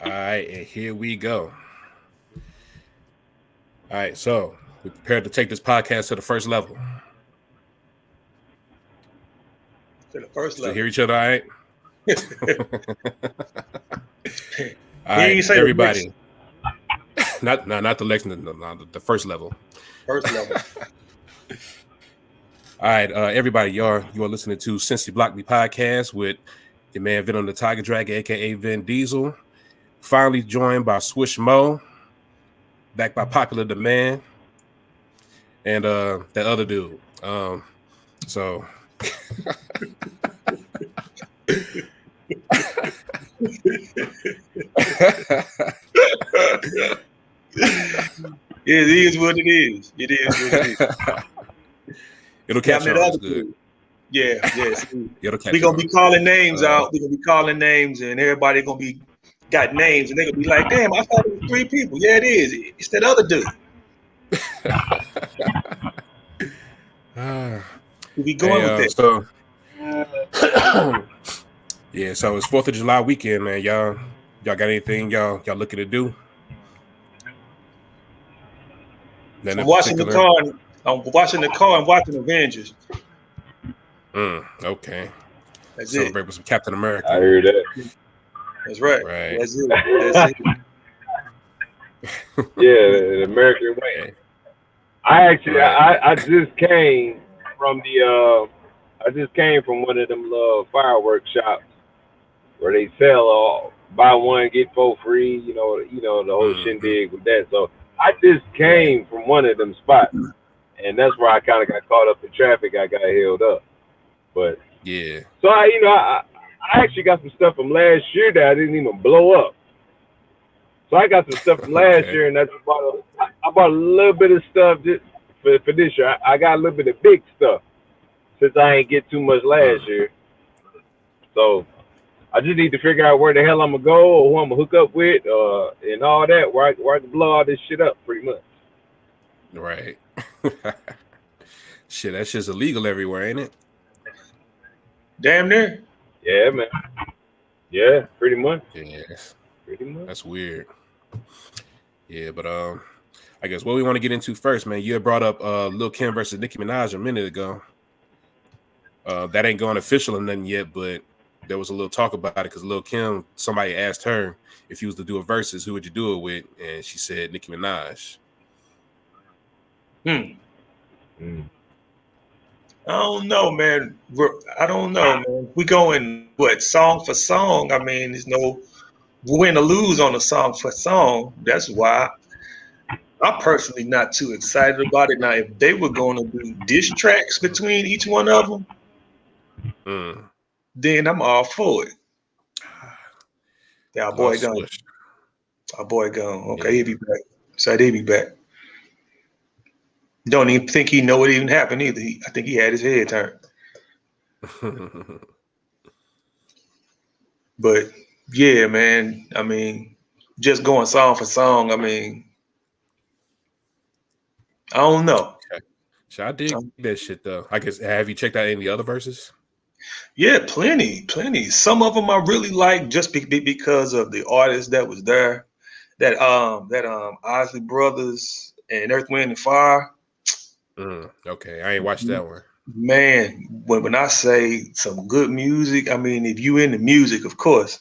All right, and here we go. All right, so we're prepared to take this podcast to the first level. To the first Still level. hear each other, all right? All He right, ain't say everybody. Not the Lexington, the first level. First level. All right, everybody, you are listening to Since You Blocked Me podcast with your man Vin on the Tiger Dragon, aka Vin Diesel. Finally joined by Swish Mo, back by popular demand, and that other dude. So It is what it is. It is what it is. It'll catch on. It's good. Yeah. It'll catch We're gonna be calling names out. We're gonna be calling names, and everybody gonna be got names, and they're gonna be like, "Damn, I thought it was 3 people." Yeah, it is. It's that other dude. We be going with that. So, yeah. So it's 4th of July weekend, man. Y'all got anything y'all looking to do? I'm watching the car. I'm watching the car and watching Avengers. Okay. That's Celebrate with some Captain America. I heard that. That's right. Right. That's it. Yeah, the American way. I just came from one of them little fireworks shops where they sell buy one get 4 free. You know the whole shindig with that. So I just came from one of them spots, and that's where I kind of got caught up in traffic. I got held up, but yeah. So I actually got some stuff from last year that I didn't even blow up. So I got some stuff from last year, and I bought a little bit of stuff just for this year. I got a little bit of big stuff since I ain't get too much last year. So I just need to figure out where the hell I'm gonna go or who I'm gonna hook up with, and all that. Where I can blow all this shit up, pretty much. Right. Shit, that shit's illegal everywhere, ain't it? Damn near. Yeah, man. Yeah, pretty much. Yes. Pretty much. That's weird. Yeah, but I guess what we want to get into first, man. You had brought up Lil Kim versus Nicki Minaj a minute ago. That ain't going official or nothing yet, but there was a little talk about it because Lil Kim, somebody asked her if you was to do a versus, who would you do it with? And she said Nicki Minaj. I don't know, man. I don't know, man. We going song for song. I mean, there's no win or lose on a song for song. That's why I'm personally not too excited about it. Now, if they were going to do diss tracks between each one of them, then I'm all for it. Yeah, our boy gone. Our boy gone. Okay, he'll be back. So he'll be back. Don't even think he know what even happened either. I think he had his head turned. But yeah, man. I mean, just going song for song. I mean, I don't know. Okay. So I dig that shit though. I guess have you checked out any of the other verses? Yeah, plenty. Some of them I really like just because of the artist that was there. That Isley Brothers and Earth, Wind and Fire. Okay, I ain't watched that one. Man, when I say some good music, I mean if you into music, of course.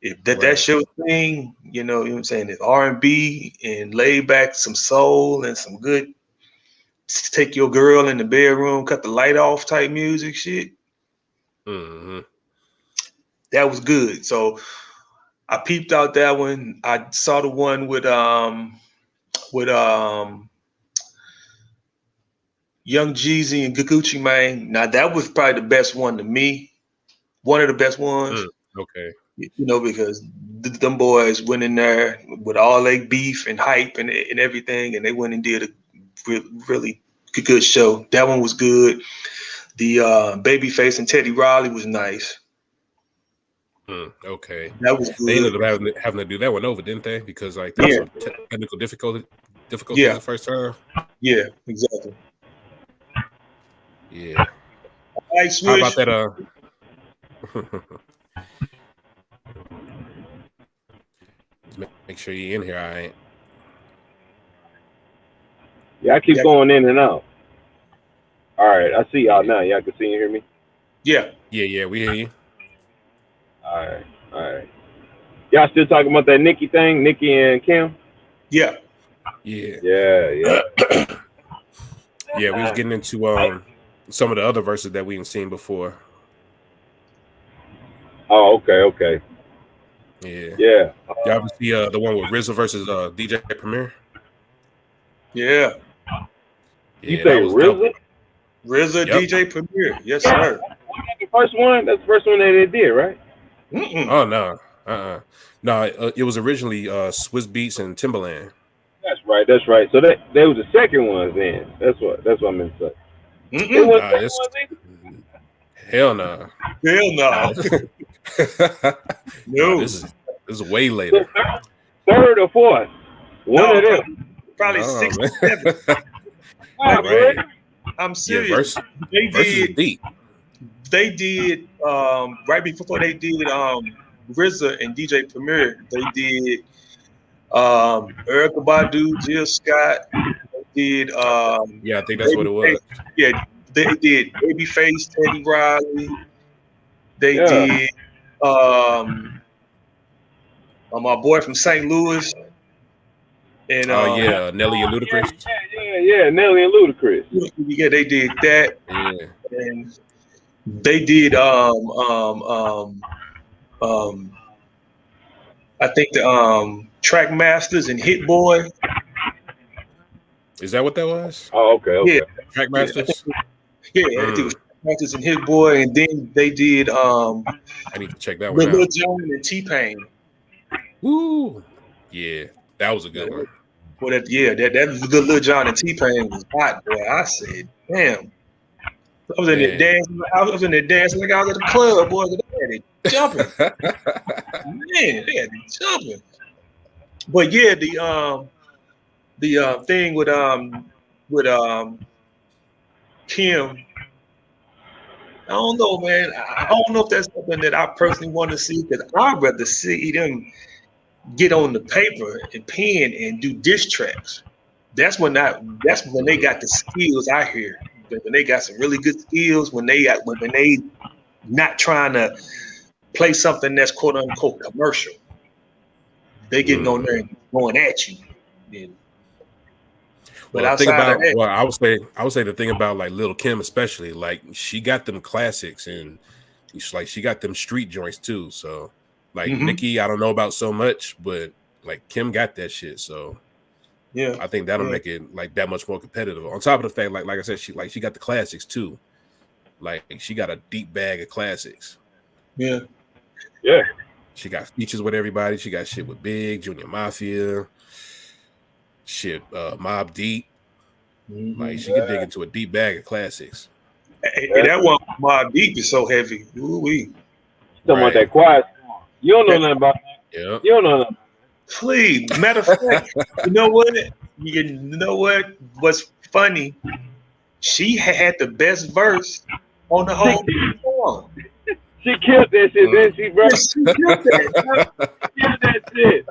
If that's your thing, you know what I'm saying? It's R&B and laid back, some soul and some good take your girl in the bedroom, cut the light off type music shit. That was good. So I peeped out that one. I saw the one with Young Jeezy and Gucci Mane. Now that was probably the best one to me. One of the best ones. Okay. You know, because them boys went in there with all their beef and hype and everything, and they went and did a really good show. That one was good. The Babyface and Teddy Riley was nice. Okay. That was good. They ended up having to do that one over, didn't they? Because like there was some technical difficulties the first time. Yeah, exactly. Yeah. How about that? Make sure you're in here, all right? Yeah, I keep going in and out. All right, I see y'all now. Y'all can see and hear me? Yeah. Yeah, we hear you. All right. Y'all still talking about that Nicki thing, Nicki and Kim? Yeah. Yeah. Yeah, we was getting into some of the other verses that we ain't seen before. Oh, okay. Yeah. Yeah. Y'all ever see the one with RZA versus DJ Premier? Yeah. You say RZA? RZA, Yep. DJ Premier. Yes, sir. The first one? That's the first one that they did, right? Oh no. No, it was originally Swiss Beats and Timbaland. That's right. So that was the second one then. That's what I meant to say. It was hell no. Hell no. No, this is way later. Third or fourth? One of them. Probably 6 or 7. Right. I'm serious. Yeah, versus deep. They did right before they did RZA and DJ Premier. They did Erykah Badu, Jill Scott. They did I think that's what it was. Yeah, they did Babyface, Teddy Riley. They did my boy from St. Louis. And Nelly and Ludacris. Yeah, Nelly and Ludacris. Yeah, they did that. Yeah. And they did I think the Track Masters and Hit Boy. Is that what that was? Oh, okay. Yeah. Track Masters? They did Track Masters and Hit Boy, and then they did I need to check that one out. Lil Jon and T-Pain. Woo! Yeah, that was a good one. Well, that Lil Jon and T-Pain was hot, boy. I said, damn. I was in there dancing. I was in there dancing like I was at the club, boy. They had it jumping. Man, they had it jumping. But yeah, the thing with Kim, I don't know, man. I don't know if that's something that I personally want to see, because I'd rather see them get on the paper and pen and do diss tracks. That's when they got the skills. I hear when they got some really good skills. When they not trying to play something that's quote unquote commercial. They getting on there and going at you. But I would say the thing about like Lil Kim especially, like she got them classics and she got them street joints too. So like Nicki, I don't know about so much, but like Kim got that shit. So yeah, I think that'll make it like that much more competitive. On top of the fact, like I said, she got the classics too. Like she got a deep bag of classics. Yeah. She got features with everybody. She got shit with Big, Junior Mafia, shit, Mobb Deep. Like she can dig into a deep bag of classics. Hey, that one Mobb Deep is so heavy. Ooh-wee. Talking about that quiet. You don't know nothing about that. Yeah. You don't know nothing. Please, matter of fact, you know what? What's funny? She had the best verse on the whole song. She killed that shit, didn't she, bro? She killed that. She killed that shit.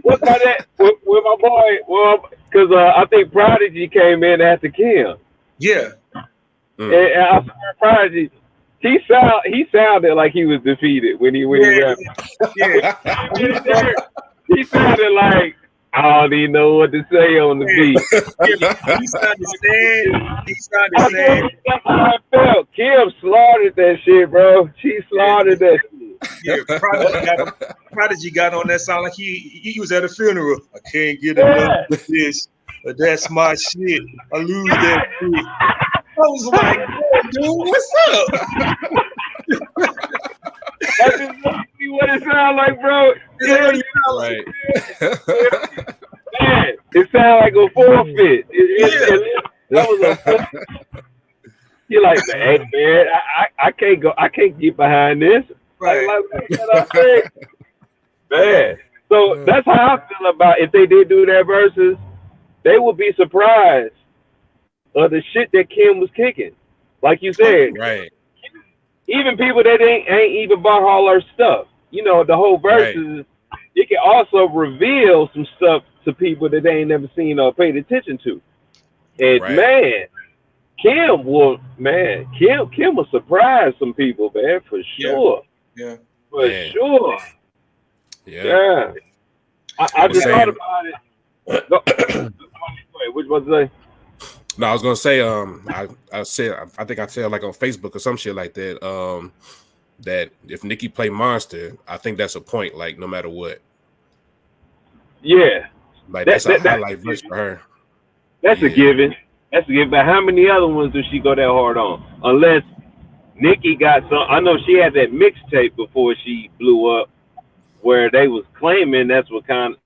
What about that with my boy? Well, because I think Prodigy came in after Kim. Yeah. And I saw Prodigy. He sounded like he was defeated when he rapped. Yeah. He sounded like I don't even know what to say on the beat. He sounded sad. That's how I felt. Kim slaughtered that shit, bro. She slaughtered that shit. Yeah, Prodigy got on that song like he was at a funeral. I can't get enough of this. But that's my shit. I lose that shit. I was like, hey, dude, what's up? That's exactly what it sounds like, bro. Yeah, right. Man, it sounds like a forfeit. That was a forfeit. You're like, hey, man, I can't get behind this. Right. Man. So that's how I feel about if they did do that versus, they would be surprised of the shit that Kim was kicking. Like you said. Right. Even people that ain't even bought all her stuff. You know, the whole verses, it can also reveal some stuff to people that they ain't never seen or paid attention to. And man, Kim will surprise some people, man, for sure. Yeah. For sure. Yeah. I just thought about it. Wait, what was I say? No, I was gonna say, I think I said like on Facebook or some shit like that. That if Nicki play Monster, I think that's a point. Like no matter what. Yeah. Like that's a highlight verse for her. That's a given. That's a given. But how many other ones does she go that hard on? Unless Nicki got some. I know she had that mixtape before she blew up, where they was claiming that's what kind of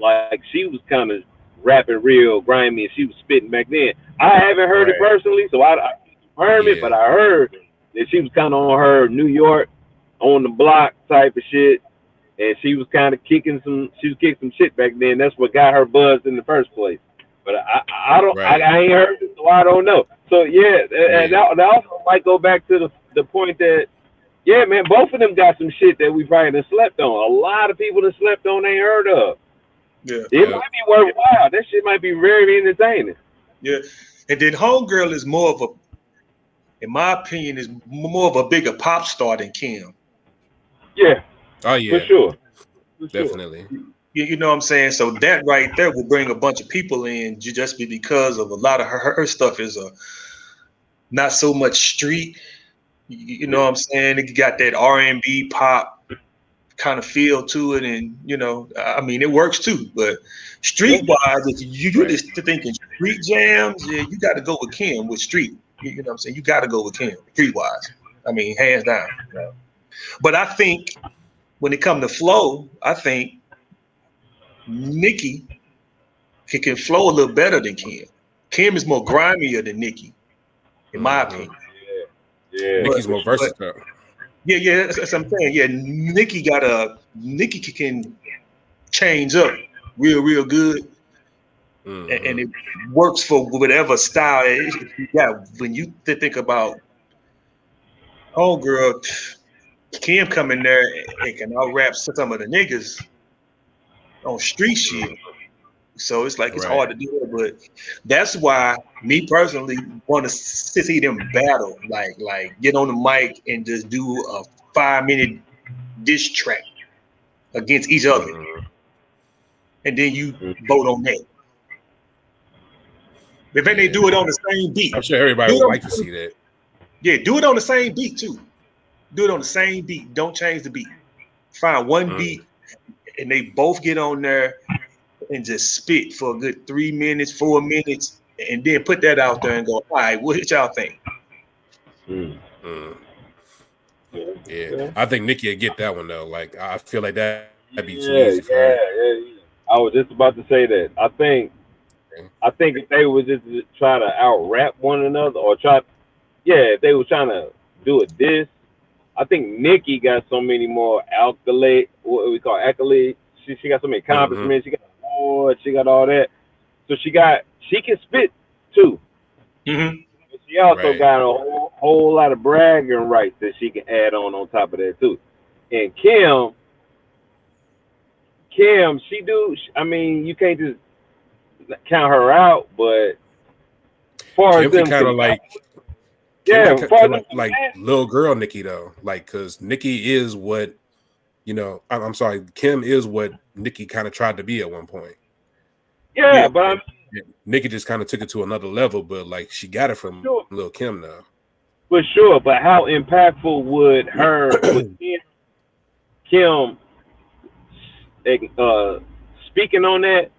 like she was kind of rapping real grimy and she was spitting back then. I haven't heard it personally, so I confirm it, but I heard that she was kind of on her New York on the block type of shit, and she was kind of kicking some shit back then. That's what got her buzzed in the first place. But I ain't heard it, so I don't know. So and that also might go back to the point that man, both of them got some shit that we probably done slept on. A lot of people that slept on ain't heard of. Yeah, it might be worthwhile. That shit might be very entertaining. Yeah, and then Homegirl is more of a, in my opinion, is more of a bigger pop star than Kim. Yeah. Oh yeah. For sure. Definitely. You know what I'm saying? So that right there will bring a bunch of people in just because of a lot of her stuff is not so much street. You know what I'm saying? It got that R&B pop kind of feel to it, and I mean it works too. But street wise, if you just thinking street jams, you got to go with Kim with street. You know what I'm saying? You got to go with Kim street wise. I mean, hands down. But I think when it comes to flow, I think Nicki can flow a little better than Kim. Kim is more grimier than Nicki, in my opinion. Yeah, Nicki's more versatile. Yeah, that's what I'm saying. Yeah, Nicki can change up real good, and it works for whatever style you got. When you think about Homegirl, Kim come in there and can out rap some of the niggas on street shit. So it's like it's hard to do it, but that's why me personally want to see them battle, like get on the mic and just do a 5-minute diss track against each other, and then you vote on that. But then they do it on the same beat. I'm sure everybody would like to see that. Yeah, do it on the same beat too. Do it on the same beat. Don't change the beat. Find one beat, and they both get on there and just spit for a good 3 minutes, 4 minutes, and then put that out there and go, all right, what y'all think? Yeah, I think Nicki would get that one though. Like, I feel like that'd be too easy for her. I was just about to say that. I think if they would just try to out rap one another, or if they were trying to do a diss, I think Nicki got so many more accolades. What we call accolades. She got so many accomplishments. She got awards. She got all that. So she can spit too. She also got a whole lot of bragging rights that she can add on top of that too. And Kim, I mean, you can't just count her out, but far as them kind of like, like little girl Nicki though, like because Nicki is what I'm sorry, Kim is what Nicki kind of tried to be at one point. But Nicki just kind of took it to another level, but like she got it from Lil Kim now. For sure, but how impactful would Kim speaking on that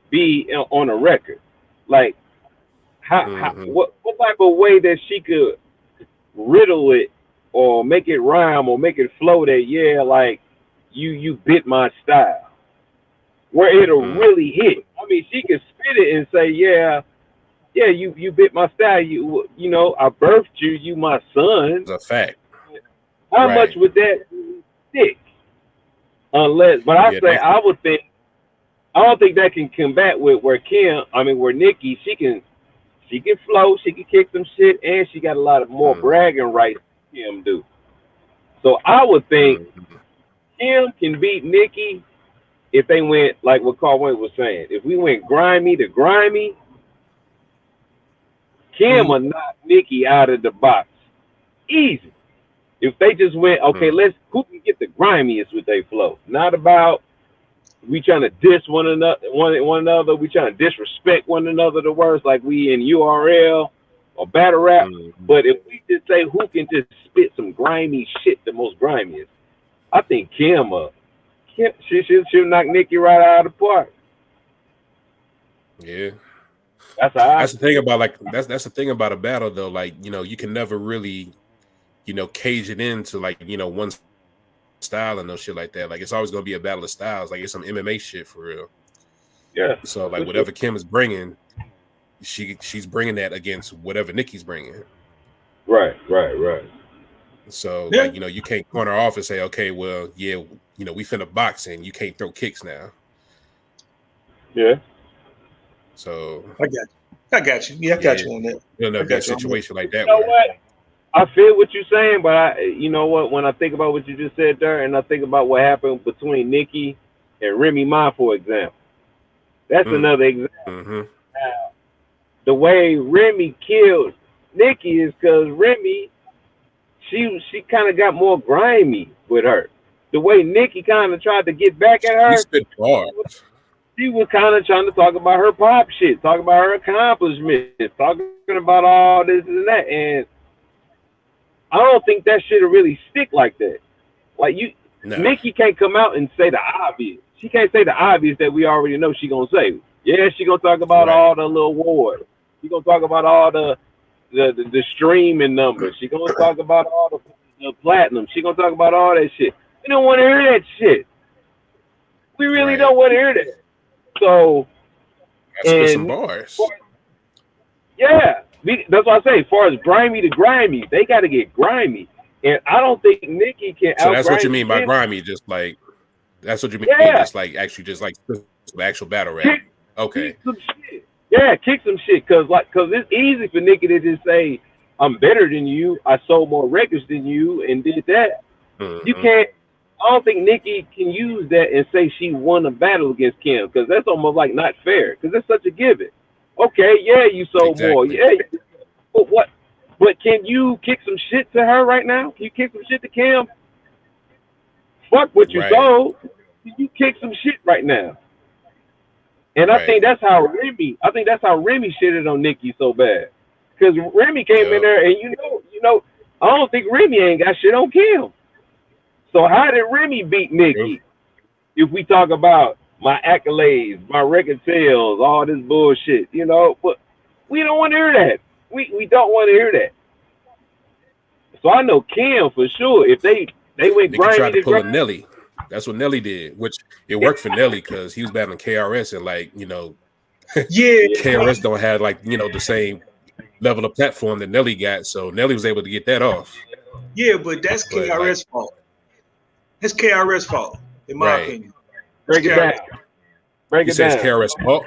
be on a record? Like, what type of way that she could riddle it or make it rhyme or make it flow that like you bit my style, where it'll really hit. I mean, she can spit it and say, you bit my style. You I birthed you. You my son. It's a fact. How much would that stick? Unless, but I don't think that can combat with where Nicki, she can flow, she can kick some shit, and she got a lot of more bragging rights than Kim do. So I would think Kim can beat Nicki, if they went like what Carl Wayne was saying, if we went grimy to grimy, Kim will knock Nicki out of the box. Easy. If they just went, okay, who can get the grimiest with their flow? Not about we trying to diss one another, we trying to disrespect one another the worst, like we in URL or battle rap. But if we just say who can just spit some grimy shit, the most grimiest, I think Kim she'll knock Nicki right out of the park. Yeah. That's the thing about that's the thing about a battle though. Like, you know, you can never really, you know, cage it into like, you know, one style and no shit like that. Like it's always gonna be a battle of styles. Like it's some MMA shit for real. Yeah. So like whatever Kim is bringing, she's bringing that against whatever Nicki's bringing. Right. So like, you know, you can't corner off and say, okay, well, yeah, you know, we finna box and you can't throw kicks now. Yeah. So I got you. Yeah, I got you on that. It'll never be a situation like that. You know what? I feel what you're saying, but you know what? When I think about what you just said there, and I think about what happened between Nicki and Remy Ma, for example, that's another example. The way Remy killed Nicki is because Remy, she kind of got more grimy with her. The way Nicki kind of tried to get back at her, she was kind of trying to talk about her pop shit, talk about her accomplishments, talking about all this and that, and I don't think that shit'll really stick like that. Like Nicki can't come out and say the obvious. She can't say the obvious that we already know she gonna say. Yeah, she gonna talk about all the little awards. She gonna talk about all the streaming numbers. She gonna talk about all the platinum. She gonna talk about all that shit. We don't want to hear that shit. We really don't want to hear that. So, that's some bars. Yeah. That's what I say. As far as grimy to grimy, they got to get grimy, and I don't think Nicki can. So that's what you mean by grimy, just like that's what you mean. Just like some actual battle rap. Okay. Kick some shit. Yeah, kick some shit, cause it's easy for Nicki to just say I'm better than you. I sold more records than you, and did that. You can't. I don't think Nicki can use that and say she won a battle against Kim, because that's almost like not fair, because it's such a given. Okay, yeah, you sold more. Yeah, but what? But can you kick some shit to her right now? Can you kick some shit to Kim? Fuck what you sold. Can you kick some shit right now? And I think that's how Remy. I think that's how Remy shitted on Nicki so bad, because Remy came in there, and you know, I don't think Remy ain't got shit on Kim. So how did Remy beat Nicki? If we talk about my accolades, my record sales, all this bullshit, you know, but we don't want to hear that. We don't want to hear that. So I know Kim for sure. If they went grimy tried to pull a Nelly. That's what Nelly did, which it worked for Nelly because he was battling KRS and like, you know, KRS don't have like, you know, the same level of platform that Nelly got. So Nelly was able to get that off. Yeah, but that's KRS fault. That's KRS fault, in my opinion. Break it down. Break it down. KRS fault.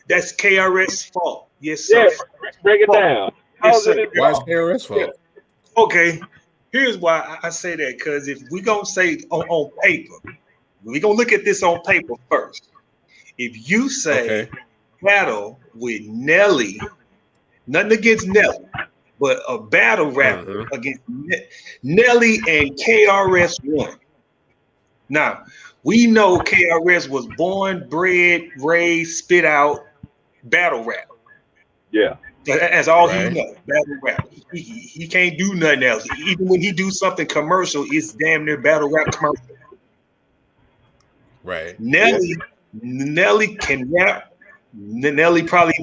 That's KRS fault. Yes, sir. Yeah, break it down. Yes, sir. Why is KRS fault? Okay, here's why I say that. Because if we gonna say on paper, we gonna look at this on paper first. If you say battle with Nelly, nothing against Nelly, but a battle rapper against Nelly and KRS One. Now, we know KRS was born, bred, raised, spit out battle rap. Yeah. That's all he knows, battle rap. He can't do nothing else. Even when he do something commercial, it's damn near battle rap commercial. Right. Nelly can rap. Nelly probably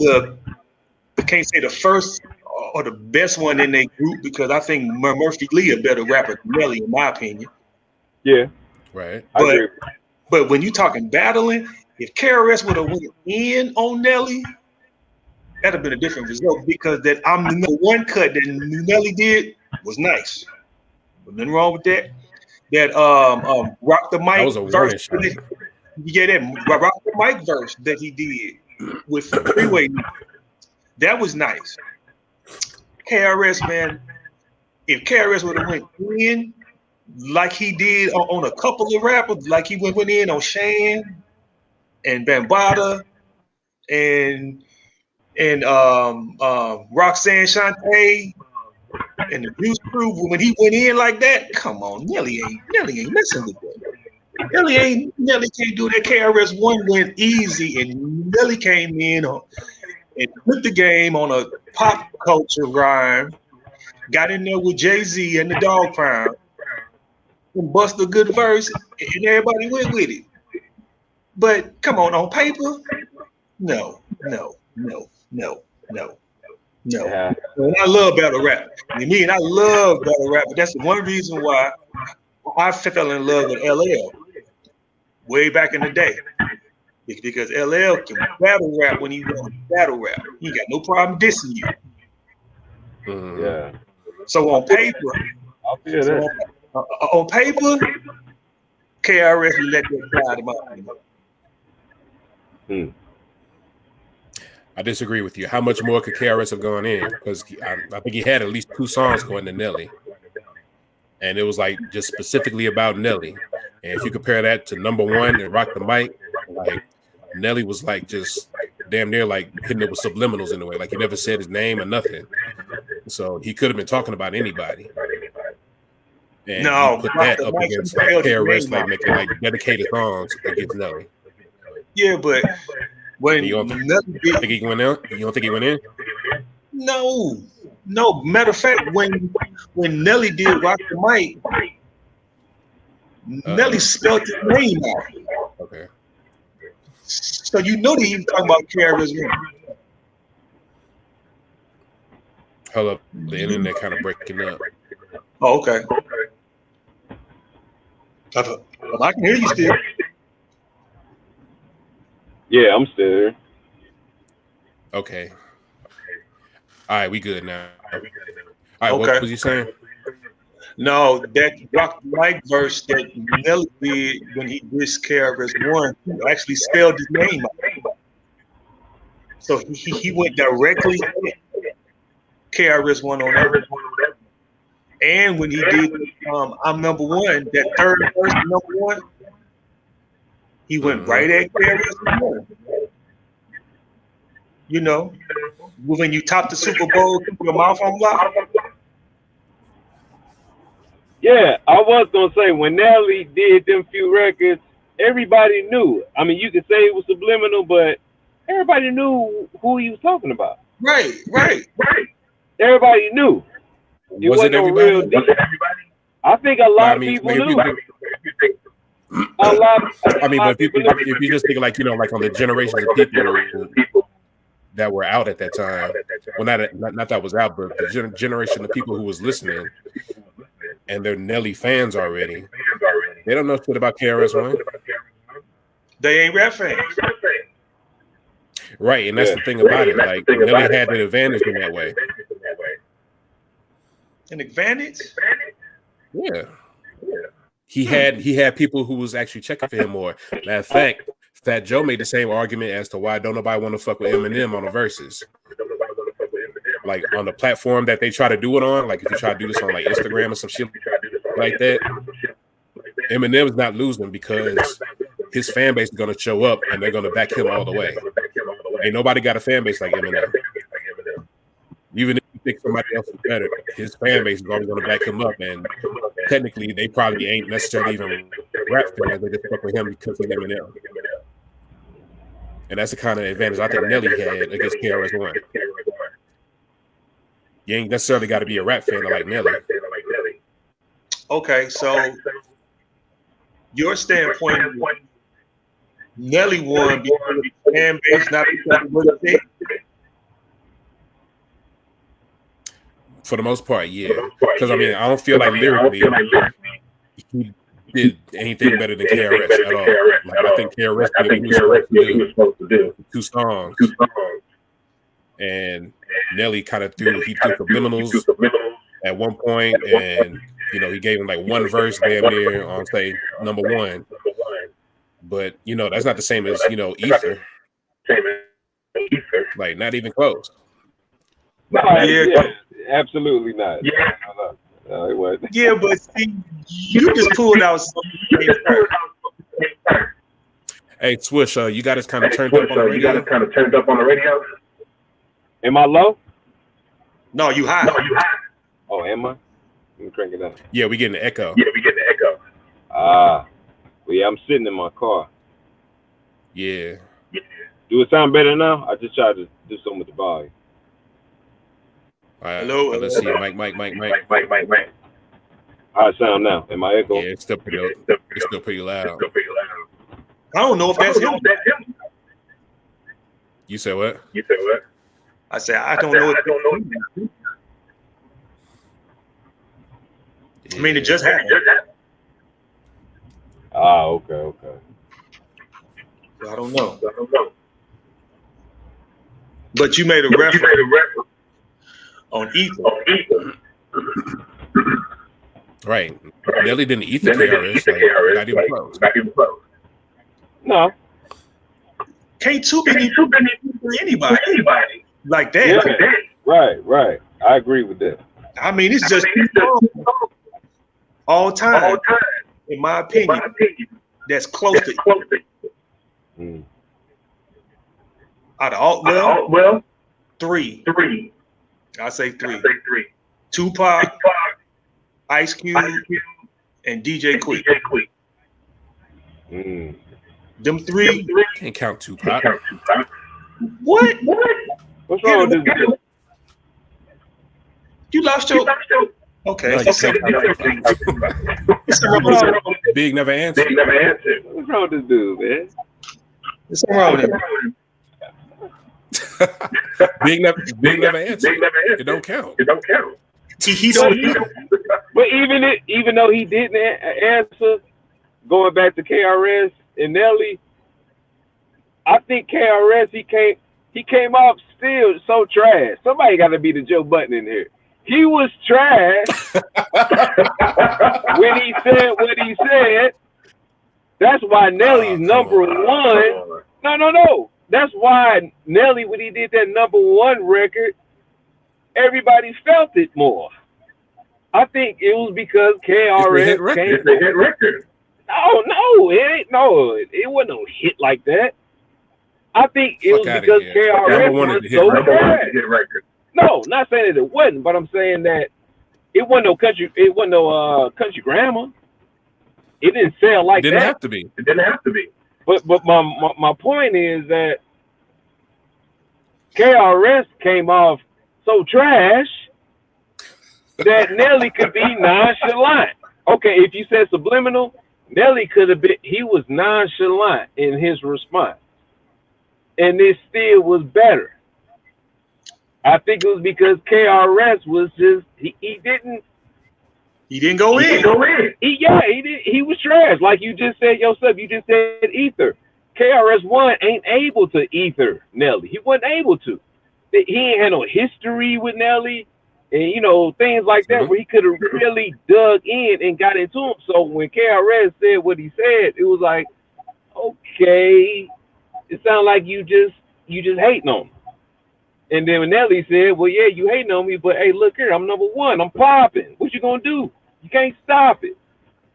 I can't say the first or the best one in their group, because I think Murphy Lee a better rapper than Nelly, in my opinion. Yeah. Right. But when you talking battling, if KRS would have went in on Nelly, that'd have been a different result, because that the one cut that Nelly did was nice. But nothing wrong with that. That Rock the Mic verse. Yeah, that Rock the Mic verse that he did with Freeway. That was nice. KRS, man, if KRS would have went in like he did on a couple of rappers, like he went in on Shan, and Bambaataa and Roxanne Shante and the Juice Crew, when he went in like that, come on, Nelly ain't messing with that. Nelly can't do that. KRS One went easy, and Nelly came in and put the game on a pop culture rhyme. Got in there with Jay-Z and the Dog Pound and bust a good verse, and everybody went with it. But come on paper, no. Yeah. And I love battle rap. I love battle rap, but that's the one reason why I fell in love with LL way back in the day. Because LL can battle rap when he wants to battle rap. He got no problem dissing you. Yeah. So on paper, I feel that. on paper, KRS let that slide him out. I disagree with you. How much more could KRS have gone in? Because I think he had at least 2 songs going to Nelly. And it was like just specifically about Nelly. And if you compare that to number 1 and Rock the Mic, like Nelly was like just damn near like hitting it with subliminals in a way. Like he never said his name or nothing. So he could have been talking about anybody. And no, put that up against like KRS, like making like dedicated songs against Nelly. Yeah, but when you don't think he went in? You don't think he went in? No. Matter of fact, when Nelly did Rock the Mic, Nelly spelled his name out. Okay. So you know that he was talking about KRS One. Hold up, the internet kind of breaking up. Oh, okay. I can hear you still. Yeah, I'm still here. Okay. All right, we good now. All right, Okay. What was you saying? No, that Rock the Mic verse that Nelly did when he dissed KRS One, he actually spelled his name out. So he went directly at KRS One on that. And when he did I'm Number One, that third verse, Number One, he went right at KRS One. You know, when you top the Super Bowl, keep your mouth on lock. Yeah, I was gonna say when Nelly did them few records, everybody knew. I mean, you could say it was subliminal, but everybody knew who he was talking about. Right. Everybody knew. It Was wasn't it no everybody? real deal. I think a lot of people knew. A lot. I mean, but if you just think like like on the generations of people that were out at that time, well, not that was out, but the generation of people who was listening, and they're Nelly fans already. They don't know shit about KRS One. They ain't rap fans. Right, and that's the thing about it. Like Nelly had an advantage in that way. An advantage? Yeah. He had people who was actually checking for him more. Matter of fact, Fat Joe made the same argument as to why don't nobody want to fuck with Eminem on the Verzuz. Like on the platform that they try to do it on, like if you try to do this on like Instagram or some shit like that, Eminem is not losing because his fan base is gonna show up and they're gonna back him all the way. Ain't nobody got a fan base like Eminem. Even if you think somebody else is better, his fan base is always gonna back him up. And technically, they probably ain't necessarily even rap fans. They just fuck with him because of Eminem. And that's the kind of advantage I think Nelly had against KRS One. You ain't necessarily got to be a rap fan to like Nelly. Okay, so your standpoint, Nelly won because of the fan base, not because of what he did. For the most part, yeah. Because I mean, I don't feel like lyrically he did anything better than KRS at all. Like I think KRS did what he was supposed to do. 2 songs. And Nelly kind of threw subliminals at one point, and he gave him like one verse damn near on say number 1. But that's not the same as Ether. Like not even close. Yeah, absolutely not. Yeah. No, it wasn't. Yeah, but see, you just pulled out something. Hey, Swish, you got us kind of turned up on the radio. You got us kind of turned up on the radio. Am I low? No, you high. Oh, am I? Let me crank it up. Yeah, we getting the echo. Well, yeah, I'm sitting in my car. Yeah. Do it sound better now? I just tried to do something with the volume. All right. Hello. Let's see. Mike. How it sound now? Am I echo? Yeah, it's still pretty loud. I don't know if that's him. You said what? I said I don't know. I mean, it just happened. Okay. I don't know. But you made a reference on Ether. Right. Nelly didn't eat the KRS. Not even close. No. K2 didn't even anybody like that. Yeah. Right. I agree with that. I mean, it's just all time, in my opinion, that's close to out of all, 3. I say 3. Tupac, Ice Cube, and DJ Quick. Them 3. Can't count Tupac. What? What's wrong with this? You lost your. Okay. No, Big never answered. What's wrong with this dude, man? What's wrong with him? Big never answered. It don't count. He don't. But even though he didn't answer, going back to KRS and Nelly, I think KRS he came off still so trash. Somebody got to be the Joe Button in here. He was trash when he said what he said. That's why Nelly's number 1. No. That's why Nelly, when he did that number 1 record, everybody felt it more. I think it was because KRS came. It's a hit record. No, it ain't. No, it wasn't no hit like that. I think it was because KRS was so trash. No, not saying that it wasn't, but I'm saying that it wasn't no country. It wasn't no country grammar. It didn't sell like that. It didn't have to be. But my point is that KRS came off so trash that Nelly could be nonchalant. Okay, if you said subliminal, Nelly could have been. He was nonchalant in his response, and it still was better. I think it was because KRS was just he didn't go in. He was trash. Like you just said yourself. You just said ether. KRS One ain't able to ether Nelly. He wasn't able to. He ain't had no history with Nelly, and things like that where he could have really dug in and got into him. So when KRS said what he said, it was like, okay, it sounded like you just hating on him. And then when Nelly said, well, yeah, you hating on me, but hey, look here, I'm number 1. I'm popping. What you gonna do? You can't stop it.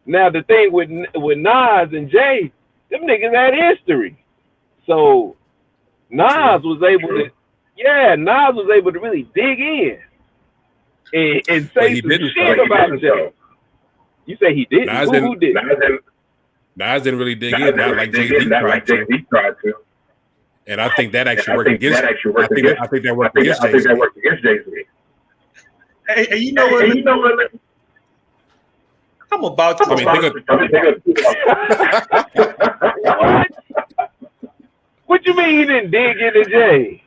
Now the thing with Nas and Jay, them niggas had history. So Nas was able to really dig in and say some shit about Jay. You say he didn't? Who did? Nas didn't really dig in, not like Jay-Z tried to. And I think that actually worked against. I think that worked against Jay-Z. Hey, you know what? I'm about to. What you mean he didn't dig into Jay?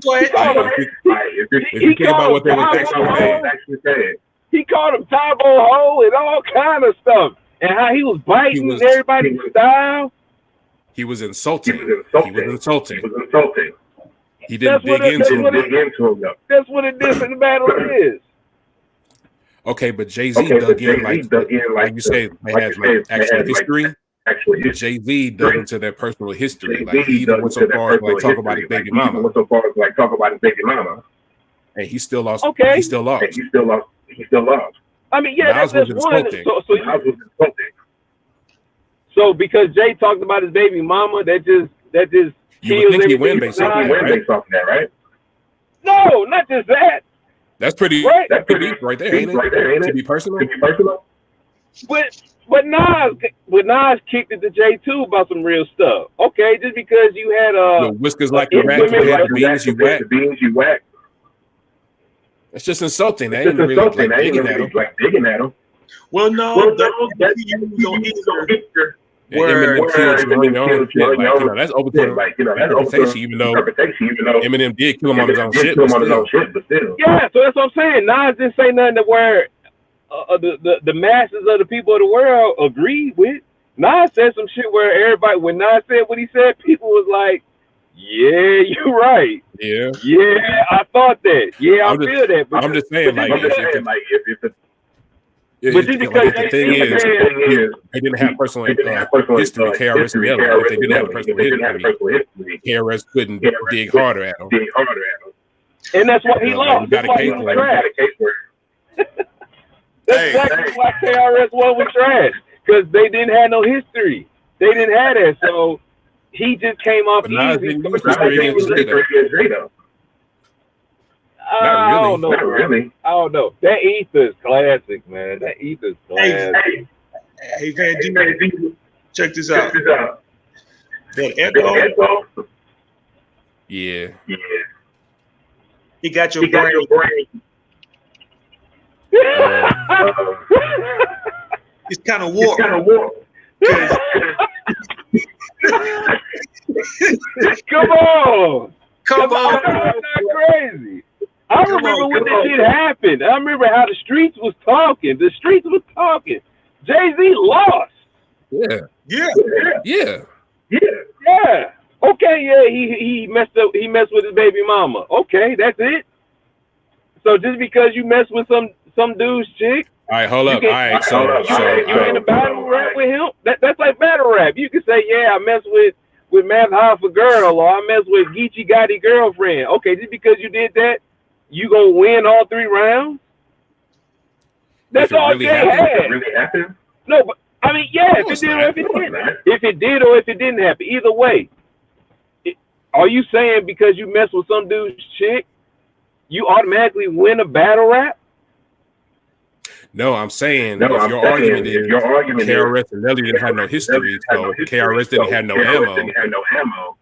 What? If you care about what they were actually saying. He called him Tybo Ho and all kind of stuff, and how he was biting everybody's style. He was insulting. He didn't dig into him. That's what a different battle is. Okay, but Jay-Z dug in like you say, they had actual history. Jay-Z dug into their personal history. Like he even went so far as talk about his baby mama. And he still lost. Okay. He still lost. I mean, yeah, that's one. So So because Jay talked about his baby mama, that just You would think he win based off that, right? No, not just that. That's pretty right. That's pretty deep right there, ain't it? To be personal. But Nas kicked it to Jay too about some real stuff. Okay, just because you had whiskers like a rat compared to beans you whack. It's just insulting. They ain't really like digging at him. Well, no, that's where Eminem killed you on your own shit. Like, that's open interpretation, even though Eminem did kill him on his own shit. But still. Yeah, so that's what I'm saying. Nas didn't say nothing to where the masses of the people of the world agreed with. Nas said some shit where everybody, when Nas said what he said, people was like, yeah, you're right. Yeah, I thought that. Yeah, I feel that. But I'm just saying, like, but just because the thing is, they didn't have personal history, KRS and Nelly. If they didn't have personal history, KRS couldn't dig harder at them. And that's why he lost. That's why he was trash. That's exactly why KRS One was trash. Because they didn't have no history. They didn't have that. So he just came off easy. I don't know. That Ether is classic, man. That Ether is classic. Hey, Van D, check this out. That echo. Yeah. He got your brain. It's kind of warped. Come on. That's not crazy. I remember when this shit happened. I remember how the streets was talking. Jay-Z lost. Yeah. Okay, he messed up. He messed with his baby mama. Okay, that's it. So just because you mess with some dude's chick. All right, hold up. All right, so you in a battle rap with him? That's like battle rap. You can say, yeah, I mess with Math Hoffa girl, or I mess with Geechee Gotti girlfriend. Okay, just because you did that, you gonna win all 3 rounds? That's all Jay had. Really happened? No, but I mean, yeah, if it did or if it didn't. If it did or if it didn't happen, either way. Are you saying because you mess with some dude's chick, you automatically win a battle rap? No, I'm saying if your argument is KRS and Nelly didn't have no history, so KRS didn't have no ammo.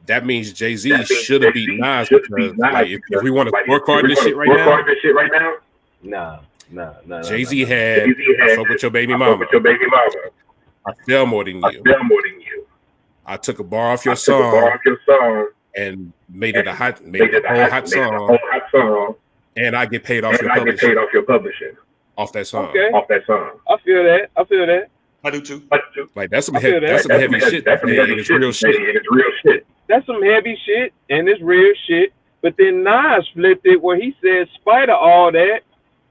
That means Jay-Z should have beat Nas because, like, if we want to scorecard this shit right now, nah. Jay-Z had I fuck with your baby mama. I sell more than you. I took a bar off your song and made it a whole hot song, and I get paid off your publishing. Off that song. Okay. I feel that. I do too. Like that's some heavy shit. And it's real shit. That's some heavy shit and it's real shit. But then Nas flipped it where he said, spite of all that,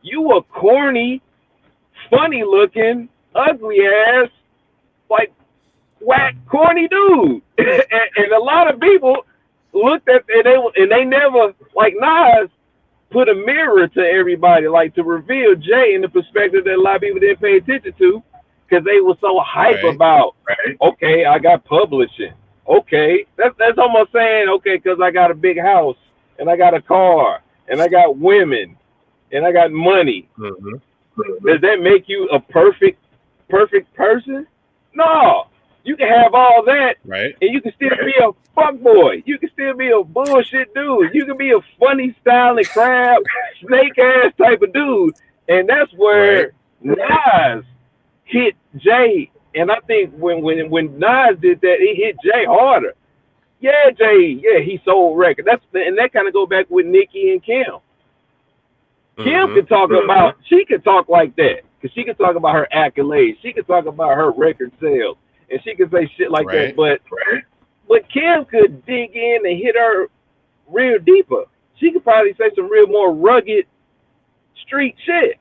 you a corny, funny looking, ugly ass, like whack corny dude. and a lot of people looked at and they never, like Nas put a mirror to everybody, like to reveal Jay in the perspective that a lot of people didn't pay attention to because they were so hype about, okay, I got publishing. Okay, that's almost saying, okay, because I got a big house and I got a car and I got women and I got money. Mm-hmm. Does that make you a perfect person? No. You can have all that, and you can still be a fuckboy. You can still be a bullshit dude. You can be a funny styling crab, snake ass type of dude. And that's where Nas hit Jay. And I think when Nas did that, it hit Jay harder. Yeah, Jay, he sold record. And that kind of go back with Nicki and Kim. Kim could talk about, she could talk like that. Because she could talk about her accolades. She could talk about her record sales. And she could say shit like that, but Kim could dig in and hit her real deeper. She could probably say some real more rugged street shit.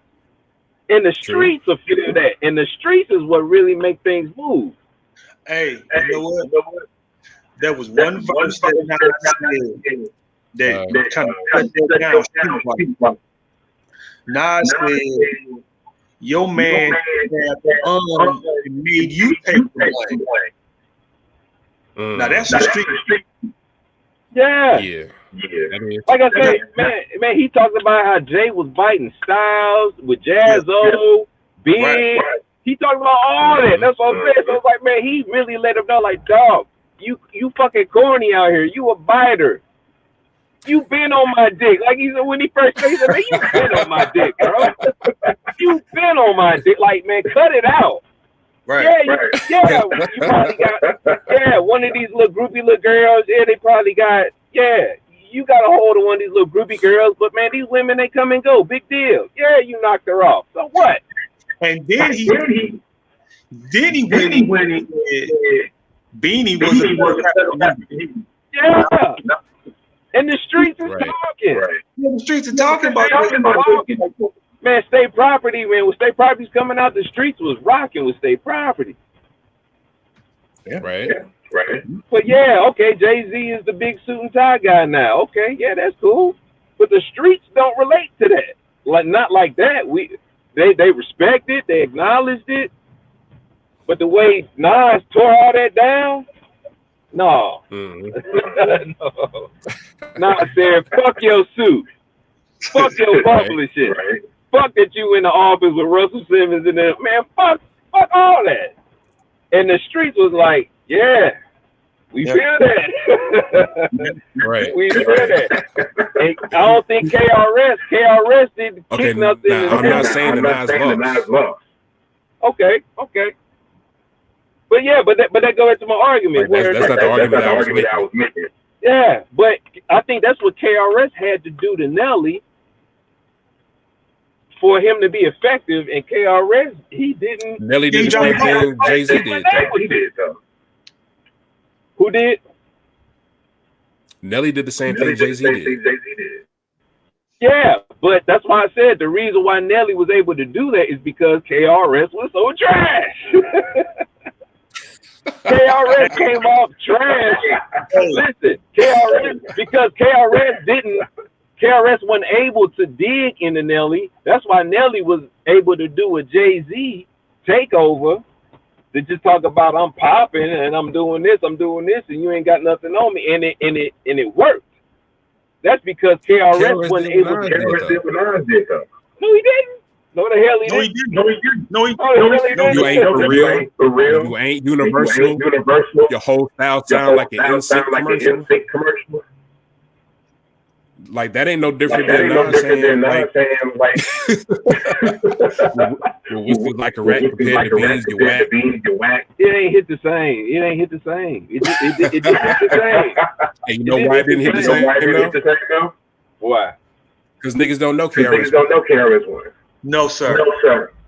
And the streets will feel that. And the streets is what really make things move. Hey, you know what? There was one verse that kind of cut that down. Nas said, your man made you take the blame. Now that's the street. Yeah. Yeah. Like I said, man, he talked about how Jay was biting Styles with Jazzo, Big. Right. He talked about all that. That's what I'm saying. So it's like, man, he really let him know, like, dog, you fucking corny out here. You a biter. You been on my dick. Like he said when he first said, man, you been on my dick, bro. You been on my dick. Like, man, cut it out. Right. Yeah, you probably got, one of these little groupie little girls. Yeah, they probably got, you got a hold of one of these little groupie girls. But, man, these women, they come and go. Big deal. Yeah, you knocked her off. So what? And then he went Beanie was yeah. And the streets is talking. Right. Yeah, the streets are talking about it. Man, state property, man. When state property's coming out, the streets was rocking with state property. Yeah. Right. But okay, Jay-Z is the big suit and tie guy now. Okay, yeah, that's cool. But the streets don't relate to that. Like not like that. They respect it, they acknowledged it. But the way Nas tore all that down, no. No. Nas said, fuck your suit. Fuck your bubble shit. Right. Fuck that you in the office with Russell Simmons and then, man, fuck all that. And the streets was like, we feel that. Right. We feel that. And I don't think KRS didn't kick nothing. Now, I'm not saying the Nas lost. Okay. But that goes into my argument. Like that's not the argument I was making. Yeah, but I think that's what KRS had to do to Nelly for him to be effective. And KRS, he didn't. Nelly did the same thing Jay-Z did. He did though. Who did? Nelly did the same thing Jay-Z did. Yeah, but that's why I said the reason why Nelly was able to do that is because KRS was so trash. KRS came off trash. Listen, KRS wasn't able to dig into Nelly. That's why Nelly was able to do a Jay-Z takeover to just talk about I'm popping and I'm doing this, and you ain't got nothing on me, and it worked. That's because KRS wasn't able to. KRS did though. No, he didn't. No, the hell he didn't. No, he didn't. You ain't for real. You ain't universal. Your whole style sound like an NSYNC commercial. Like that ain't no different than Nas saying like whiskey like a rat compared to beans, you whack. It ain't hit the same. It just hit the same. And you know why it didn't hit the same though? Why? Because niggas don't know KRS One. No, sir.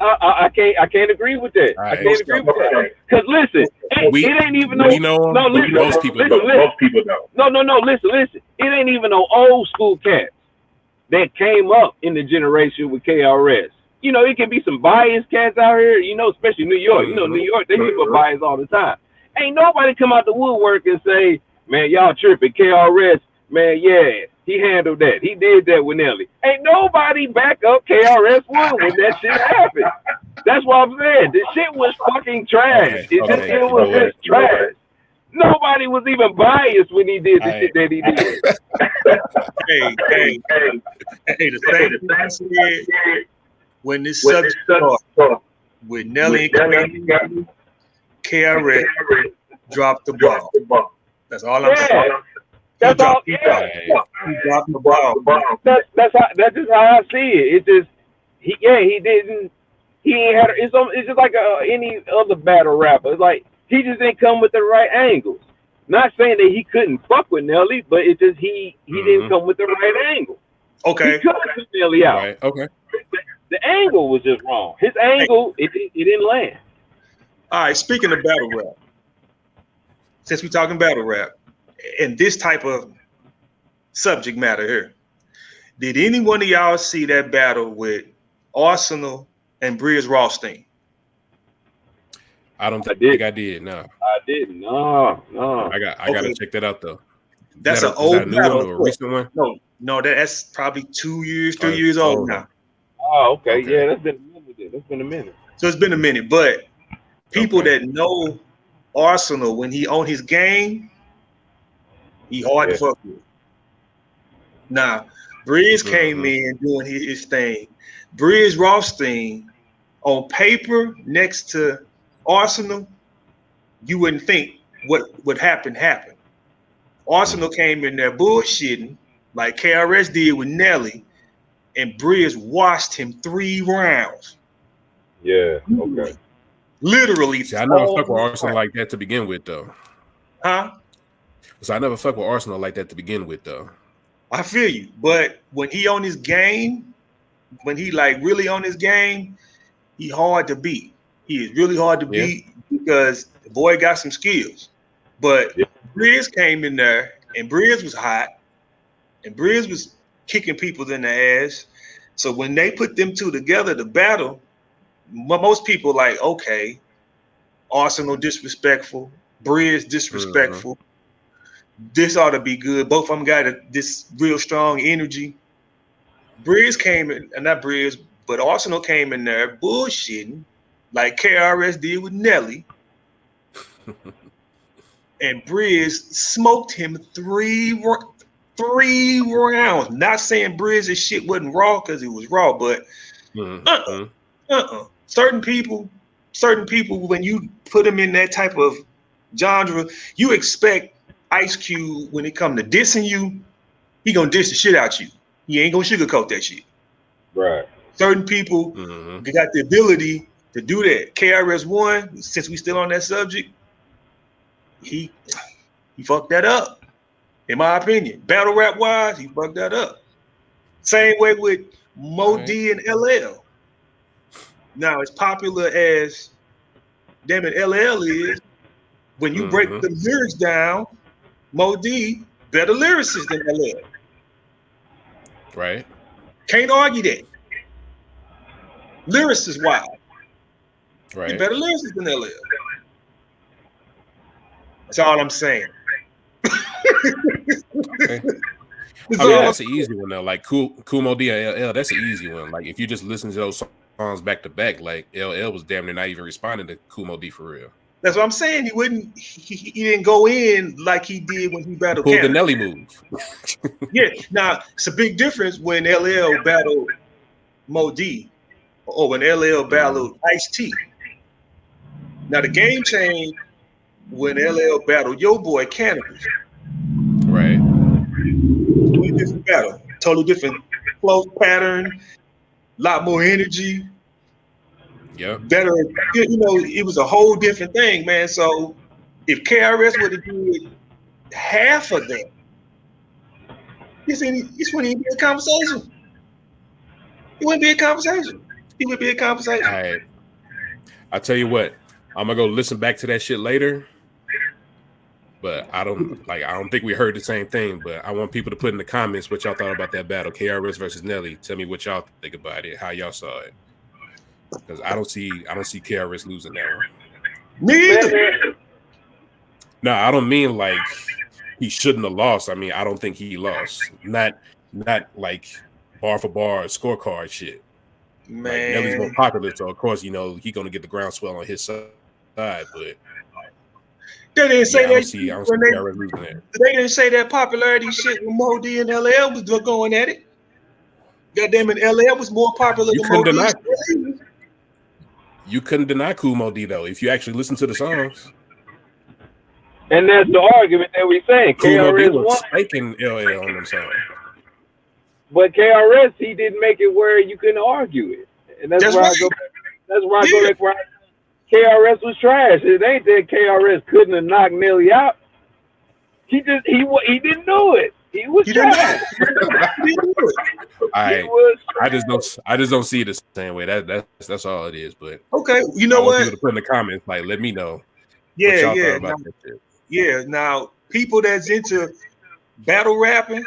I can't agree with that. Right. I can't agree with that. Because listen, it ain't even most people don't. No. Listen. It ain't even no old school cats that came up in the generation with KRS. You know, it can be some biased cats out here. You know, especially New York. You know, New York, they people biased all the time. Ain't nobody come out the woodwork and say, "Man, y'all tripping." KRS, man, he handled that. He did that with Nelly. Ain't nobody back up KRS One when that shit happened. That's what I'm saying. This shit was fucking trash. It was just trash. Nobody was even biased when he did the shit that he did. Hey, the same shit when this subject started with Nelly and KRS dropped the ball. That's all I'm saying. That's all. He dropped the ball. That's just how I see it. It just he didn't. He ain't had. It's just like any other battle rapper. It's like he just didn't come with the right angles. Not saying that he couldn't fuck with Nelly, but it just he didn't come with the right angle. Okay. He could have Nelly out. Right. Okay. The angle was just wrong. His angle, it didn't land. All right. Speaking of battle rap, since we're talking battle rap and this type of subject matter here, did any one of y'all see that battle with Arsenal and Briz Rothstein? I don't think I did. No, I didn't. No. I gotta check that out though. That's an old battle or a recent one? No, that's probably 2 years, 3 years old now. Oh, okay. Yeah, that's been a minute. It's been a minute. So it's been a minute, but people that know Arsenal when he on his game, he hard to fuck with. Now, Briz came in doing his thing. Briz Rothstein on paper next to Arsenal, you wouldn't think what would happen happened. Arsenal came in there bullshitting like KRS did with Nelly, and Briz washed him 3 rounds. Yeah, okay. Literally. See, I never fuck with Arsenal like that to begin with, though. Huh? So I never fuck with Arsenal like that to begin with, though. I feel you, but when he on his game, when he like really on his game, he hard to beat. He is really hard to beat because the boy got some skills. But Briz came in there, and Briz was hot, and Briz was kicking people in the ass. So when they put them two together to battle, most people like, okay, Arsenal disrespectful, Briz disrespectful. This ought to be good. Both of them got this real strong energy. Briz came in, not Briz, but Arsenal came in there bullshitting like KRS did with Nelly. And Briz smoked him 3 rounds. Not saying Briz's shit wasn't raw because it was raw, but certain people, when you put them in that type of genre, you expect Ice Cube, when it come to dissing you, he gonna diss the shit out you. He ain't gonna sugarcoat that shit. Right. Certain people got the ability to do that. KRS One, since we still on that subject, he fucked that up. In my opinion, battle rap wise, he fucked that up. Same way with Mo D and LL. Now, as popular as damn it LL is, when you break the lyrics down, Mo D better lyricist than LL. Right. Can't argue that. Lyricist wise. Right. He better lyricist than LL. That's all I'm saying. Okay. I mean, that's an easy one though. Like Cool Mo D and LL, that's an easy one. Like if you just listen to those songs back to back, like LL was damn near not even responding to Cool Mo D for real. That's what I'm saying. He didn't go in like he did when he battled Pulled the Nelly move. Yeah. Now it's a big difference when LL battled Mo D or when LL battled Ice-T. Now the game changed when LL battled Yo Boy Cannabis. Right. Totally different battle. Totally different flow pattern. A lot more energy. Yeah. Better, you know, it was a whole different thing, man. So if KRS would have did half of that, this wouldn't even be a conversation. It wouldn't be a conversation. It would be a conversation. All right. I'll tell you what, I'm gonna go listen back to that shit later. But I don't think we heard the same thing. But I want people to put in the comments what y'all thought about that battle, KRS versus Nelly. Tell me what y'all think about it, how y'all saw it. Because I don't see KRS losing that one. Me either. No, I don't mean like he shouldn't have lost. I mean, I don't think he lost. Not like bar for bar scorecard shit. Man, like Nelly's more popular, so of course, you know, he's gonna get the groundswell on his side, but they didn't say I don't see KRS losing that. They didn't say that popularity shit when Mo D and LL was going at it. Goddamn it, LL was more popular than Mo D. You couldn't deny Cool Mo D though, if you actually listen to the songs. And that's the argument that we're saying. Cool Mo D KRS was One faking LL on them songs. But KRS, he didn't make it where you couldn't argue it. And that's where I go back. That's where I go back where KRS was trash. It ain't that KRS couldn't have knocked Nelly out. He didn't do it. He was trash. I just don't see it the same way. That's all it is. But okay, you know what? People to put in the comments, like, let me know. Yeah, what y'all yeah. thought about that shit. Yeah. Now, people that's into battle rapping,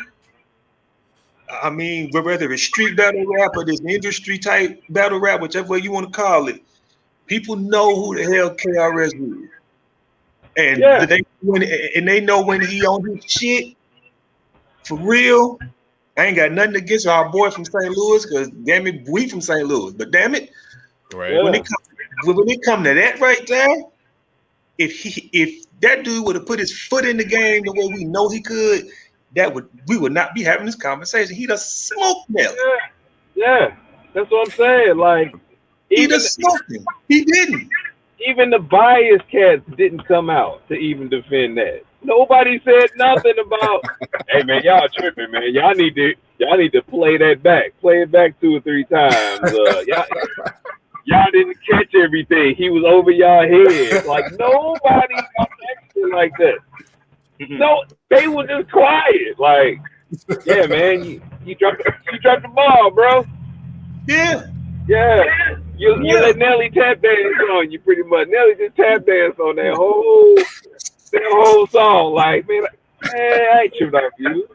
I mean, whether it's street battle rap or this industry type battle rap, whichever way you want to call it, people know who the hell KRS is. And they know when he on his shit, for real. I ain't got nothing against our boy from St. Louis, because damn it, we from St. Louis. But damn it, Right. Yeah. When it come to that right there, if that dude would have put his foot in the game the way we know he could, we would not be having this conversation. He'd have smoked Nelly. Yeah. That's what I'm saying. Like, He'd have smoked him. He didn't. even the bias cats didn't come out to even defend that. Nobody said nothing about, hey man, y'all tripping, man. Y'all need to play that back. Play it back 2 or 3 times. Y'all didn't catch everything. He was over y'all heads. Like nobody acted like that. No, they were just quiet. Like, yeah, man, you dropped the ball, bro. Yeah. Yeah. You let Nelly tap dance on you pretty much. Nelly just tap dance on that whole song. Like, man, I ain't tripping off you.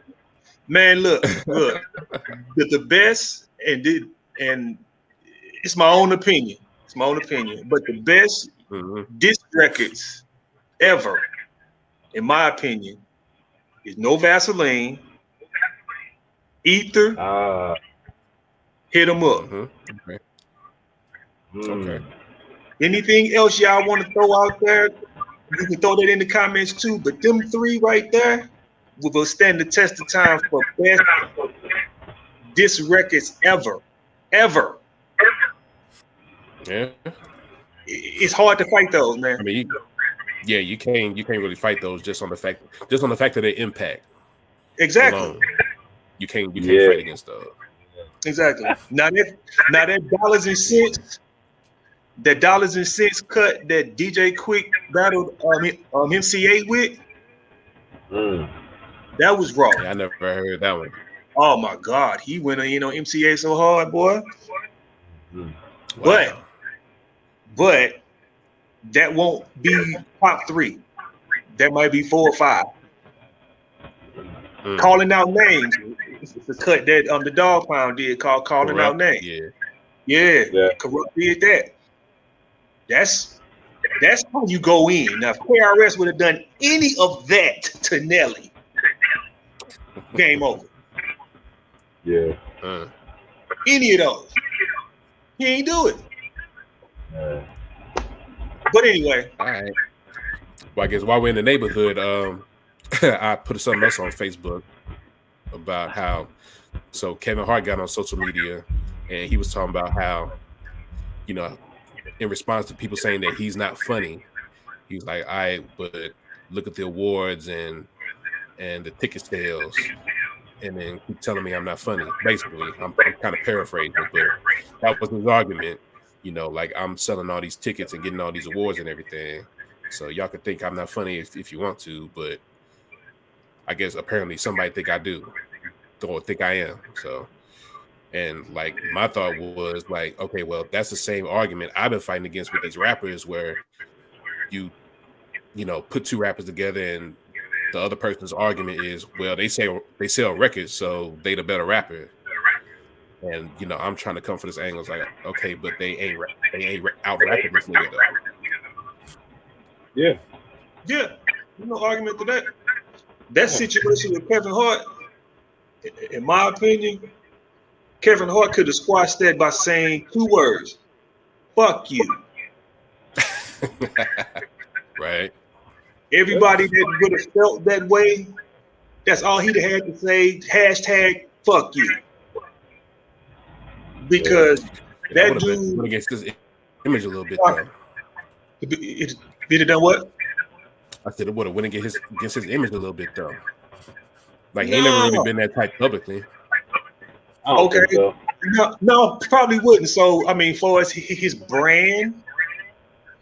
Man, look. The best and it's my own opinion. But the best disc records ever, in my opinion, is No Vaseline, Ether, Hit 'Em Up. Okay. Okay. Anything else y'all want to throw out there, you can throw that in the comments too. But them 3 right there will stand the test of time for best disc records ever. Yeah. It's hard to fight those, man. I mean, you can't really fight those just on the fact of their impact. Exactly. Alone. You can't fight against those. Exactly. Now that dollars and cents cut that DJ Quick battled MCA with, that was raw. Yeah, I never heard that one. Oh my God, he went on MCA so hard, boy. Wow. But that won't be top 3. That might be 4 or 5. Calling out names. It's a cut that the Dog Pound did called Calling Out Names. Yeah. Corrupt did that. That's how you go in. Now, if KRS would have done any of that to Nelly, game over. Yeah. Any of those. He ain't do it. But anyway. All right. Well, I guess while we're in the neighborhood, I put something else on Facebook about how Kevin Hart got on social media and he was talking about how, in response to people saying that he's not funny, he was like, all right, but look at the awards and the ticket sales, and then keep telling me I'm not funny. Basically, I'm kind of paraphrasing, but that was his argument. Like I'm selling all these tickets and getting all these awards and everything. So y'all can think I'm not funny if you want to, but I guess apparently somebody think I do or think I am. So, and like my thought was like, okay, well, that's the same argument I've been fighting against with these rappers where you put 2 rappers together and the other person's argument is, well, they say they sell records, so they the better rapper. And I'm trying to come for this angle. It's like, okay, but they ain't out rapping this nigga though. Yeah. No argument to that. That situation with Kevin Hart, in my opinion, Kevin Hart could have squashed that by saying 2 words: "Fuck you." Right. Everybody that would have felt that way, that's all he'd have had to say. # fuck you. Because that dude went against his image a little bit though. It have done what? I said it would have went against his image a little bit though. Like he ain't never really been that type publicly. Okay. So. No, probably wouldn't. So I mean, for us, his brand,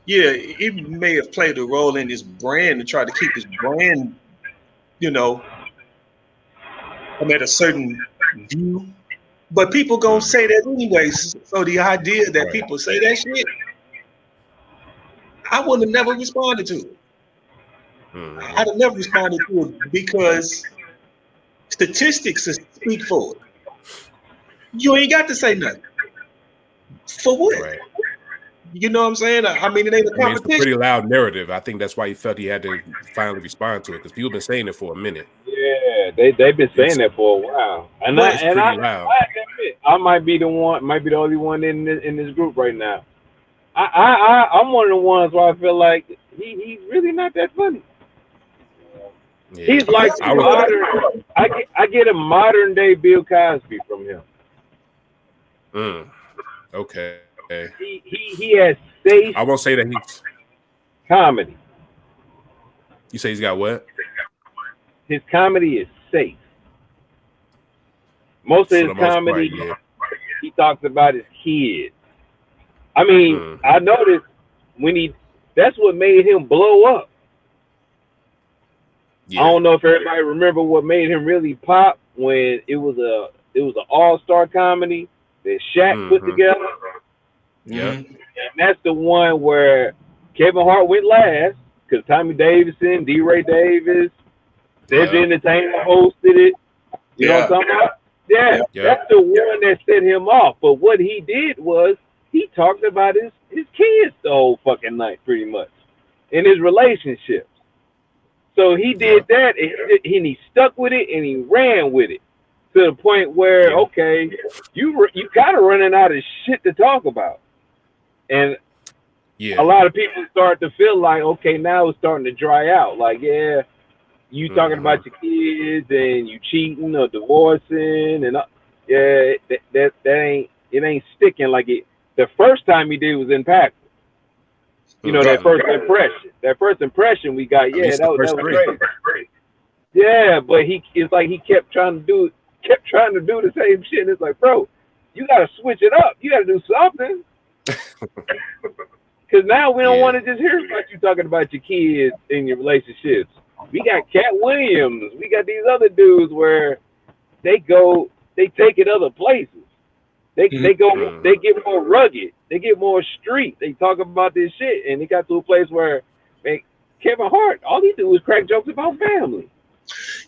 yeah, it may have played a role in his brand to try to keep his brand, at a certain view. But people gonna say that anyways. So the idea that people say that shit, I would have never responded to it. I'd have never responded to it because statistics speak for it. You ain't got to say nothing. For what? Right. You know what I'm saying? I mean, it ain't a competition. It's a pretty loud narrative. I think that's why he felt he had to finally respond to it because people have been saying it for a minute. Yeah, they've been saying that for a while. I admit, I might be the only one in this group right now. I'm one of the ones where I feel like he's really not that funny. Yeah. He's like modern. I get a modern day Bill Cosby from him. Okay. He has safe. I won't say that he's comedy. You say he's got what? His comedy is safe. Most of his comedy, he talks about his kids. I mean, I noticed that's what made him blow up. Yeah. I don't know if everybody remember what made him really pop when it was an all-star comedy that Shaq put together. Yeah. And that's the one where Kevin Hart went last because Tommy Davidson, D. Ray Davis, Cedric Entertainment hosted it. You know what I'm talking about? Yeah, that's the one that set him off. But what he did was he talked about his kids the whole fucking night, pretty much, and his relationships. So he did that, and he stuck with it, and he ran with it to the point where, okay, you kind of running out of shit to talk about. And a lot of people start to feel like, okay, now it's starting to dry out. Like, you talking about your kids and you cheating or divorcing, and that ain't sticking like it. The first time he did was impactful. You know, that first impression we got, that was great. Yeah, but it's like he kept trying to do the same shit. And it's like, bro, you gotta switch it up. You gotta do something. Because now we don't want to just hear about you talking about your kids and your relationships. We got Cat Williams. We got these other dudes where they take it other places. They get more rugged. They get more street. They talk about this shit, and it got to a place where, man, Kevin Hart, all he do was crack jokes about family.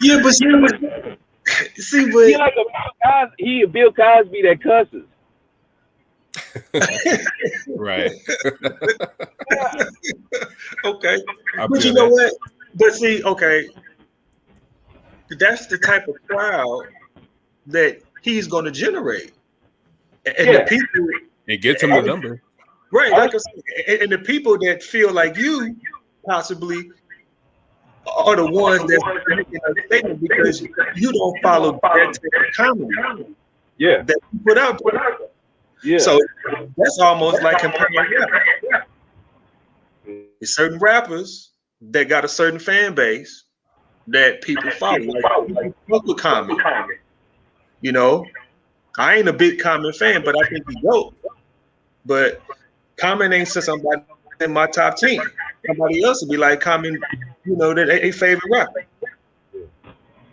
Yeah, but see, he like a Bill Cosby that cusses. Right. Okay. But you know what? But see, okay, that's the type of crowd that he's going to generate. And the people, it gets him the number. Right. Like I said, and the people that feel like you possibly are the ones that's making a statement because you don't follow that type of comedy. Yeah. That you put out. Yeah. So that's almost like comparing rap. There's certain rappers that got a certain fan base that people follow. Like people comment. You know, I ain't a big Common fan, but I think he's dope. But Common ain't somebody in my top 10. Somebody else would be like Common, you know, that a favorite rapper.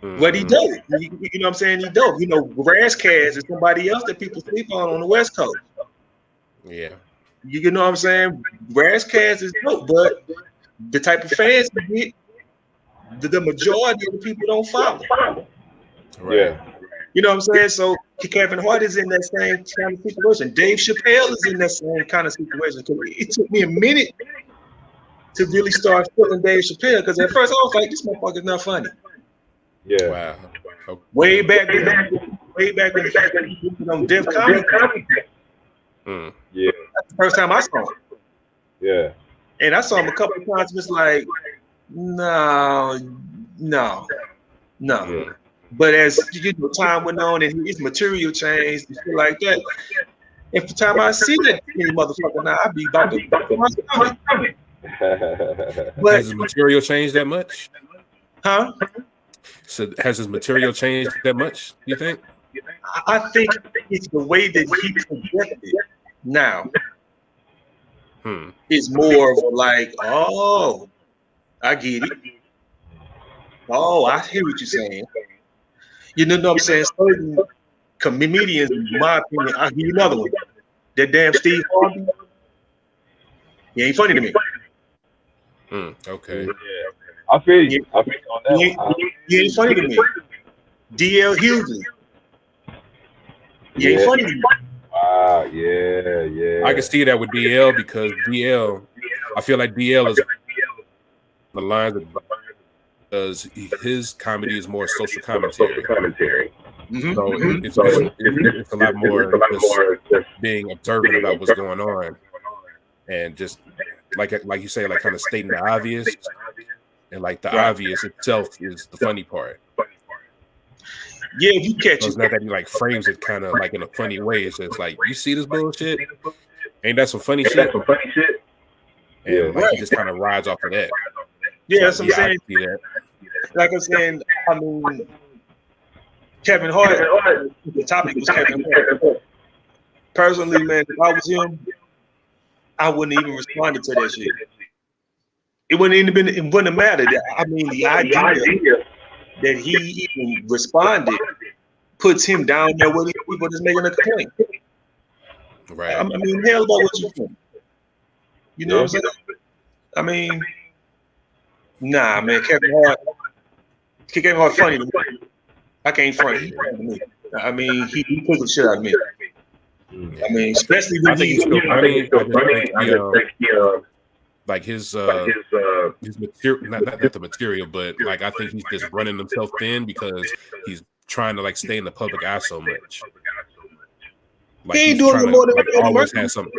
But he dope. You know what I'm saying? He dope. You know, Razzcast is somebody else that people sleep on the West Coast. Yeah. You know what I'm saying? Razzcast is dope, but the type of fans you get, the majority of the people don't follow. Right. Yeah. You know what I'm saying? So Kevin Hart is in that same kind of situation. Dave Chappelle is in that same kind of situation. It took me a minute to really start feeling Dave Chappelle because at first I was like, this motherfucker's not funny. Yeah. Wow. Okay. Way back when on Def Comedy. Yeah. That's the first time I saw him. Yeah. And I saw him a couple of times. It's like, no. Yeah. But as time went on and his material changed and shit like that, if the time I see that motherfucker now, I'd be about to fuck my stomach. But has his material changed that much? Huh? So has his material changed that much, you think? I think it's the way that he projected now is more of like, oh, I get it. Oh, I hear what you're saying. You know what I'm saying? Certain comedians, in my opinion, I'll give you another one. That damn Steve Harvey. He ain't funny to me. Okay. I feel you. I feel on that. He ain't funny to me. DL Hughley. He ain't funny to me. Wow, yeah. I can see that with DL because DL, I feel like DL is the line that because his comedy is more social commentary. Mm-hmm. So it's a lot more just being observant about what's going on. and just like you say, like kind of stating the obvious, and like the obvious itself is the funny part. Yeah, if you catch so it's not that he like frames it kind of like in a funny way. It's just like, you see this bullshit? Ain't that some funny shit? And like he just kind of rides off of that. Yeah, so, that's what I'm saying. I see that. Like I'm saying, I mean, Kevin Hart, the topic was Kevin Hart. Personally, man, if I was him, I wouldn't even respond to that shit. It wouldn't have mattered. I mean, the idea that he even responded puts him down there with the people that's making a complaint. Right. I mean, hell about what you think. You know what I'm saying? I mean, nah, man, Kevin Hart funny to me. I can't front. He's funny to me. I mean, he took the shit out of me. I mean, especially when he's still funny. I just think like his material, not the material, but like I think he's just running himself thin because he's trying to like stay in the public eye so much. Like he ain't he's doing more than like, always has something.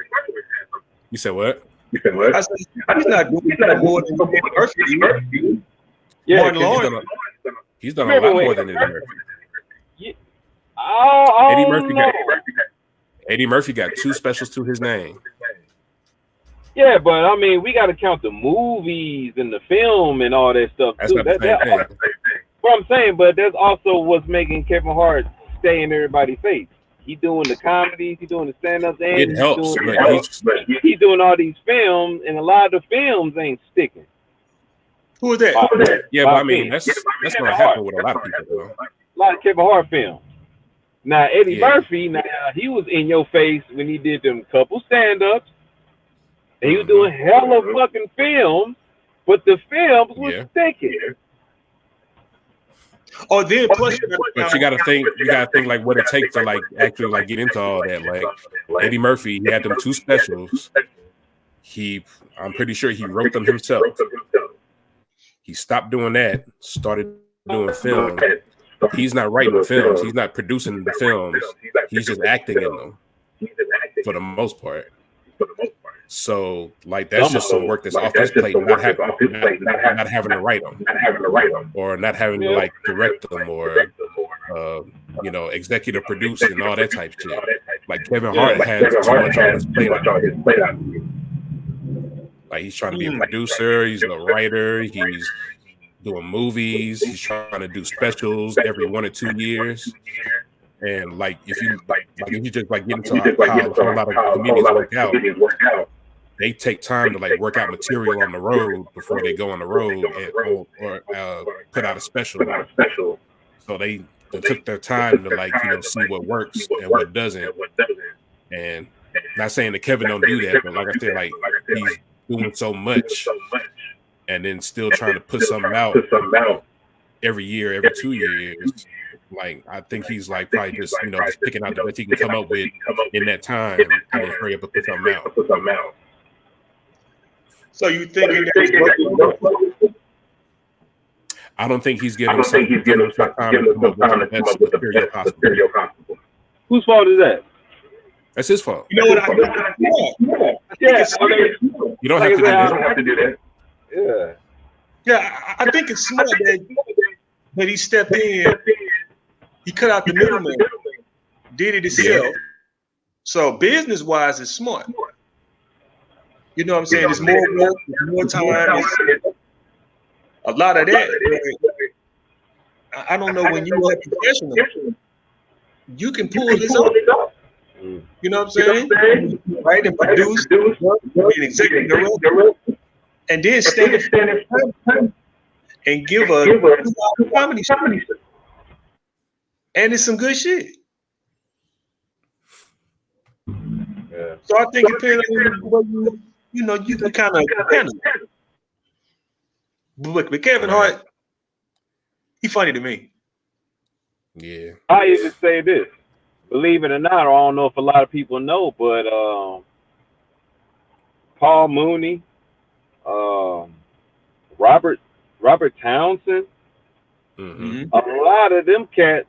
You said what? I said, he's not doing more than Murphy. Yeah, he's done a lot more than Eddie Murphy. Eddie Murphy got 2 specials to his name. Yeah, but I mean, we got to count the movies and the film and all that stuff That's too. not the same thing. What I'm saying, but that's also what's making Kevin Hart stay in everybody's face. He doing the comedies, he doing the stand-ups, and it helps. He's doing all these films, and a lot of the films ain't sticking. Who is that? Yeah, but I mean, that's gonna happen with a lot of people, though. A lot of Kevin Hart films. Now Eddie Murphy, he was in your face when he did them couple stand-ups, and he was doing hella fucking films, but the films was sticking. Oh, then plus, but you gotta think like what it takes to like actually like get into all that. Like Eddie Murphy, he had them 2 specials. I'm pretty sure he wrote them himself. He stopped doing that, started doing film. He's not writing the films. He's not producing the films. He's just acting in them for the most part. So, like, that's just some work that's off his plate, not having to write them, or not having to like direct them, or executive produce and all that type of shit. Like Kevin Hart has too much on his plate. Like he's trying to be a producer, he's a writer, he's doing movies, he's trying to do specials every 1 or 2 years. And like if you just like get into how a whole lot of comedians work out, they take time to like work out material on the road before they go on the road or put out a special. So they took their time to like see what works and what doesn't. And not saying that Kevin don't do that, but like I said, like he's doing so much and then still trying to put something out every year, every 2 years. Like I think he's like probably just just picking out the best he can come up with in that time and then hurry up and put something out. So you thinking that I don't think he's giving some time to come up with the best material possible. Whose fault is that? That's his fault. You know what I think? You don't have to do that. Yeah, I think it's smart that he stepped in. He cut out the middleman, did it himself. So business-wise, it's smart. You know what I'm saying? It's more work, more time. A lot of that. I don't know, when you're a professional, you can pull this off. You know what I'm saying? Right, and produce, be an executive director, and then stand in front and give a 2-hour comedy show. And it's some good shit. Yeah. So I think it depends on what you can kind of handle it. But Kevin Hart, he funny to me. Yeah. I even say this. Believe it or not, I don't know if a lot of people know, but Paul Mooney, Robert Townsend, a lot of them cats,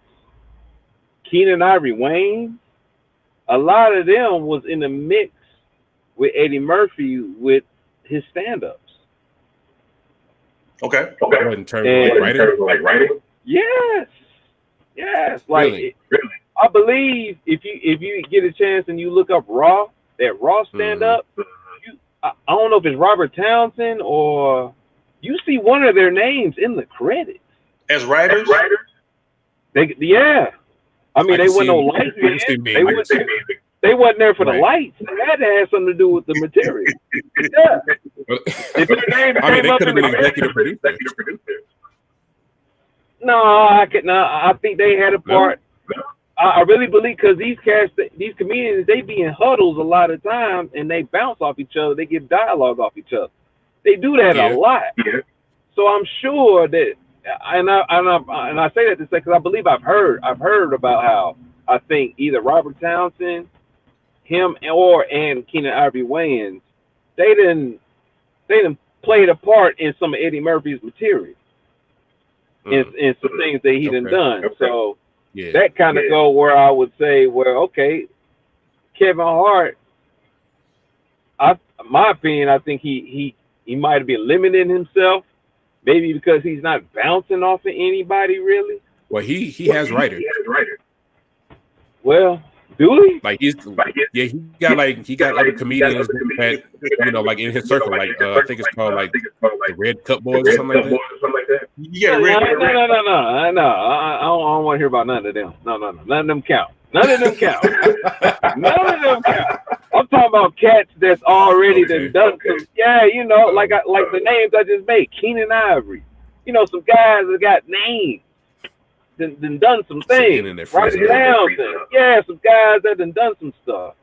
Keenan Ivory Wayne, a lot of them was in the mix with Eddie Murphy with his stand-ups. Okay. In terms of like writing? Yes. Like Really? I believe if you get a chance and you look up that Raw stand-up, I don't know if it's Robert Townsend or you see one of their names in the credits As writers? Yeah. I mean, they weren't no lights. They wasn't there for the lights. It had to have something to do with the material. Yeah. If their names I mean, they came up could have in been the executive credits, producer. no, I think they had a part. No? I really believe because these comedians, they be in huddles a lot of times and they bounce off each other. They get dialogue off each other. They do that a lot. Yeah. So I'm sure that, and I say that to say because I believe I've heard about how I think either Robert Townsend, him, and Keenan Ivory Wayans, they didn't played a part in some of Eddie Murphy's material, in some things that he done. So that kind of go where I would say, well, okay, Kevin Hart. My opinion, I think he might have been limiting himself, maybe because he's not bouncing off of anybody really. Well, he has writers. Well, do he? Like he got other comedians that like in his circle. Like I think it's called like the Red Cup Boys or something like that. Yeah, no. I don't want to hear about none of them. No. None of them count. None of them count. I'm talking about cats that's already done. Yeah, like the names I just made. Keenan Ivory. Some guys that got names. Done some things. Robert Townsend. Yeah, some guys that done some stuff.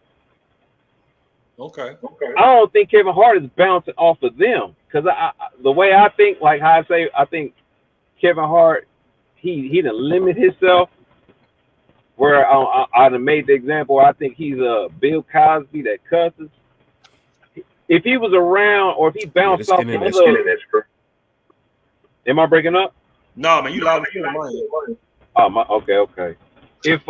Okay. I don't think Kevin Hart is bouncing off of them because the way I think, like how I think Kevin Hart, he done limit himself. Where I'd have made the example, I think he's a Bill Cosby that cusses. If he was around or if he bounced off the other, am I breaking up? No, man, you loud and clear. Okay. If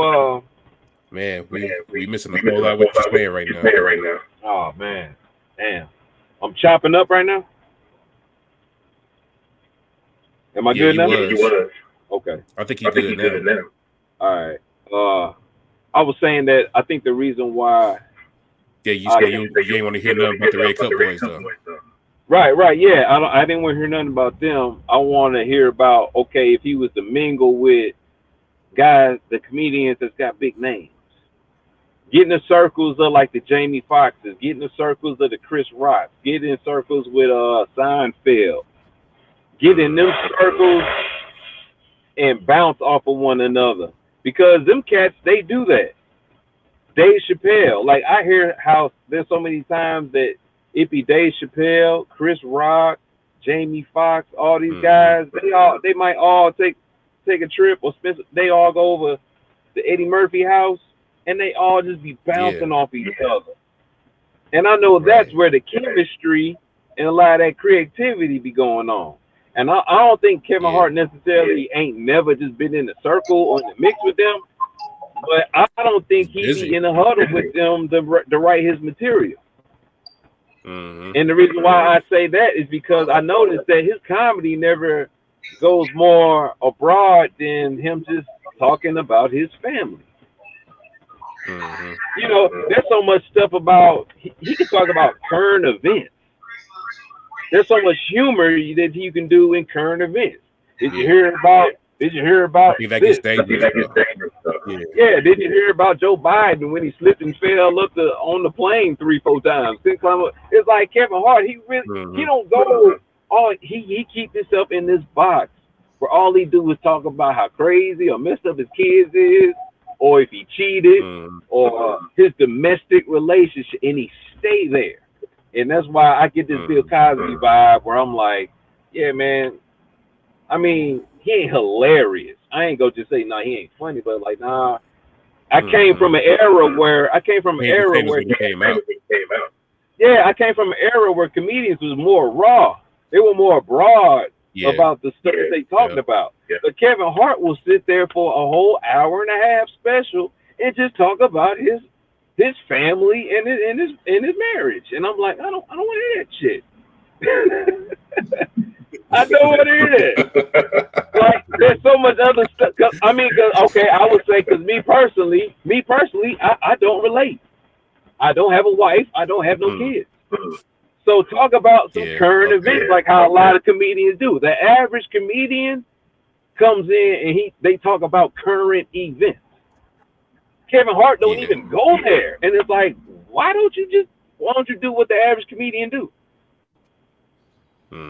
man, we missing a whole lot of what you're saying right now. Oh man, damn, I'm chopping up right now. Am I good now? You was. Okay. I think he's good now. All right. I was saying that I think the reason why. Yeah, you ain't want to hear nothing about the Red Cup Boys though. Right. Yeah, I didn't want to hear nothing about them. I want to hear about if he was to mingle with guys, the comedians that's got big names, get in the circles of like the Jamie Foxxes, get in the circles of the Chris Rocks, get in circles with Seinfeld, get in them circles and bounce off of one another because them cats they do that. Dave Chappelle, like I hear how there's so many times that it be Dave Chappelle, Chris Rock, Jamie Foxx, all these guys, they might all take a trip or they all go over the Eddie Murphy house and they all just be bouncing off each other. And I know that's where the chemistry and a lot of that creativity be going on. And I don't think Kevin Hart necessarily ain't never just been in the circle or in the mix with them, but I don't think he'd be in a huddle with them to write his material. And the reason why I say that is because I noticed that his comedy never goes more abroad than him just talking about his family. There's so much stuff about he can talk about current events. There's so much humor that you can do in current events. Did you hear about? Did you hear about? I think that gets dangerous. Did you hear about Joe Biden when he slipped and fell up on the plane 3-4 times? It's like Kevin Hart. He really he don't go. He keeps himself in this box where all he do is talk about how crazy or messed up his kids is, or if he cheated, or his domestic relationship, and he stay there. And that's why I get this Bill Cosby vibe where I'm like, yeah, man. I mean, he ain't hilarious. I ain't gonna just say, nah, he ain't funny, but like, nah. I came from an era where he came out. Yeah, I came from an era where comedians was more raw. They were more broad about the stuff that they talked about. But Kevin Hart will sit there for a whole hour and a half special and just talk about his his family and his marriage. And I'm like, I don't want to hear that shit. I don't want to hear that. Like, there's so much other stuff. Okay, I would say, because me personally, I don't relate. I don't have a wife. I don't have no kids. So talk about some current events, like how a lot of comedians do. The average comedian comes in and they talk about current events. Kevin Hart don't even go there, and it's like, why don't you do what the average comedian do?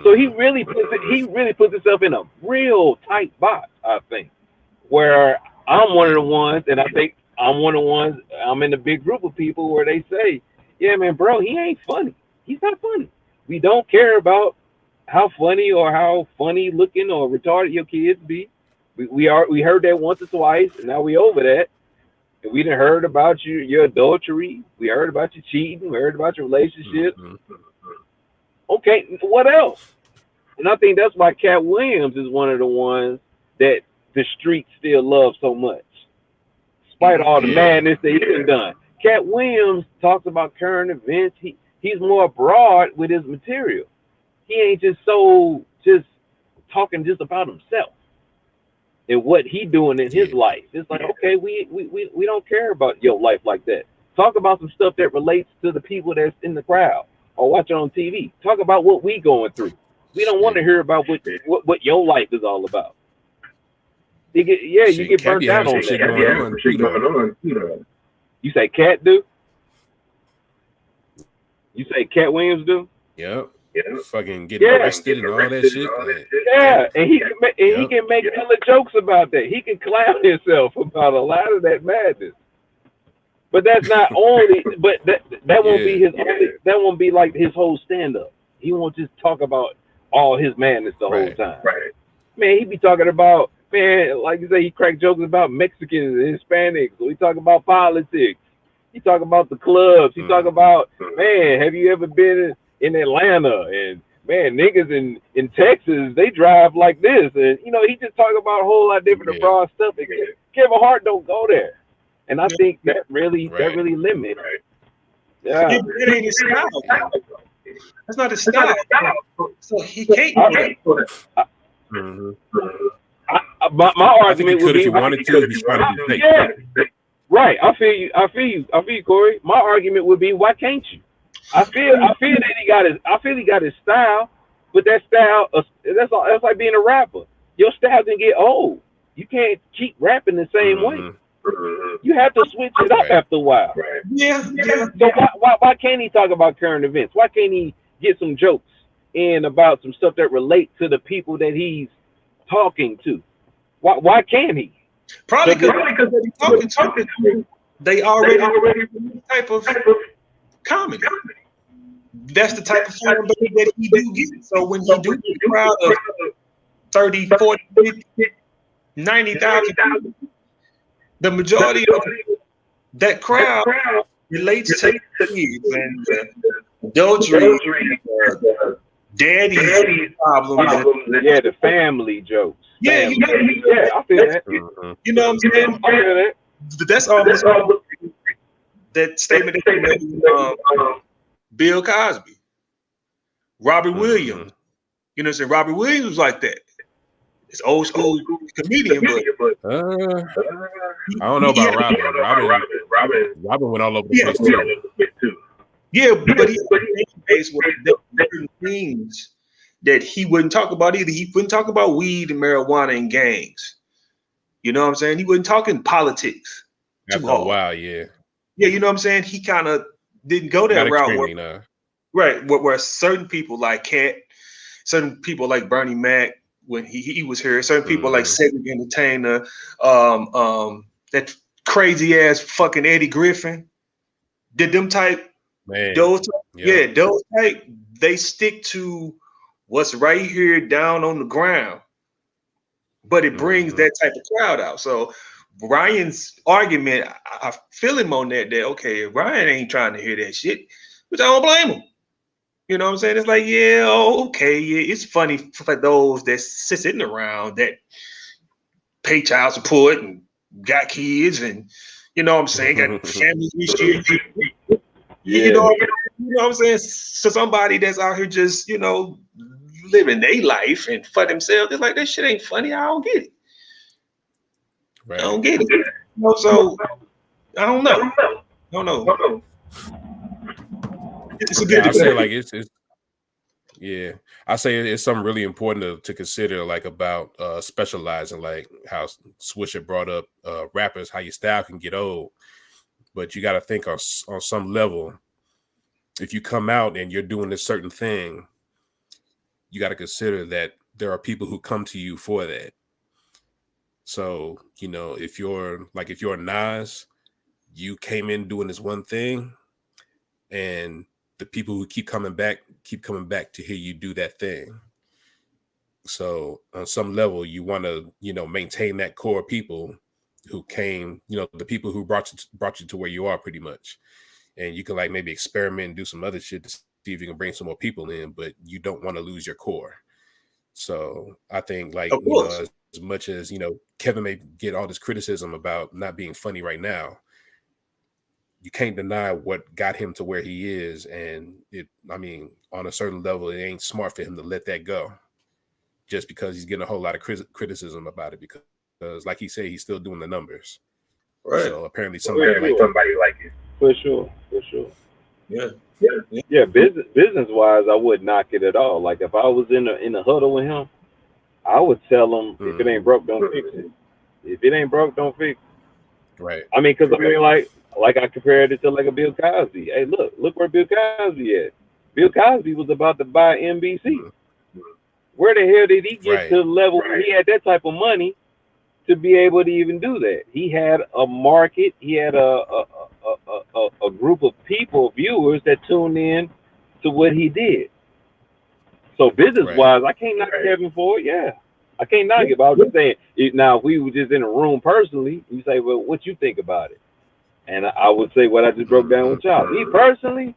So he really puts himself in a real tight box, I think, where I'm one of the ones, and I think I'm in a big group of people where they say, yeah, man, bro, he ain't funny. He's not funny. We don't care about how funny or how funny looking or retarded your kids be. We heard that once or twice, and now we over that. And we done heard about your adultery. We heard about you cheating. We heard about your relationships. Okay, what else? And I think that's why Cat Williams is one of the ones that the street still loves so much, despite all the madness that he's done. Cat Williams talks about current events. He's more broad with his material. He ain't just talking just about himself and what he doing in his life. It's like, okay, we don't care about your life like that. Talk about some stuff that relates to the people that's in the crowd or watching on TV. Talk about what we going through. We don't want to hear about what your life is all about. You get burnt out on that. You say Cat do? You say Cat Williams do? Yep. Fucking getting arrested and all that shit. And he can make hella jokes about that. He can clown himself about a lot of that madness. But that's not only. But that won't be his. That won't be like his whole stand up. He won't just talk about all his madness the whole time. Right. Man, he be talking about, man, like you say, he crack jokes about Mexicans and Hispanics. So he talk about politics. He talk about the clubs. He talk about, man, have you ever been in Atlanta? And man, niggas in Texas, they drive like this. And he just talk about a whole lot of different broad stuff. And Kevin Hart don't go there. And I think that really limits. Right. Yeah. It ain't his style. That's not his style. So he can't do that. My argument would be, if he wanted to, he's trying to be fake. Right, I feel you, Corey. My argument would be, why can't you? I feel that he got his style, but that style, that's like being a rapper. Your style can get old. You can't keep rapping the same way. You have to switch it up after a while. Right. Yeah. So why can't he talk about current events? Why can't he get some jokes in about some stuff that relate to the people that he's talking to? Why can't he? Probably because they're talking to, they already type of comedy. That's the type of fan base that he do get. So when he do get a crowd of 30, 40, 50, 90,000 people, the majority of that crowd relates to kids and adultery, daddy problems. The family jokes. Yeah, I feel that. You know what I'm saying? I feel that. That's almost that statement that you made, Bill Cosby, Robert Williams. You know what I'm saying? Robert Williams was like that. It's old school comedian, but I don't know about Robin. Robin went all over the place too. Yeah, but he based with different things that he wouldn't talk about either. He wouldn't talk about weed and marijuana and gangs. You know what I'm saying? He wasn't talking politics. After a while, yeah. Yeah, you know what I'm saying? He kind of didn't go that route. Where certain people like Cat, certain people like Bernie Mac, when he was here, certain people like Cedric Entertainer, that crazy ass fucking Eddie Griffin, did them type, those type, they stick to what's right here down on the ground, but it brings that type of crowd out. So Ryan's argument, I feel him on that okay, Ryan ain't trying to hear that shit, which I don't blame him. You know what I'm saying? It's like, it's funny for those that's sitting around that pay child support and got kids and You know what I'm saying? Got family issues. You know what I'm saying? So somebody that's out here just, living their life and for themselves, it's like, that shit ain't funny. I don't get it. Right. I don't get it. So I don't know. It's a good I say like it's yeah. I say it's something really important to consider, like about specializing, like how Swisher brought up rappers, how your style can get old. But you got to think on some level, if you come out and you're doing this certain thing, you got to consider that there are people who come to you for that. So, if you're a Nas, you came in doing this one thing, and the people who keep coming back to hear you do that thing. So on some level, you want to, maintain that core people who came, the people who brought you to where you are pretty much. And you can like maybe experiment and do some other shit to see if you can bring some more people in, but you don't want to lose your core. So I think like, as much as, Kevin may get all this criticism about not being funny right now, you can't deny what got him to where he is. And on a certain level, it ain't smart for him to let that go just because he's getting a whole lot of criticism about it, because like he said, he's still doing the numbers. Right. So apparently somebody like it. For sure. Yeah. Business wise, I wouldn't knock it at all. Like if I was in a huddle with him, I would tell him, if it ain't broke, don't fix it. If it ain't broke, don't fix it. Right. Because like I compared it to like a Bill Cosby. Hey, look where Bill Cosby at. Bill Cosby was about to buy NBC. Where the hell did he get to the level where he had that type of money to be able to even do that? He had a market. He had a group of people, viewers that tuned in to what he did. So business-wise, I can't knock Kevin for it. Yeah, I can't knock it. But I was just saying, now if we were just in a room personally, you say, well, what you think about it? And I would say what I just broke down with y'all. Me personally,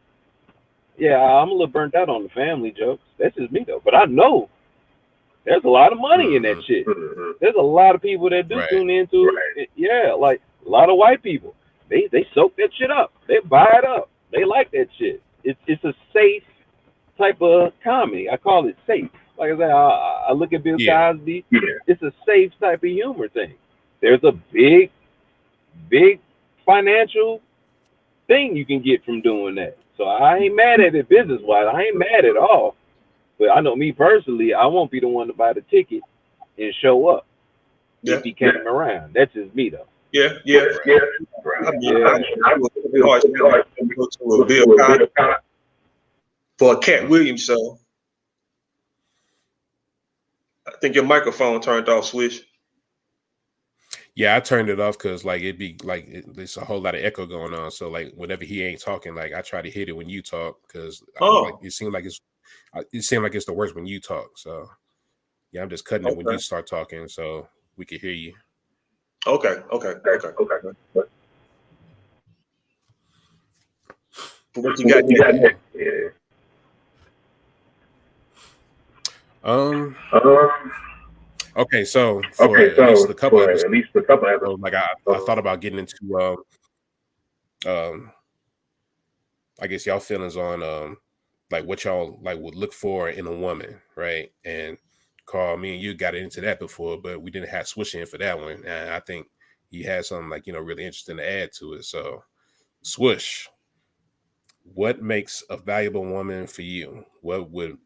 yeah, I'm a little burnt out on the family jokes. That's just me, though. But I know there's a lot of money in that shit. There's a lot of people that do tune into it. Yeah, like a lot of white people. They soak that shit up. They buy it up. They like that shit. It's a safe type of comedy. I call it safe. Like I said, I look at Bill Cosby. Yeah. It's a safe type of humor thing. There's a big financial thing you can get from doing that. So I ain't mad at it business-wise. I ain't mad at all. But I know me personally, I won't be the one to buy the ticket and show up if he came around. That's just me, though. Yeah. I would go to a Bill Cosby for a Cat Williams show. I think your microphone turned off, Swish. Yeah, I turned it off because like it'd be like there's a whole lot of echo going on. So like whenever he ain't talking, like I try to hit it when you talk because it seems like it's the worst when you talk. So yeah, I'm just cutting it when you start talking so we can hear you. Okay. What you got? Okay, so for at least a couple episodes, like I thought about getting into I guess y'all feelings on like what y'all like would look for in a woman, right? And Carl, me and you got into that before, but we didn't have Swish in for that one. And I think he had something like, really interesting to add to it. So Swish, what makes a valuable woman for you? What would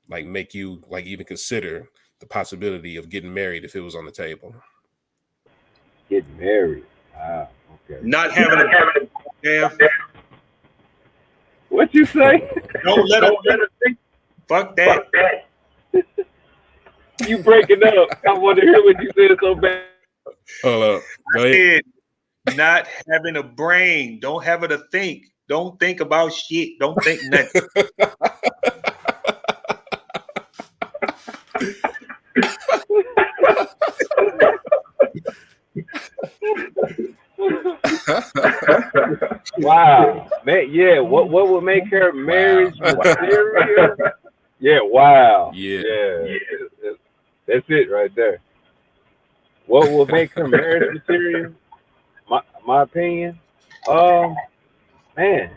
like make you like even consider the possibility of getting married if it was on the table? Getting married. Okay. Not having a damn. What you say? Don't let her think. Fuck that. You breaking up. I want to hear what you said so bad. Hold up. Go ahead. Not having a brain. Don't have it to think. Don't think about shit. Don't think nothing. Wow, man, yeah. What would make her marriage material? Yeah, wow. Yeah. That's it right there. What will make her marriage material? my opinion, man,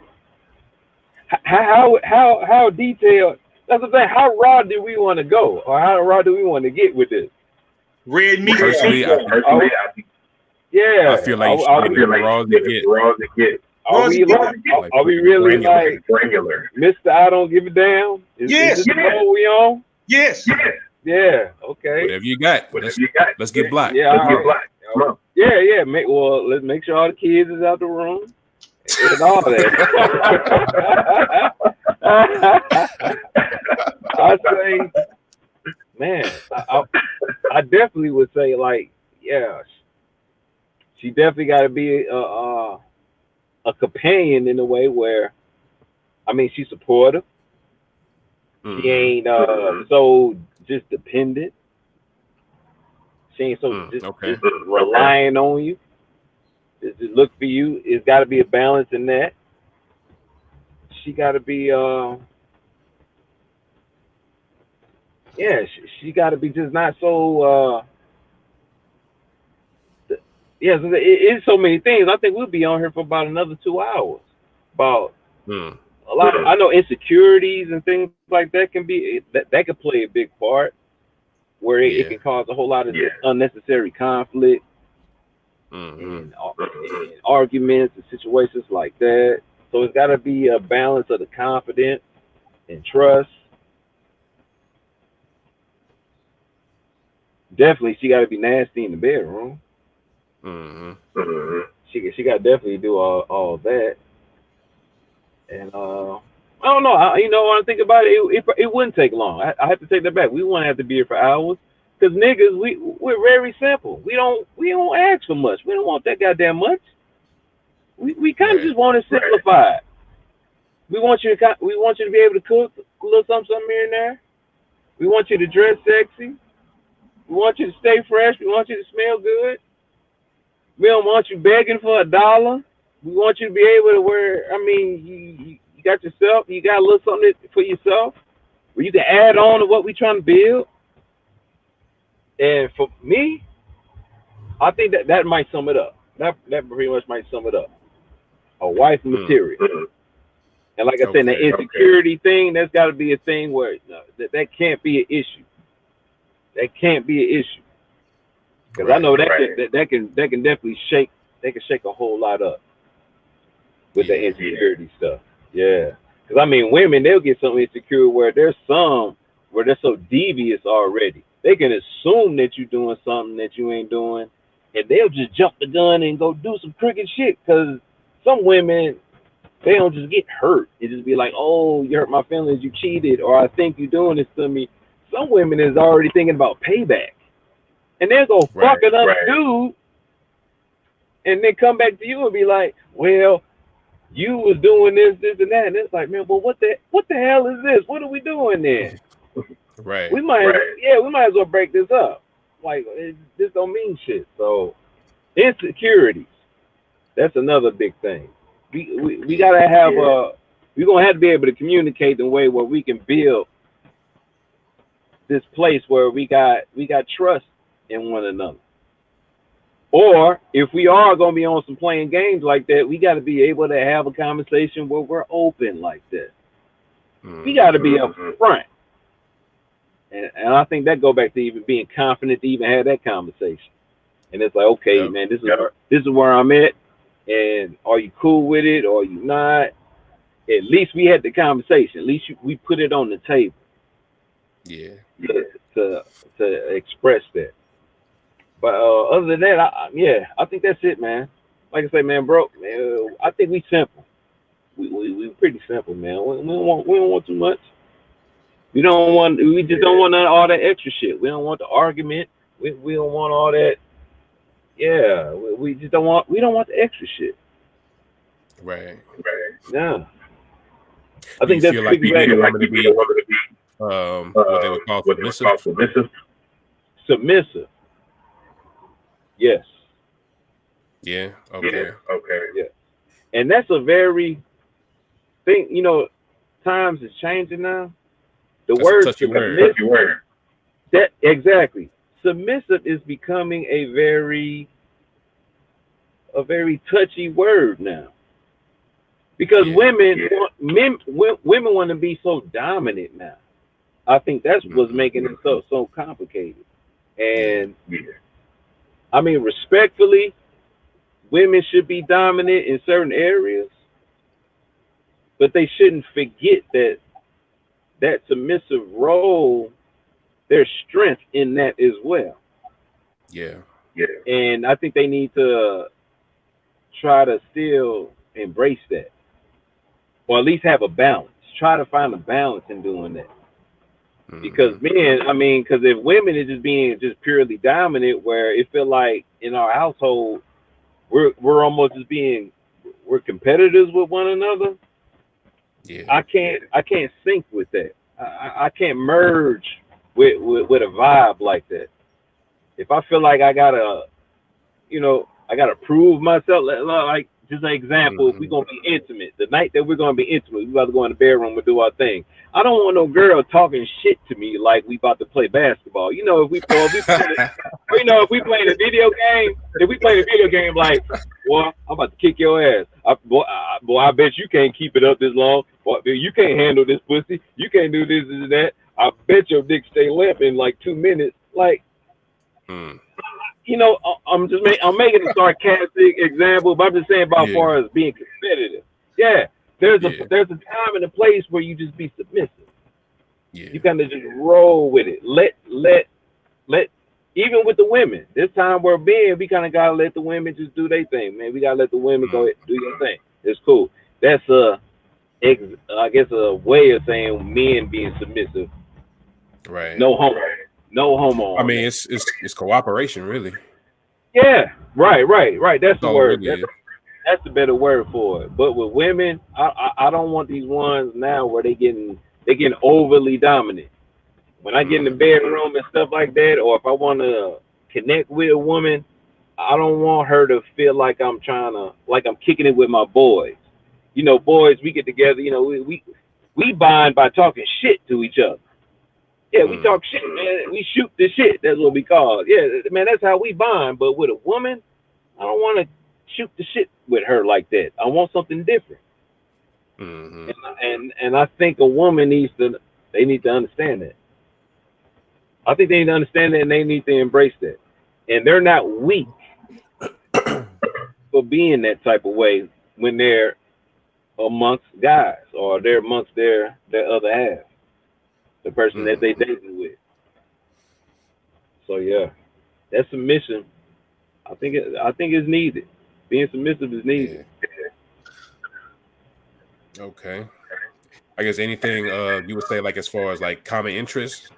how detailed? That's the thing. How raw do we want to go, or how raw do we want to get with this? Red meat. Personally, I feel like you should be raw as it get. Are we really like regular? Mr. I don't give a damn. Is this the role we on? Yes. Yeah. Okay. Whatever you got. Let's get black. Yeah. Yeah. Let's make sure all the kids is out the room and all that. I say, man, I definitely would say, like, yeah, she definitely got to be a companion in a way where, I mean, she's supportive. She ain't so just dependent. She ain't so just relying on you. Just look for you. It's got to be a balance in that. She got to be, she got to be just not so. It's so many things. I think we'll be on here for about another 2 hours. About a lot. I know insecurities and things like that can be that could play a big part, where it can cause a whole lot of unnecessary conflict and arguments and situations like that. So it's got to be a balance of the confidence and trust. Definitely, she got to be nasty in the bedroom. She got to definitely do all that. And I don't know. When I think about it, it wouldn't take long. I have to take that back. We wouldn't have to be here for hours, because niggas, we're very simple. We don't ask for much. We don't want that goddamn much. We kind of just want to simplify it. We want you to be able to cook a little something here and there. We want you to dress sexy. We want you to stay fresh. We want you to smell good. We don't want you begging for $1. We want you to be able to wear. I mean, you got yourself. You got a little something for yourself where you can add on to what we're trying to build. And for me, I think that might sum it up. That pretty much might sum it up. A wife material. And like I said, the insecurity thing, that's got to be a thing where that can't be an issue. That can't be an issue. Because I know that can definitely shake. They can shake a whole lot up with the insecurity stuff. Yeah. Because I mean, women, they'll get so insecure where they're so devious already. They can assume that you're doing something that you ain't doing, and they'll just jump the gun and go do some crooked shit. Because some women, they don't just get hurt. It just be like, oh, you hurt my feelings, you cheated, or I think you're doing this to me. Some women is already thinking about payback. And they'll go fuck another dude, and then come back to you and be like, well, you was doing this, and that. And it's like, man, well, what the hell is this? What are we doing then? We might as well break this up. Like, this don't mean shit. So, insecurities, that's another big thing. We gotta have we're gonna have to be able to communicate in a way where we can build this place where we got trust in one another. Or if we are gonna be on some playing games like that, we got to be able to have a conversation where we're open like that. We got to be up front. And I think that go back to even being confident to even have that conversation. And it's like, okay, man, this is where I'm at, and are you cool with it or are you not? At least we had the conversation. At least we put it on the table. Yeah. To express that. But other than that, I think that's it, man. Like I say, man, bro, man, I think we simple. We pretty simple, man. We don't want too much. We just don't want all that extra shit. We don't want the argument. We don't want all that. Yeah, we just don't want. We don't want the extra shit. Right. Yeah. I think that's like you need a woman to be what they would call submissive. Submissive. Yes. Yeah. Okay. Yeah. And that's a very thing. Times is changing now. The word submissive. That exactly. Submissive is becoming a very a very touchy word now. Because Yeah. women want to be so dominant now. I think that's what's making it so complicated. And I mean, respectfully, women should be dominant in certain areas, but they shouldn't forget that submissive role, there's strength in that as well. Yeah. And I think they need to try to still embrace that, or at least have a balance. Try to find a balance in doing that. Because men, I mean, because if women are just being just purely dominant, where it feel like in our household we're almost just we're competitors with one another. Yeah. I can't sync with that. I can't merge with a vibe like that. If I feel like I gotta prove myself, like just an example, if we're gonna be intimate, the night that we're gonna be intimate, we about to go in the bedroom and do our thing. I don't want no girl talking shit to me like we about to play basketball. You know, if we playing a video game, like, boy, I'm about to kick your ass. Boy, I bet you can't keep it up this long. Boy, you can't handle this pussy. You can't do this and that. I bet your dick stay limp in like 2 minutes. Like, you know, I'm making a sarcastic example, but I'm just saying about far as being competitive. Yeah, there's a time and a place where you just be submissive. Yeah. You kind of just roll with it. Let even with the women. This time we kind of gotta let the women just do their thing, man. We gotta let the women go ahead and do your thing. It's cool. That's I guess a way of saying men being submissive. Right. No homo. I mean, it's cooperation, really. Yeah. Right. That's the word. Really that's the better word for it. But with women, I don't want these ones now where they getting overly dominant. When I get in the bedroom and stuff like that, or if I want to connect with a woman, I don't want her to feel like I'm kicking it with my boys. You know, boys, we get together, you know, we bond by talking shit to each other. Yeah, we talk shit, man. We shoot the shit. That's what we call it. Yeah, man, that's how we bond. But with a woman, I don't want to shoot the shit with her like that. I want something different. And I think a woman need to understand that. I think they need to understand that, and they need to embrace that. And they're not weak for being that type of way when they're amongst guys or they're amongst their other half, the person that they dating with. So yeah, that submission, I think it's needed. Being submissive is needed. Yeah. Okay. I guess anything you would say, like, as far as like common interests,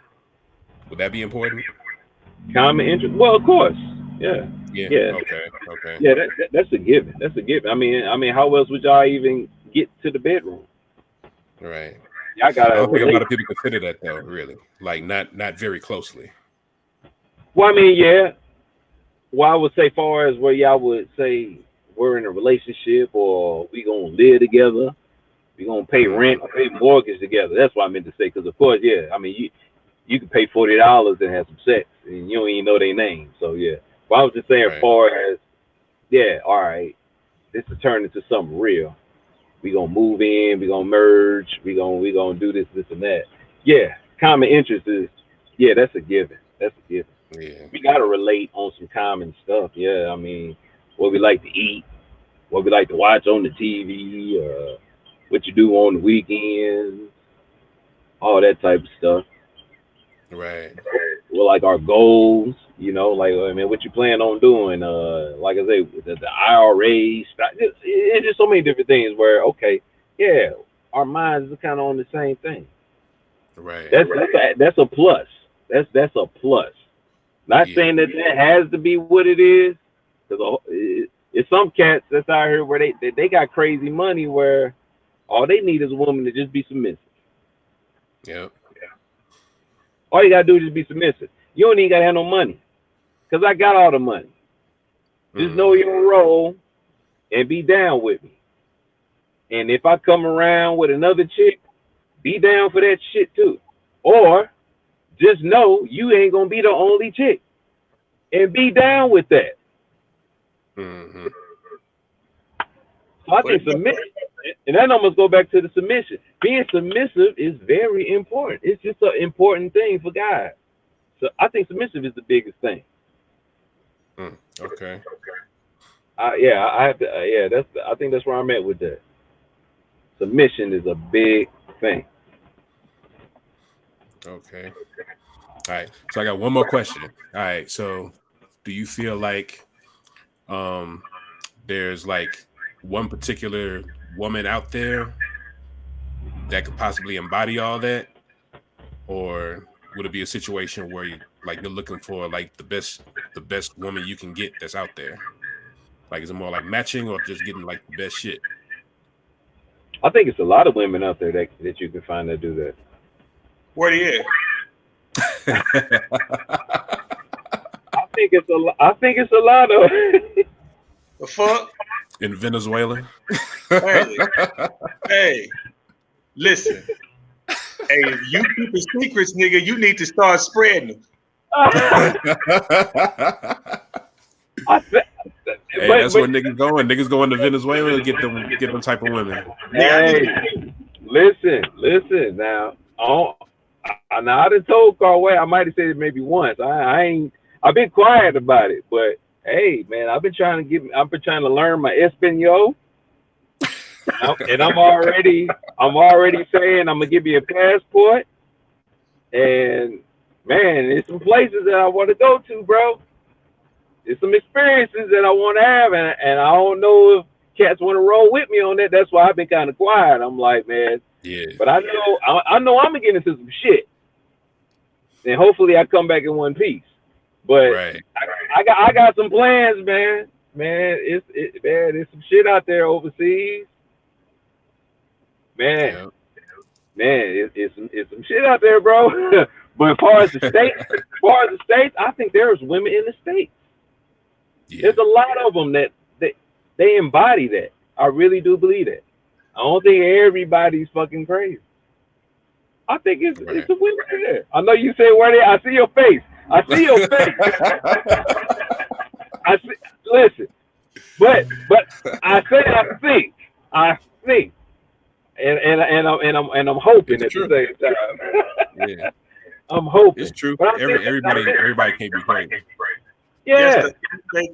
would that be important? Common interest? Well, of course. Yeah. Okay. Yeah, that's a given. That's a given. I mean, how else would y'all even get to the bedroom? Right. Y'all gotta. I don't think a lot of people consider that though. Really, like not very closely. Well, I mean, yeah. Well, I would say, far as where y'all would say we're in a relationship or we gonna live together, we gonna pay rent, or pay mortgage together. That's what I meant to say. Because of course, yeah. I mean, you can pay $40 and have some sex, and you don't even know their name. So yeah. But I was just saying, as far as, yeah, all right, this is turning into something real. We gonna move in, we gonna merge, we gonna do this and that. Yeah, common interest is, yeah, that's a given. That's a given. Yeah. We gotta relate on some common stuff. Yeah, I mean, what we like to eat, what we like to watch on the TV, what you do on the weekends, all that type of stuff. Right. Well, like our goals, you know, like, I mean, what you plan on doing? Like I say, the IRA, it's just so many different things where, okay, yeah, our minds are kind of on the same thing. Right. That's a plus. That's a plus. Not saying that has to be what it is, because it's some cats that's out here where they got crazy money where all they need is a woman to just be submissive. Yep. All you gotta do is just be submissive. You don't even gotta have no money, because I got all the money. Just know your role and be down with me. And if I come around with another chick, be down for that shit too. Or just know you ain't gonna be the only chick, and be down with that. So I think submission, and that almost go back to the submission. Being submissive is very important. It's just an important thing for guys. So I think submissive is the biggest thing. Okay. Yeah, I have to. I think that's where I'm at with that. Submission is a big thing. Okay. All right. So I got one more question. All right. So do you feel like there's like one particular woman out there that could possibly embody all that? Or would it be a situation where you're looking for like the best woman you can get that's out there? Like, is it more like matching or just getting like the best shit? I think it's a lot of women out there that you can find that do that. Where are you at? I think it's a lot of. The fuck? In Venezuela? Hey, listen. Hey, if you keep the secrets, nigga, you need to start spreading them. That's where niggas going. Niggas going to Venezuela to get them type of women. Hey, listen now. Now I done told Carway, I might have said it maybe once. I've been quiet about it, but hey, man, I've been trying to learn my Espanol, and I'm already saying I'm gonna give you a passport, and man, there's some places that I want to go to, bro. There's some experiences that I want to have, and I don't know if cats want to roll with me on that. That's why I've been kind of quiet. I'm like, man, yeah. But I know I'm gonna get into some shit, and hopefully I come back in one piece. But right. I got some plans, man. Man, there's some shit out there overseas. Man, it's some shit out there, bro. But as far as the states, I think there's women in the states. Yeah. There's a lot of them that they embody that. I really do believe that. I don't think everybody's fucking crazy. I think it's a women there. I know you say where they. I see your face. Listen, but I say I think, and I'm hoping at the same time. Yeah, I'm hoping it's true. Everybody can't be crazy. Yeah,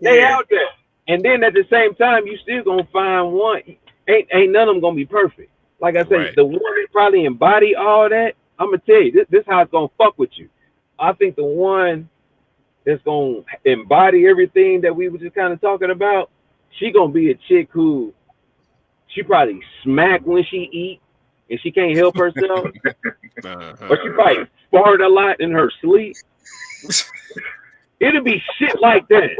they out there, and then at the same time, you still gonna find one. Ain't none of them gonna be perfect. Like I said, the one that probably embody all that. I'm gonna tell you, this how it's gonna fuck with you. I think the one that's gonna embody everything that we were just kind of talking about, she gonna be a chick who she probably smack when she eat and she can't help herself, or she probably fart a lot in her sleep. It'll be shit like that.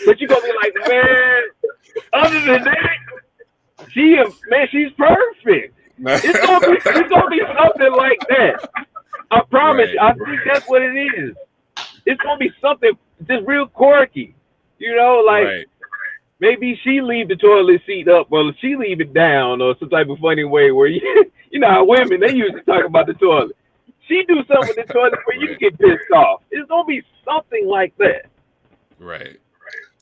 But you gonna be like, man, other than that, she's perfect. It's gonna be something like that. I promise you, I think that's what it is. It's gonna be something just real quirky. You know, like maybe she leave the toilet seat up or she leave it down or some type of funny way where you know how women, they usually talk about the toilet. She do something with the toilet where you get pissed off. It's gonna be something like that. Right.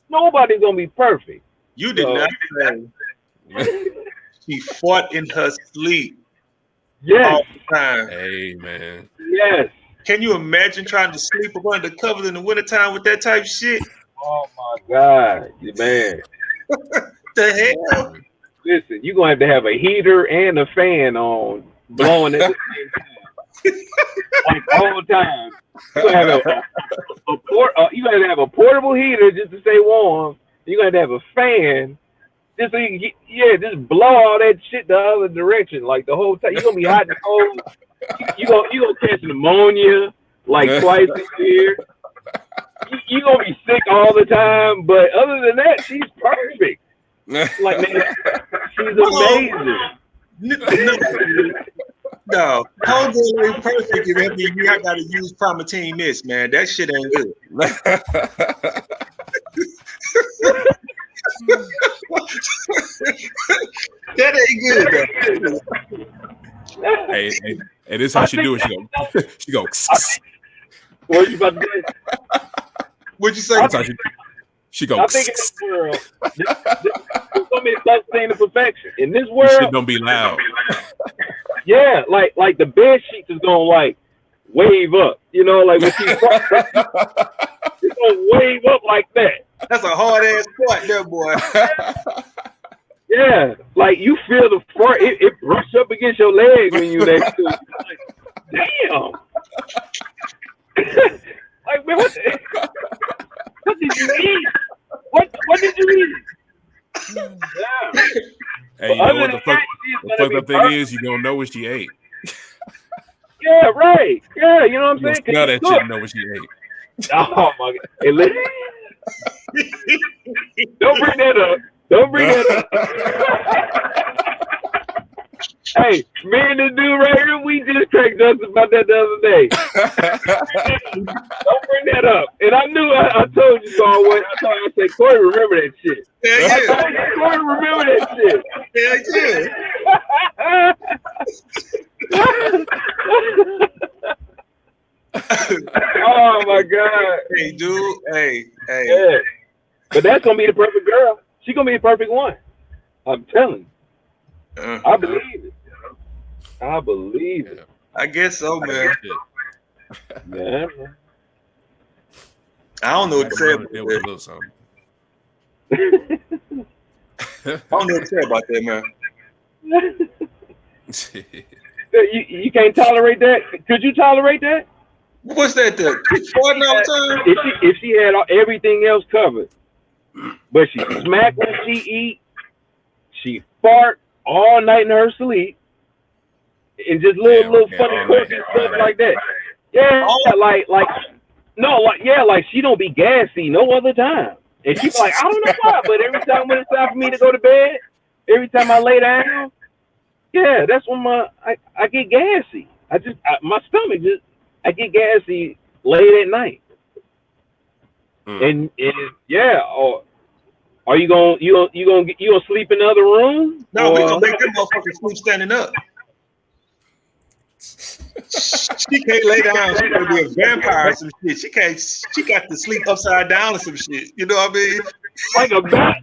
Nobody's gonna be perfect. You did not say she fought in her sleep. Yes. All the time. Hey, man. Yes. Can you imagine trying to sleep up under the covers in the wintertime with that type of shit? Oh my God, man. The hell? Listen, you're gonna have to have a heater and a fan on blowing at the same time. Like the whole time. You're gonna have a portable heater just to stay warm. You're gonna have a fan just so you can just blow all that shit the other direction. Like the whole time. You're gonna be hot and cold. You gonna catch pneumonia like twice a year. You're gonna be sick all the time, but other than that, she's perfect. Like, man, she's amazing. No, homegirl ain't perfect. If that means I gotta use Primatine Mist, man. That shit ain't good. That ain't good, though. Hey, this is how she do it. She go. What you about to say? What'd you say? She go. I think in this world, there's gonna be such thing to perfection. In this world, shit don't be loud. Yeah, like the bed sheets is gonna like wave up. You know, like when she's it's gonna wave up like that. That's a hard ass squat there, boy. Yeah, like you feel the front, it brushes up against your leg when you next to it. Like, damn. Like, man, what did you eat? What did you eat? Yeah. Hey, you know what the fucked up thing is? You don't know what she ate. Yeah, right. Yeah, you know what I'm saying? Smell that shit and know what she ate. Oh my god. Hey, listen. Don't bring that up. Don't bring that up. Hey, me and this dude right here, we just cracked jokes about that the other day. Don't bring that up. And I knew I told you so. I said, Corey, remember that shit. Yeah, yeah. Corey, remember that shit. Oh my god. Hey, dude. Hey. Yeah. But that's gonna be the perfect girl. She's gonna be the perfect one. I'm telling you. I believe it. I believe it. I guess so, man. Yeah. I don't know what to say about that. I don't know what to say about that, man. You can't tolerate that? Could you tolerate that? What's that? Farting all the time? If she had everything else covered, but she smack when she eat, she fart all night in her sleep, and just little funny quirky stuff like that. Yeah, like she don't be gassy no other time. And she's like, I don't know why, but every time when it's time for me to go to bed, every time I lay down, yeah, that's when I get gassy. My stomach I get gassy late at night. And yeah, or are you gonna sleep in the other room? No, we gonna make them motherfuckers sleep standing up. She can't lay down. She's gonna be a vampire or some shit. She got to sleep upside down or some shit. You know what I mean? Like a bat.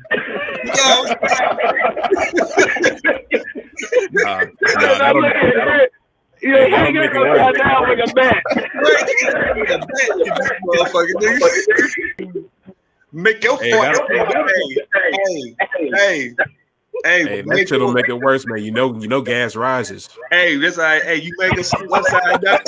You ain't get upside down like a bat. Make your fart. Hey, that shit'll make it worse, man. You know, gas rises. Hey, that's all right. Hey, you make us sleep upside down.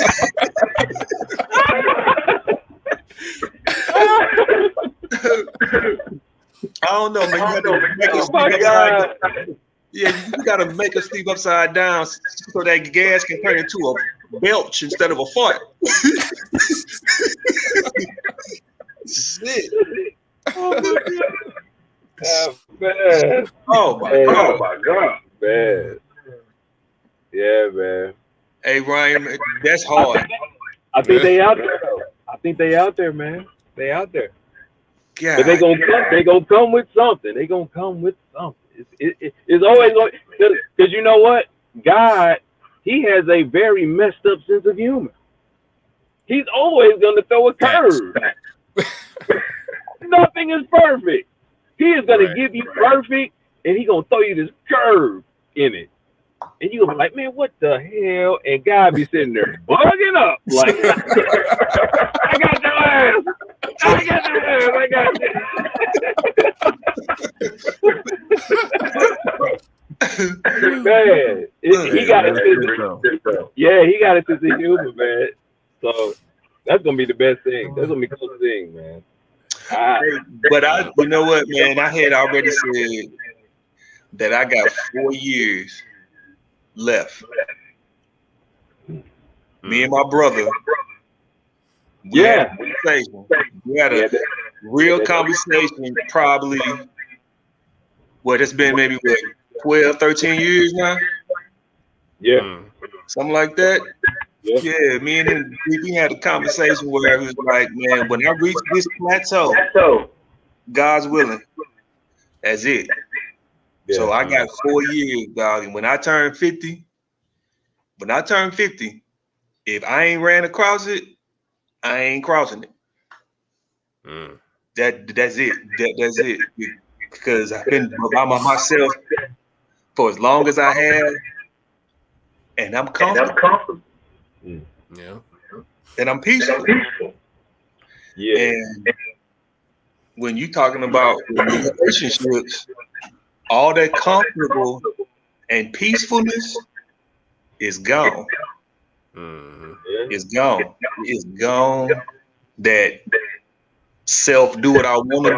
I don't know, man. You got to make us sleep upside down. Yeah, you got to make us sleep upside down so that gas can turn into a belch instead of a fart. Shit. Man. Oh my god, man. Yeah, man. Hey Ryan, that's hard. I think they out there though. I think they out there, man. They out there. God. But they gonna come with something. They gonna come with something. It's always because you know what? God, he has a very messed up sense of humor. He's always gonna throw a curve. Nothing is perfect. He is gonna give you perfect, and he gonna throw you this curve in it, and you gonna be like, man, what the hell? And God be sitting there bugging up, like, I got your ass. I got your ass. I got you. Man, he got a sense of, he got a sense of humor, man. So that's gonna be the best thing. That's gonna be the cool thing, man. But you know what, man? I had already said that I got 4 years left. Me and my brother, we had a real conversation. Probably it's been maybe 12, 13 years now. Yeah, something like that. Yeah, me and him, we had a conversation where he was like, man, when I reach this plateau, God's willing, that's it. Yeah. So I got 4 years, dog. And when I turn 50, if I ain't ran across it, I ain't crossing it. That's it. That's it. Because I've been by myself for as long as I have, and I'm comfortable. Yeah. And I'm peaceful. Yeah. And when you talking about relationships, all that comfortable and peacefulness is gone. Mm-hmm. It's gone. It's gone. That self do what I want to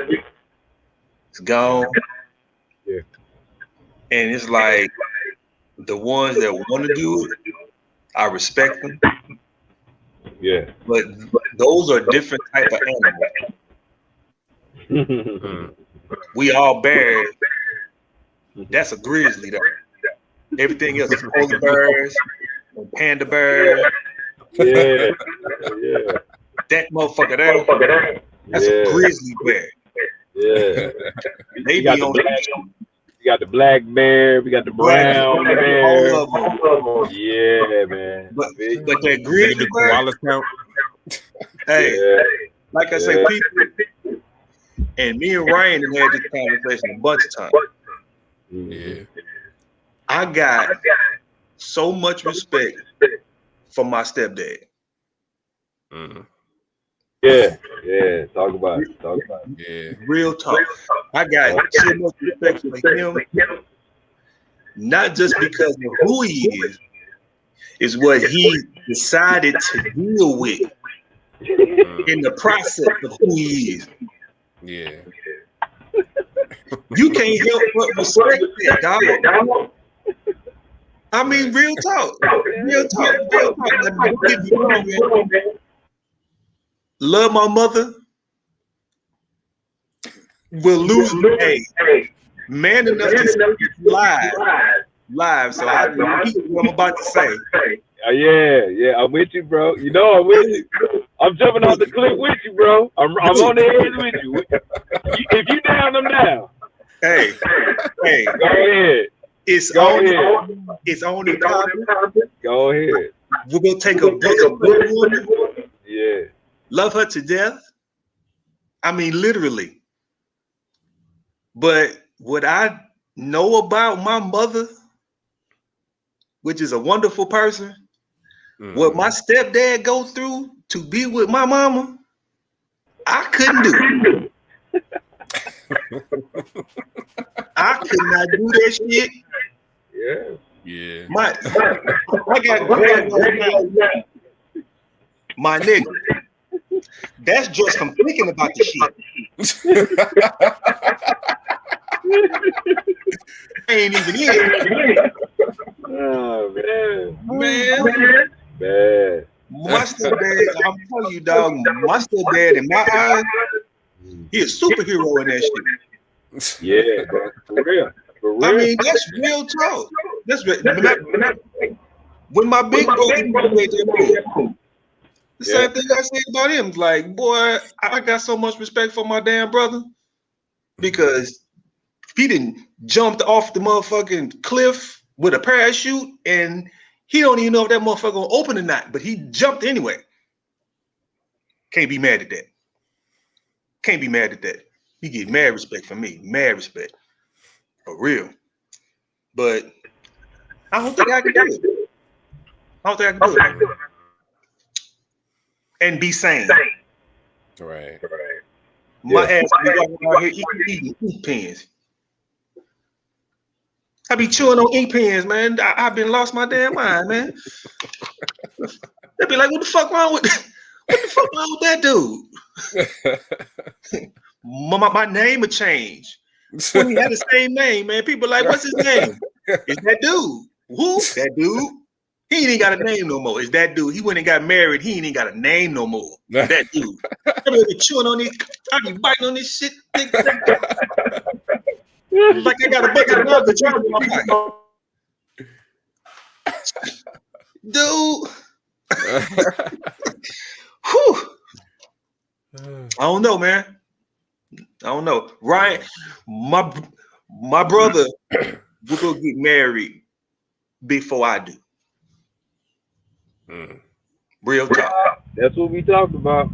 do. It's gone. Yeah. And it's like the ones that want to do it, I respect them. Yeah. But those are different type of animals. We all bears. That's a grizzly though. Everything else is polar bears and panda bears. Yeah. That motherfucker there, that's a grizzly bear. Yeah. They You be got on we got the black bear, we got the brown bear. all of them. Yeah, man. But that grizzly bear, koalas count? hey, like I say, people, and me and Ryan have had this conversation a bunch of times. Yeah. I got so much respect for my stepdad. Mm-hmm. Yeah. Talk about it. Yeah. Real talk. I got so much respect for him, not just because of who he is what he decided to deal with in the process of who he is. Yeah. You can't help but respect that, dog. I mean, real talk. Real talk. Like, don't get me wrong, man. Love my mother. Will lose a man enough to speak live. So I repeat what I'm about to say. Yeah, I'm with you, bro. You know I'm with you. I'm jumping off the cliff with you, bro. I'm on the edge with you. If you down, I'm down. Hey, go ahead. It's only time. Go ahead. We're gonna take a good woman. Yeah. Love her to death. I mean, literally. But what I know about my mother, which is a wonderful person, what my stepdad go through to be with my mama, I couldn't do. I could not do that shit. Yeah. I got grandma. My nigga. That's just from thinking about the shit. I ain't even here. Oh man. My stepdad, I'm telling you, dog, my stepdad in my eyes, he a superhero in that shit. Yeah, for real. I mean, that's real talk. That's real. When my big brother made that move, the same thing I said about him. Like, boy, I got so much respect for my damn brother because he didn't jumped off the motherfucking cliff with a parachute and he don't even know if that motherfucker gonna open or not, but he jumped anyway. Can't be mad at that. Can't be mad at that. He get mad respect from me. Mad respect. For real. But I don't think I can do it. I don't think I can do it. And be sane. Right. My ass be walking out here eating ink pens. I be chewing on ink pens, man. I've been lost my damn mind, man. They be like, what the fuck wrong with that dude? my name would change. When we had the same name, man. People like, what's his name? It's that dude. Who? That dude. He ain't even got a name no more. It's that dude. He went and got married. He ain't even got a name no more. That dude. I be chewing on this. I be biting on this shit. Like I got a bunch of nuggets in my pocket. Dude. Whew. I don't know, man. I don't know. Ryan, my brother will go get married before I do. Mm. Real talk. That's what we talked about.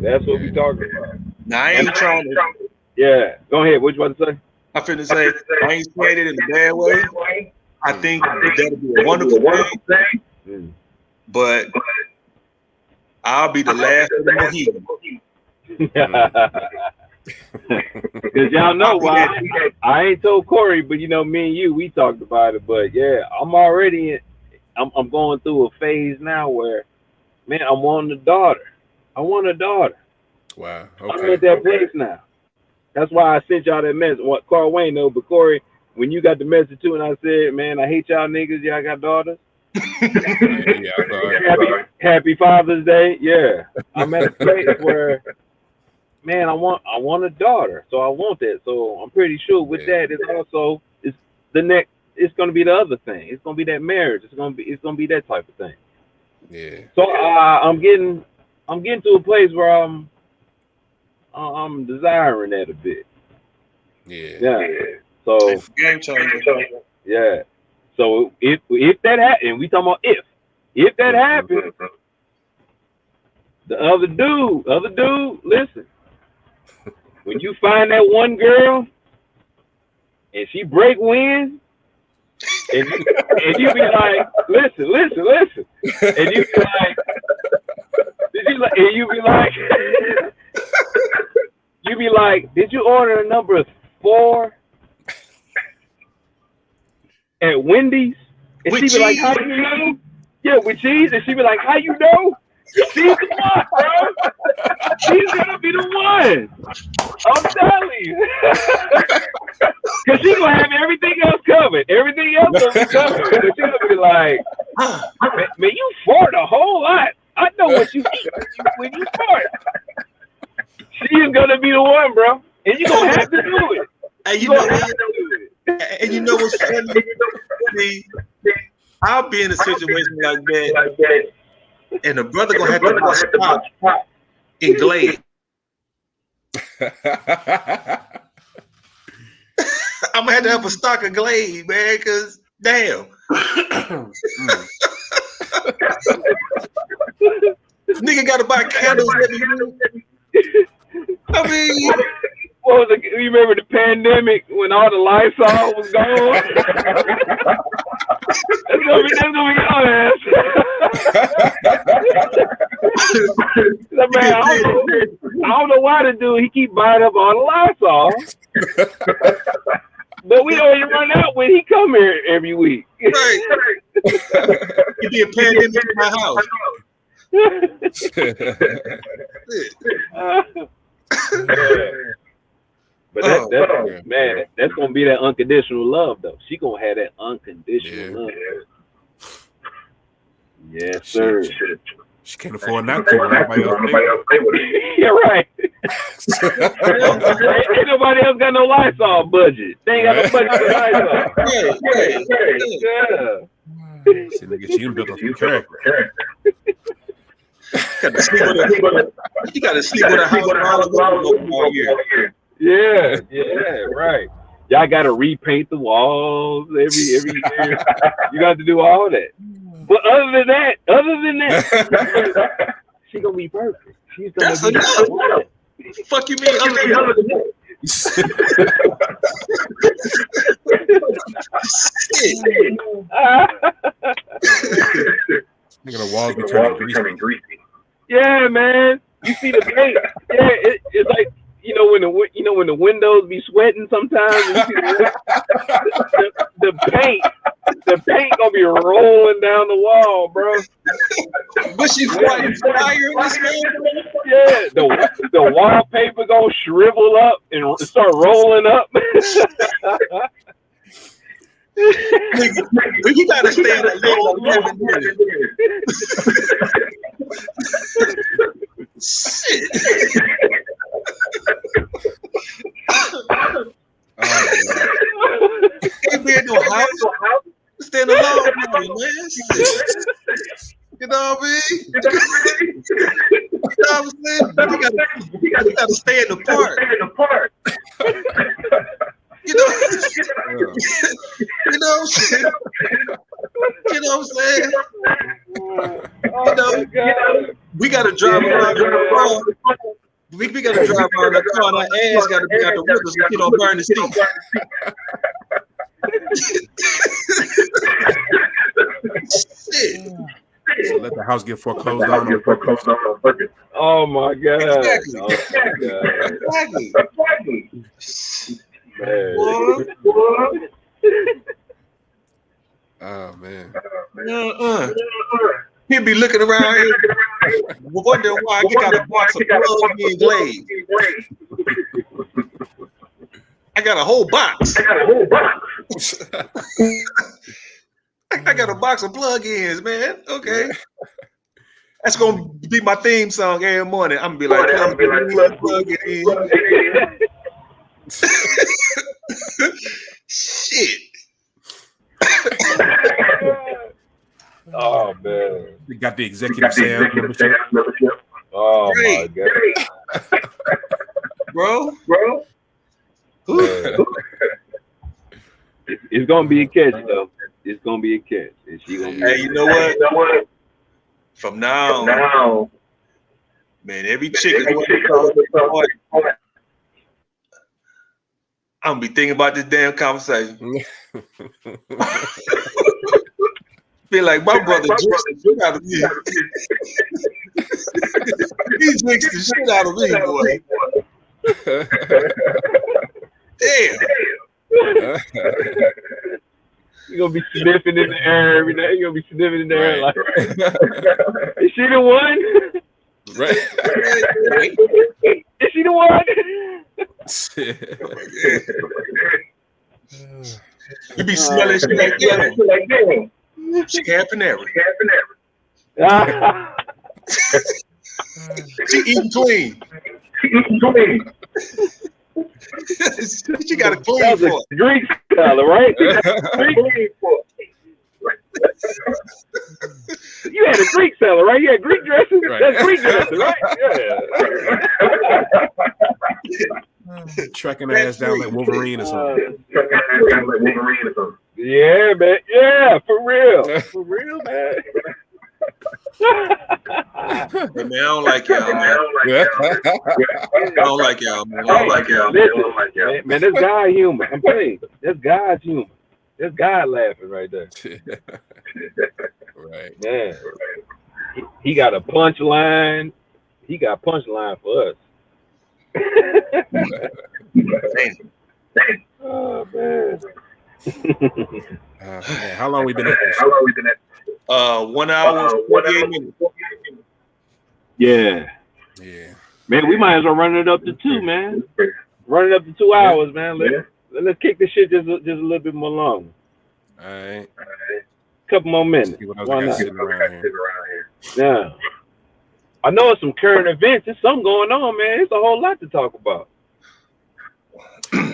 That's what we talking about. Now I ain't trying to. Yeah, go ahead. What you about to say? I finna say I ain't saying it in a bad way. I think that'll be a wonderful thing. But I'll be the last of the Mohegans. Because y'all know why I ain't told Corey, but you know, me and you, we talked about it. But yeah, I'm already I'm going through a phase now where, man, I want a daughter. Wow. Okay. I'm at that place now. That's why I sent y'all that message. What Carl Wayne know, but Corey, when you got the message too, and I said, man, I hate y'all niggas. Y'all got daughters. Happy Father's Day. Yeah, I'm at a place where, man, I want a daughter, so I want that. So I'm pretty sure with that, it's also the next. It's gonna be the other thing. It's gonna be that marriage. It's gonna be that type of thing. Yeah. So I'm getting to a place where I'm desiring that a bit. Yeah. So game changer. Yeah. So if that happens, we talking about if that happens, the other dude, listen. When you find that one girl and she break winds, and you be like, listen, and you be like, did you order a number 4 at Wendy's? And with she be cheese? like, how you know? Yeah, with cheese. And she be like, how you know? She's the one, bro. She's gonna be the one. I'm telling you. Cause she's gonna have everything else covered. Everything else gonna be covered. But she's gonna be like, man, you fart a whole lot. I know what you eat when you fart. She's gonna be the one, bro. And you're gonna have to do it. And you know what's funny? I'll be in a situation like that, and the brother gonna have to buy stock in Glade. I'm gonna have to have a stock of Glade, man, because damn. Nigga gotta buy candles every week. I mean, what was it? You remember the pandemic when all the Lysol was gone? That's gonna be your ass. Man, I don't know why the dude he keep buying up all the Lysol, but we don't even run out when he come here every week. Right. It'd be a pandemic in my house. But that's gonna be that unconditional love, though. She gonna have that unconditional love. Yes, sir. She can't afford not to. Everybody else You're right. Ain't nobody else got no Lysol budget. They ain't got no budget for Lysol. See, nigga, she built up some character. You gotta sleep with a house all year. Yeah, right. Y'all gotta repaint the walls every year. You got to do all that. But other than that, she gonna be perfect. She's gonna That's be enough. Fuck you mean other than that? Nigga, the walls be turning greasy. Yeah, man. You see the paint? Yeah, it's like when the windows be sweating sometimes. You see the paint gonna be rolling down the wall, bro. But she's fire in this man. Yeah, the wallpaper gonna shrivel up and start rolling up. You gotta stay in the Shit. Can't be in no house. Stand alone, man. You know what I mean? You know what I'm saying? You gotta stay in the park. You know what I'm saying? You know what I'm saying? We gotta drive around the road. We gotta drive around the car and our ass gotta be out the window so she don't burn the seat. Shit. So let the house get foreclosed on purpose. Oh my God. Exactly. Oh my God. Exactly. Man. Oh man. He'll be looking around here, wondering why I got a box of plug-in glaze. I got a whole box. I got a box of plug-ins, man. Okay. That's gonna be my theme song every morning. I'm gonna be like, plug it in. Shit. Oh man. We got the executive sales membership. Oh Great. my God. Bro. It's gonna be a catch though. It's gonna be a catch. And she gonna be Hey, you know what? From now on, man, every chick I'm gonna be thinking about this damn conversation. Feel like my brother drinks the shit out of me. He drinks the shit out of me, boy. Damn. You're gonna be sniffing in the air every day. You're gonna be sniffing in the air like, is she the one? Right. Is she the one? You be smelling shit like that. She Canary. She eating clean. She got a clean That was for a Greek salad, right? You had a Greek salad, right? You had Greek dressing? Right. That's Greek dressing, right? Yeah. Tracking her ass down like Wolverine or something. Yeah, man. Yeah, for real. For real, man. Hey, man, I don't like y'all, man. I don't like y'all, man. I don't like y'all. Listen, man, that's God humor. I'm telling you, that's God's humor. That's God laughing right there. Right. Man, he got a punchline. He got punchline for us. Oh man. Man, how long we been at this? 1 hour, 48 minutes. Yeah. Yeah. Man, we might as well run it up to 2, man. Run it up to 2 hours, man. Let's kick this shit just a little bit more long. All right. Couple more minutes. See what else Why I got not? sitting around here. Yeah. I know it's some current events. There's something going on, man. It's a whole lot to talk about.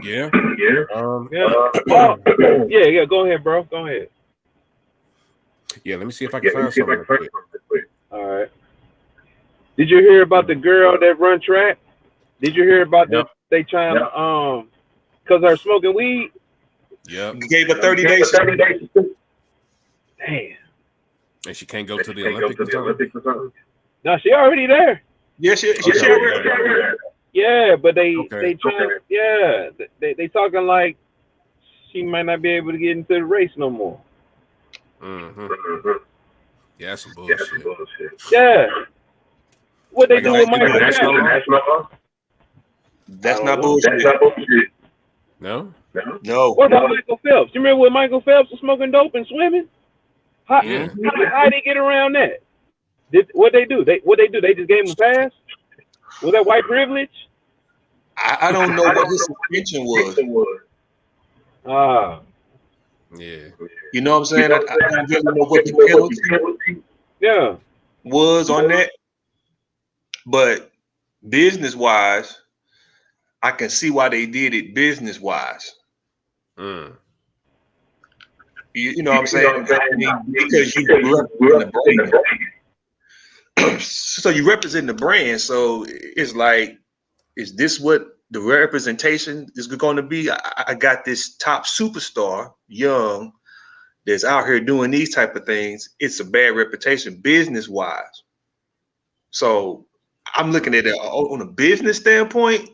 Yeah. Yeah. Go ahead, bro. Go ahead. Yeah, let me see if I can find something real quick. All right. Did you hear about the girl that run track? Did you hear about they trying to cause her smoking weed? Yep. Gave her 30 days. Damn. And she can't go to the Olympics or something? No, she already there. Yeah, she Yeah, but they Okay. trying they talking like she might not be able to get into the race no more. Mm-hmm. Yeah, that's some bullshit. Yeah. What they Like, do is with that Michael international Jackson? law? That's not bullshit. No? No. What about Michael Phelps? You remember when Michael Phelps was smoking dope and swimming? How Yeah. how did he get around that? What they do? They just gave him a pass? Was that white privilege? I don't know what his suspension was. Yeah. You know what I'm saying? I don't really know what the penalty was on that. But business-wise, I can see why they did it business-wise. Mm. You know what I'm saying? I mean, because you represent the brand. So you represent the brand. So it's like, is this what the representation is going to be? I got this top superstar, young, that's out here doing these type of things. It's a bad reputation business-wise. So I'm looking at it on a business standpoint.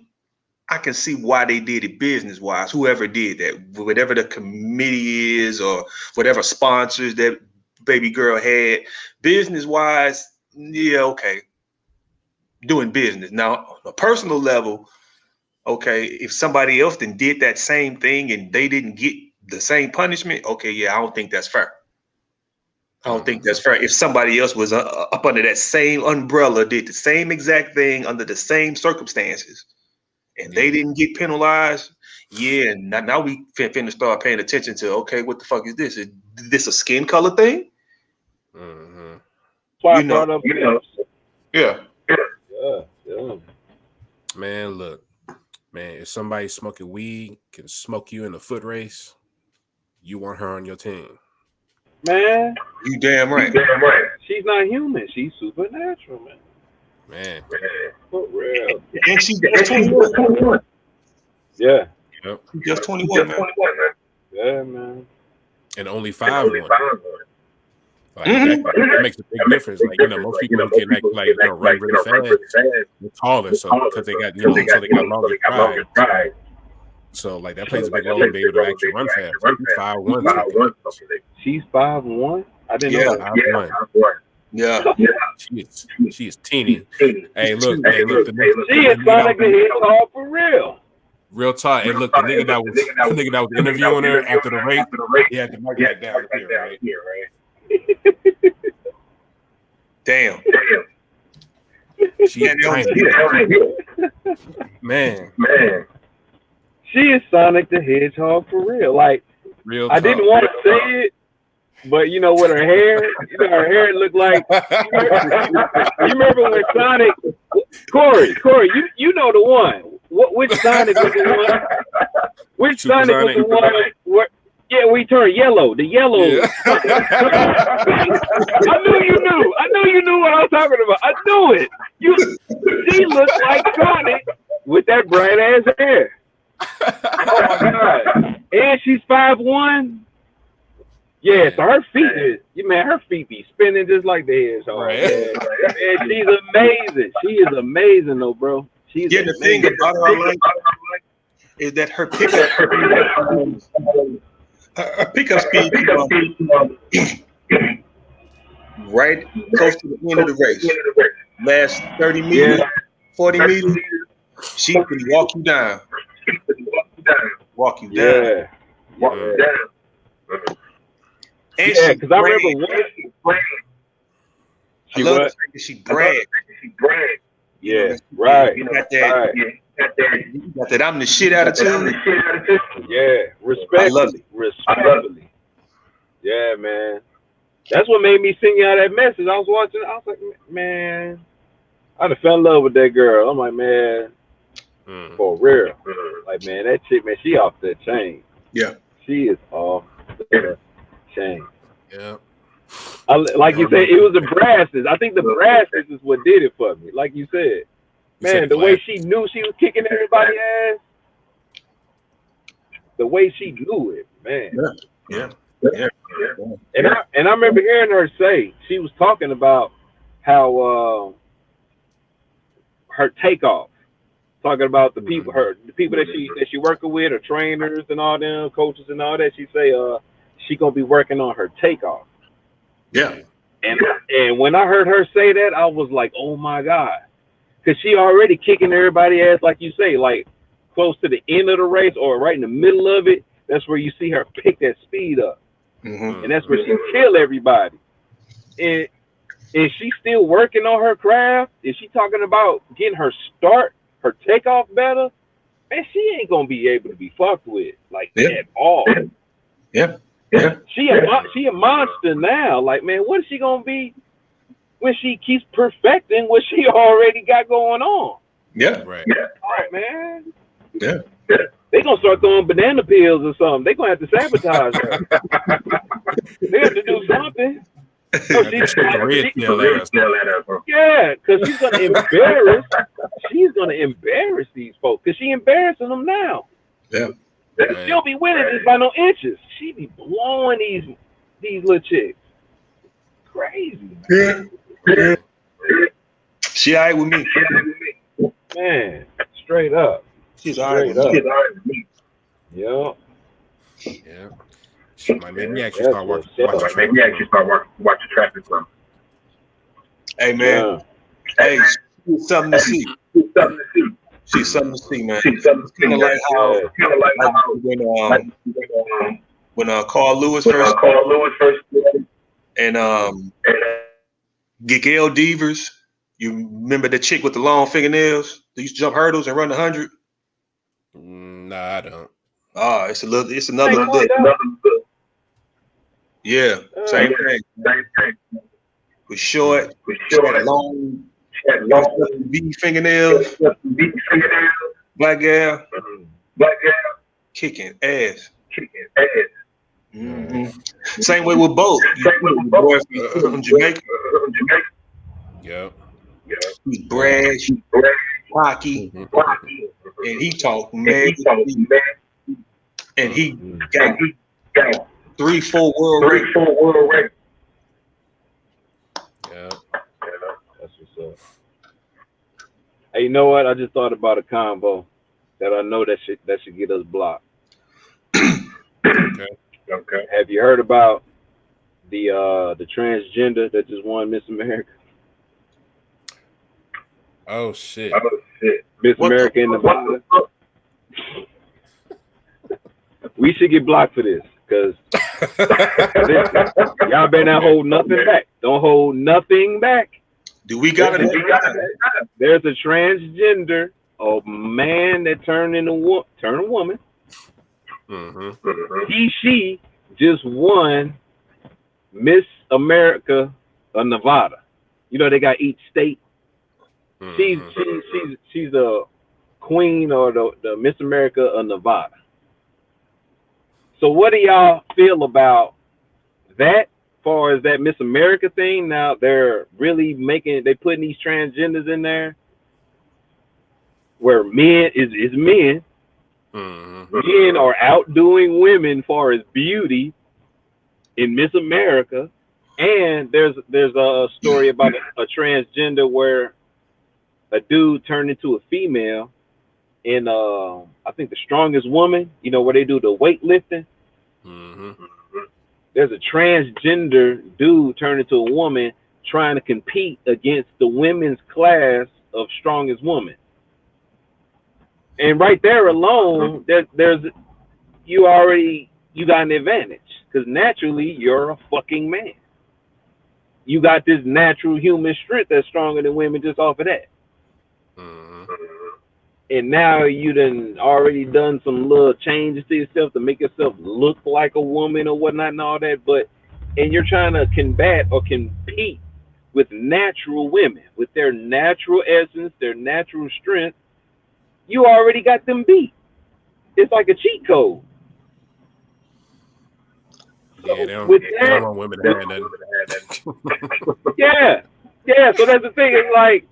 I can see why they did it business wise. Whoever did that, whatever the committee is or whatever sponsors that baby girl had, business wise, yeah, okay. Doing business. Now, on a personal level, okay, if somebody else then did that same thing and they didn't get the same punishment, okay, yeah, I don't think that's fair. I don't think that's fair. If somebody else was up under that same umbrella, did the same exact thing under the same circumstances, and they didn't get penalized, yeah, now we finna start paying attention to, okay, what the fuck is this? Is this a skin color thing? Mm-hmm. Why I brought up, Yeah. Man, look, man, if somebody smoking weed can smoke you in a foot race, you want her on your team. Man, you damn right. She's not human. She's supernatural, man. Man. For real. And she's just 21. Yeah. Yep. She's just 21, man. Yeah, man. And only 5'1". Like that makes a big difference. Like, you know, most people can act like they'll run really fast. They're taller, so because they got, so they got longer strides. So like that plays a big role in being able to actually run fast. 5'1". She's 5'1". I didn't know that. 5'1". Yeah. She is teeny. Hey, look. She is Sonic the Hedgehog for real. Real talk. And look, the nigga that was interviewing her after the race, he had the mic right down here, right? Damn. She is tiny. Man. She is Sonic the Hedgehog for real. Like, real I didn't want to say it, but you know, with her hair, her hair looked like. You remember when Sonic, Corey, you know the one. Which Sonic was the one? Which Sonic was the one? Yeah, we turned yellow. The yellow. Yeah. I knew you knew what I was talking about. I knew it. She looked like Sonic with that bright ass hair. Oh my god! And she's 5'1". Yeah, so her feet her feet be spinning just like the hedgehog. Right. And she's amazing. She is amazing though, bro. She's the thing about her I like is that her pickup speed right close to the end of the race. Last 30 meters, 40 meters, she can walk you down. Walk you down. And because I remember she bragged. Yeah, right. You got that I'm the shit attitude. Yeah, respectfully. Yeah, man. That's what made me sing out that message. I was watching. I was like, man, I'd have fell in love with that girl. I'm like, man, for real. Like, man, that chick, man, she off the chain. Yeah, she is off the chain. Yeah. Like you said, it was the brashness. I think the brashness is what did it for me. Like you said, man, the way she knew she was kicking everybody's ass, the way she knew it, man. Yeah. And I remember hearing her say, she was talking about how her takeoff, talking about the people, the people that she working with, her trainers and all them, coaches and all that. She say, she gonna be working on her takeoff. Yeah. And when I heard her say that, I was like, oh my God. Because she already kicking everybody's ass, like you say, like close to the end of the race or right in the middle of it. That's where you see her pick that speed up. Mm-hmm. And that's where she kill everybody. And she's still working on her craft. Is she talking about getting her start, her takeoff better? Man, she ain't going to be able to be fucked with like at all. Yeah. She a monster now. Like, man, what is she gonna be when she keeps perfecting what she already got going on? Yeah. Right. All right, man. Yeah. They gonna start throwing banana peels or something. They gonna have to sabotage her. They have to do something. So yeah, because she's gonna embarrass. She's gonna embarrass these folks because she embarrassing them now. Yeah. She'll be winning this by no inches. She be blowing these little chicks. Crazy. Yeah. She all right with me. Man, straight up. She's all right with me. Yeah. Yeah. She might make me actually That's start what's watching up. traffic. Hey man. Hey, she's something to see. She's something to see, man. It's kind of like how when Carl Lewis first and Gail Devers. You remember the chick with the long fingernails that used to jump hurdles and run 100? Nah, I don't. It's another look. Yeah, same thing. With short, long, V fingernails. Black girl, kicking ass. Mm-hmm. Same way with both. Boy from Jamaica. Yep. He's brash, cocky, and he talk mad. And he got 3-4 world records. Yeah. That's what's up. Hey, you know what? I just thought about a combo that I know that should get us blocked. Okay. Have you heard about the transgender that just won Miss America? Oh shit. Miss America in Nevada. We should get blocked for this, because y'all better not hold nothing back. Don't hold nothing back. Do we got it? There's a transgender, a man that turn a woman. Mm-hmm. She just won Miss America of Nevada. You know they got each state. Mm-hmm. She's the queen or the Miss America of Nevada. So what do y'all feel about that? As far as that Miss America thing, now they're really putting these transgenders in there where men is men. Mm-hmm. Men are outdoing women as far as beauty in Miss America. And there's a story about a transgender where a dude turned into a female in I think The Strongest Woman, you know, where they do the weightlifting. Mm-hmm. There's a transgender dude turned into a woman trying to compete against the women's class of Strongest Woman. And right there alone, there's you got an advantage, because naturally you're a fucking man. You got this natural human strength that's stronger than women just off of that. Mm-hmm. And now you already done some little changes to yourself to make yourself look like a woman or whatnot and all that, and you're trying to combat or compete with natural women, with their natural essence, their natural strength. You already got them beat. It's like a cheat code. Yeah, they don't want women to have nothing. Yeah. So that's the thing. It's like,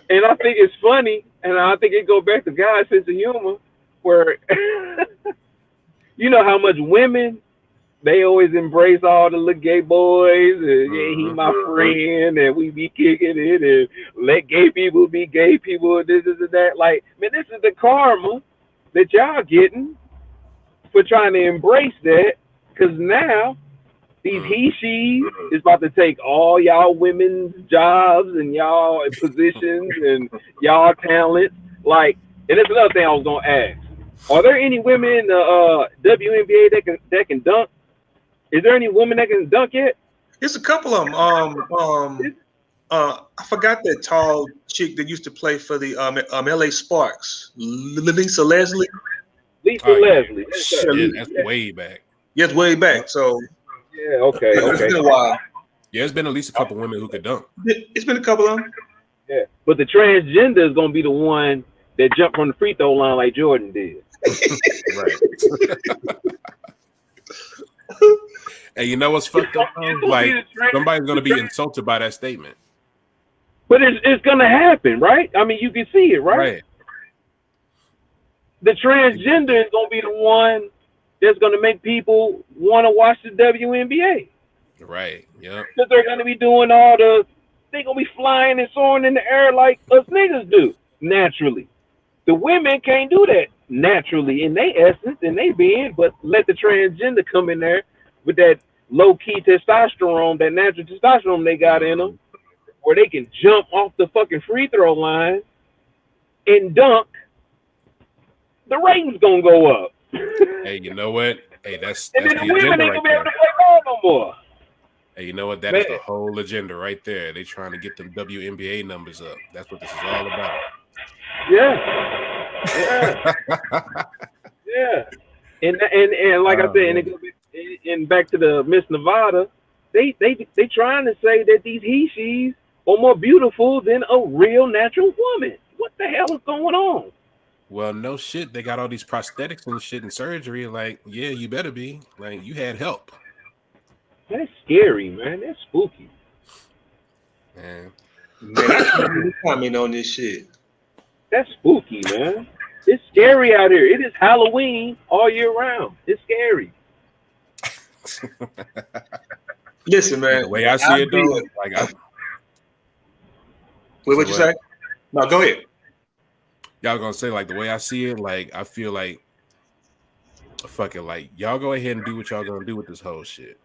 and I think it's funny, and I think it goes back to God's sense of humor, where you know how much women, they always embrace all the little gay boys, and yeah, he my friend, and we be kicking it, and let gay people be gay people, this and that. Like, man, this is the karma that y'all getting for trying to embrace that, because now these he-she's is about to take all y'all women's jobs and y'all positions and y'all talents. Like, and that's another thing I was gonna ask. Are there any women in the WNBA that can dunk? Is there any women that can dunk yet? There's a couple of them. I forgot that tall chick that used to play for the LA Sparks, Lisa Leslie. Leslie. Shit, that's way back. Yes, way back. So yeah, okay. It's been a while. Yeah, it's been at least a couple women who could dunk. It's been a couple of them. Yeah, but the transgender is gonna be the one that jumped from the free throw line like Jordan did. Right. Hey, you know what's fucked up? Like, somebody's gonna be insulted by that statement. But it's gonna happen, right? I mean, you can see it, right? The transgender is gonna be the one that's gonna make people want to watch the WNBA. Right. Yeah. Because they're gonna be doing all the They gonna be flying and soaring in the air like us niggas do naturally. The women can't do that naturally in their essence, in their being, but let the transgender come in there with that low key testosterone, that natural testosterone they got in them, where they can jump off the fucking free throw line and dunk. The ratings gonna go up. Hey, you know what? Hey, that's And then the the women agenda ain't right gonna be able there. to play ball no more. Hey, you know what? That is the whole agenda right there. They trying to get them WNBA numbers up. That's what this is all about. Yeah. Yeah. And like I said, and back to the Miss Nevada, they trying to say that these he-she's are more beautiful than a real natural woman. What the hell is going on? Well, no shit. They got all these prosthetics and shit and surgery. Like, yeah, you better be. Like, you had help. That's scary, man. That's spooky. Man, I can't comment on this shit. That's spooky, man. It's scary out here. It is Halloween all year round. It's scary. Listen, man. the way I see it, though, like, what you say? No, go ahead. Y'all gonna say, like, the way I see it, like, I feel like, fuck it, like, y'all go ahead and do what y'all gonna do with this whole shit.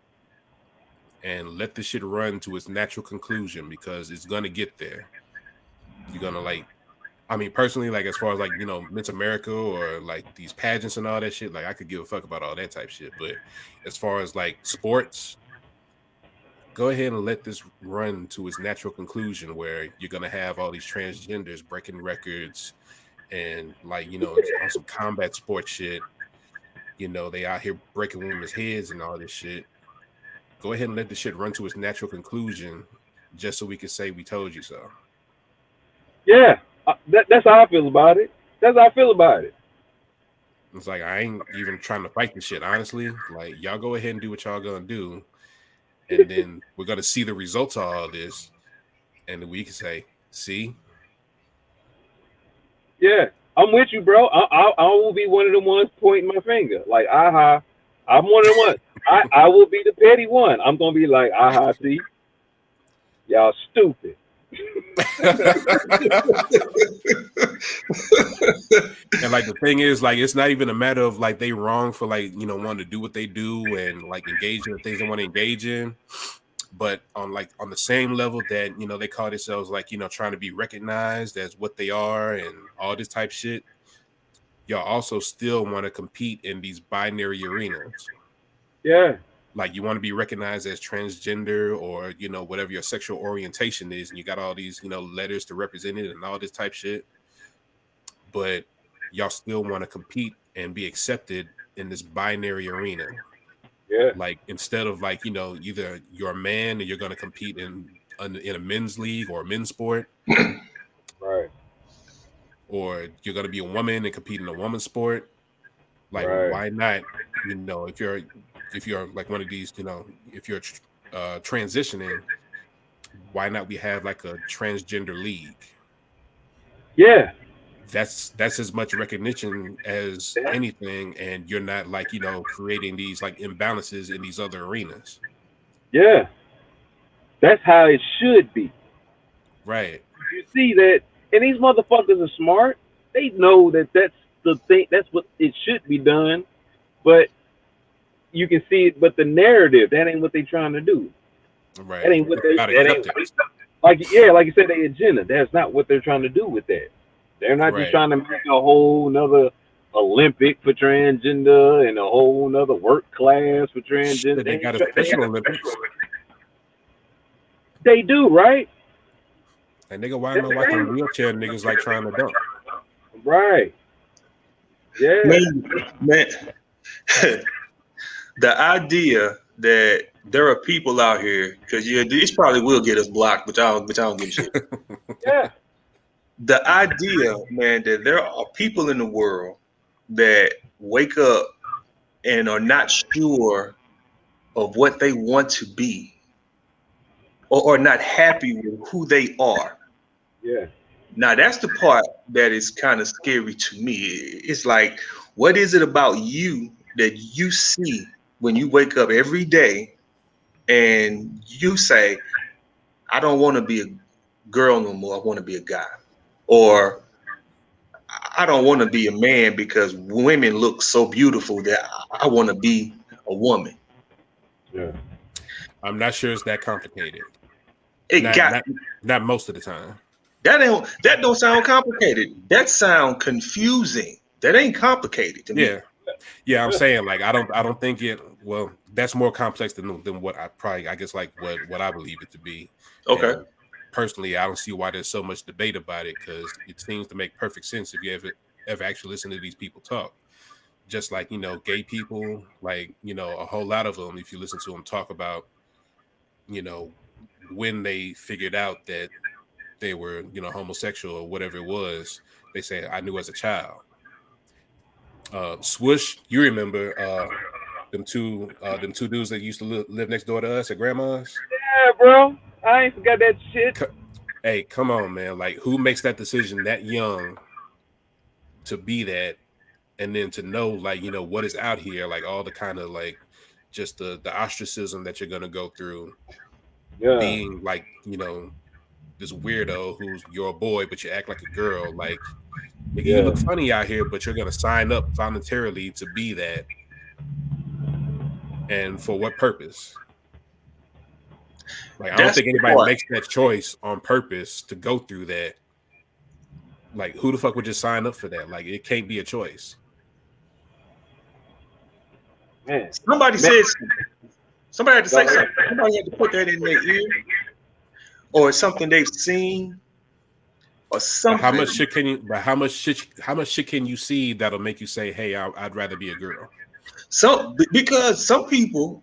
And let this shit run to its natural conclusion, because it's gonna get there. You're gonna, like, I mean, personally, like, as far as, like, you know, Miss America or, like, these pageants and all that shit, like, I could give a fuck about all that type shit. But as far as, like, sports, go ahead and let this run to its natural conclusion, where you're gonna have all these transgenders breaking records and, like, you know, on some combat sports shit. You know, they out here breaking women's heads and all this shit. Go ahead and let the shit run to its natural conclusion, just so we can say we told you so. Yeah, that's how I feel about it. That's how I feel about it. It's like, I ain't even trying to fight this shit, honestly. Like, y'all go ahead and do what y'all gonna do, and then we're gonna see the results of all this, and then we can say, see. Yeah, I'm with you, bro. I will be one of the ones pointing my finger. Like, aha, I'm one of the ones. I will be the petty one. I'm gonna be like, aha, see, y'all stupid. And, like, the thing is, like, it's not even a matter of, like, they wrong for, like, you know, wanting to do what they do and, like, engage in the things they want to engage in. But on the same level that, you know, they call themselves, like, you know, trying to be recognized as what they are and all this type shit, y'all also still want to compete in these binary arenas. Yeah. Like, you want to be recognized as transgender, or, you know, whatever your sexual orientation is, and you got all these, you know, letters to represent it and all this type shit. But y'all still want to compete and be accepted in this binary arena. Yeah. Like, instead of, like, you know, either you're a man and you're going to compete in a men's league or a men's sport, Right. or you're going to be a woman and compete in a woman's sport. Like, Right. why not? You know, if you're like one of these, you know, if you're transitioning, why not we have, like, a transgender league? Yeah. That's as much recognition as anything, and you're not, like, you know, creating these, like, imbalances in these other arenas. Yeah. That's how it should be. Right. You see that, and these motherfuckers are smart. They know that that's the thing. That's what it should be done. But you can see it. But the narrative, that ain't what they trying to do. Right. That ain't what they. That ain't, like you said, the agenda. That's not what they're trying to do with that. They're not just trying to make a whole nother Olympic for transgender and a whole nother work class for transgender. They got a Special Olympics. They do, right? And nigga, why am I watching wheelchair niggas, like, trying to dunk? Right. Yeah. Man. The idea that there are people out here, because this probably will get us blocked, but I don't give a shit. Yeah. The idea, man, that there are people in the world that wake up and are not sure of what they want to be, or not happy with who they are. Yeah. Now, that's the part that is kind of scary to me. It's like, what is it about you that you see when you wake up every day and you say, I don't want to be a girl no more. I want to be a guy. Or I don't want to be a man because women look so beautiful that I want to be a woman. Yeah. I'm not sure it's that complicated. It got Not most of the time. that don't sound complicated. That sound confusing. That ain't complicated to me. Yeah, I'm saying like I don't think it. Well, that's more complex than what I guess like what I believe it to be. Okay. And personally, I don't see why there's so much debate about it because it seems to make perfect sense if you ever actually listen to these people talk. Just like gay people, like a whole lot of them. If you listen to them talk about, when they figured out that they were homosexual or whatever it was, they say I knew as a child. Swoosh, you remember them two dudes that used to live next door to us at grandma's? Yeah, bro. I ain't forgot that shit. Hey, come on, man. Like, who makes that decision that young to be that, and then to know, like, what is out here, like all the kind of like just the ostracism that you're gonna go through, being like, this weirdo who's you're a boy but you act like a girl, like. Nigga, you look funny out here, but you're gonna sign up voluntarily to be that. And for what purpose? Like, I don't think anybody makes that choice on purpose to go through that. Like, who the fuck would just sign up for that? Like, it can't be a choice. Man. Somebody said something. Somebody had to say something. Somebody had to put that in their ear. Or something they've seen. Or something. How much shit can you see that'll make you say, "Hey, I'd rather be a girl"? So, because some people,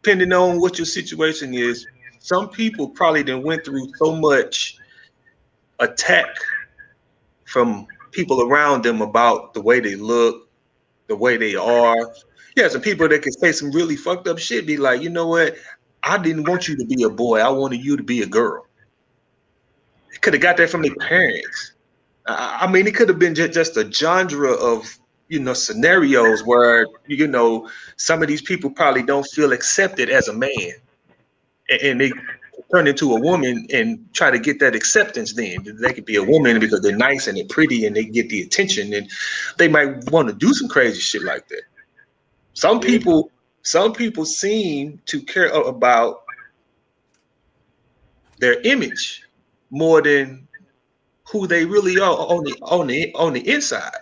depending on what your situation is, some people probably done went through so much attack from people around them about the way they look, the way they are. Yeah, some people that can say some really fucked up shit. Be like, you know what? I didn't want you to be a boy. I wanted you to be a girl. Could have got that from their parents. I mean, it could have been just a genre of scenarios where some of these people probably don't feel accepted as a man, and they turn into a woman and try to get that acceptance. Then they could be a woman because they're nice and they're pretty and they get the attention, and they might want to do some crazy shit like that. Some people seem to care about their image more than who they really are on the inside,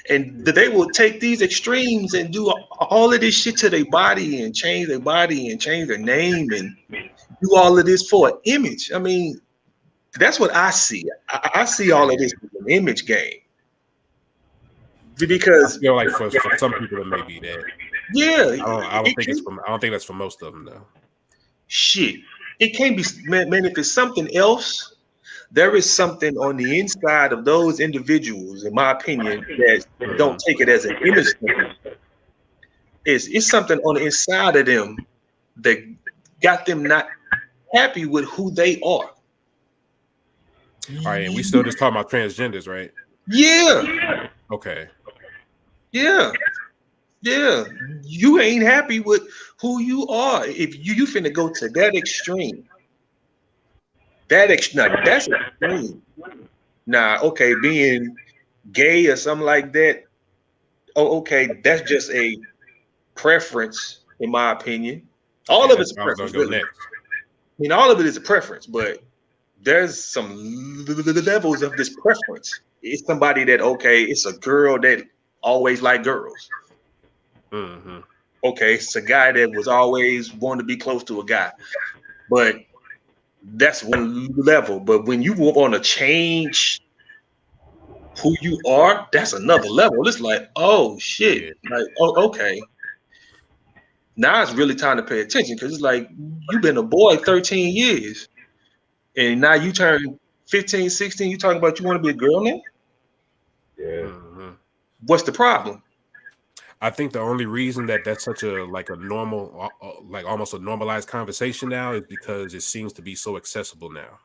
and they will take these extremes and do all of this shit to their body and change their body and change their name and do all of this for an image. I mean, that's what I see. I see all of this as an image game. Because I feel like for some people it may be that. Yeah, I don't think that's for most of them though. Shit, it can't be, man. If it's something else, there is something on the inside of those individuals, in my opinion, that don't take it as an image thing. It's something on the inside of them that got them not happy with who they are. All right, and we still just talking about transgenders, right? Yeah. Okay. Yeah. You ain't happy with who you are. If you finna go to that extreme. That's extreme. Nah, okay, being gay or something like that. Oh, okay, that's just a preference, in my opinion. All of it's a preference, really. I mean, all of it is a preference, but there's some levels of this preference. It's somebody that, okay, it's a girl that always liked girls. Mm-hmm. Okay, it's a guy that was always wanting to be close to a guy, but that's one level. But when you want to change who you are, that's another level. It's like, oh shit, like, oh, okay. Now it's really time to pay attention because it's like you've been a boy 13 years and now you turn 15, 16, you talking about you want to be a girl now? Yeah. Mm-hmm. What's the problem? I think the only reason that that's such a normal, like almost a normalized conversation now is because it seems to be so accessible now.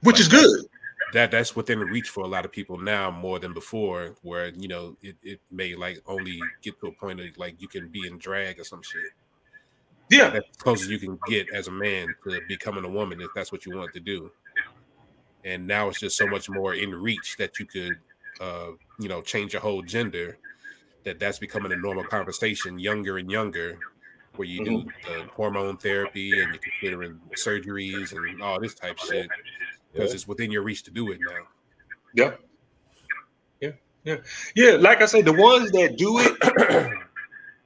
Which is good. That's within reach for a lot of people now more than before, where it may like only get to a point of like you can be in drag or some shit. Yeah. That's as close as you can get as a man to becoming a woman if that's what you want to do. And now it's just so much more in reach that you could, change your whole gender. That's becoming a normal conversation, younger and younger, where you do the hormone therapy and you're considering surgeries and all this type of shit because it's within your reach to do it now. Yeah. Like I said, the ones that do it,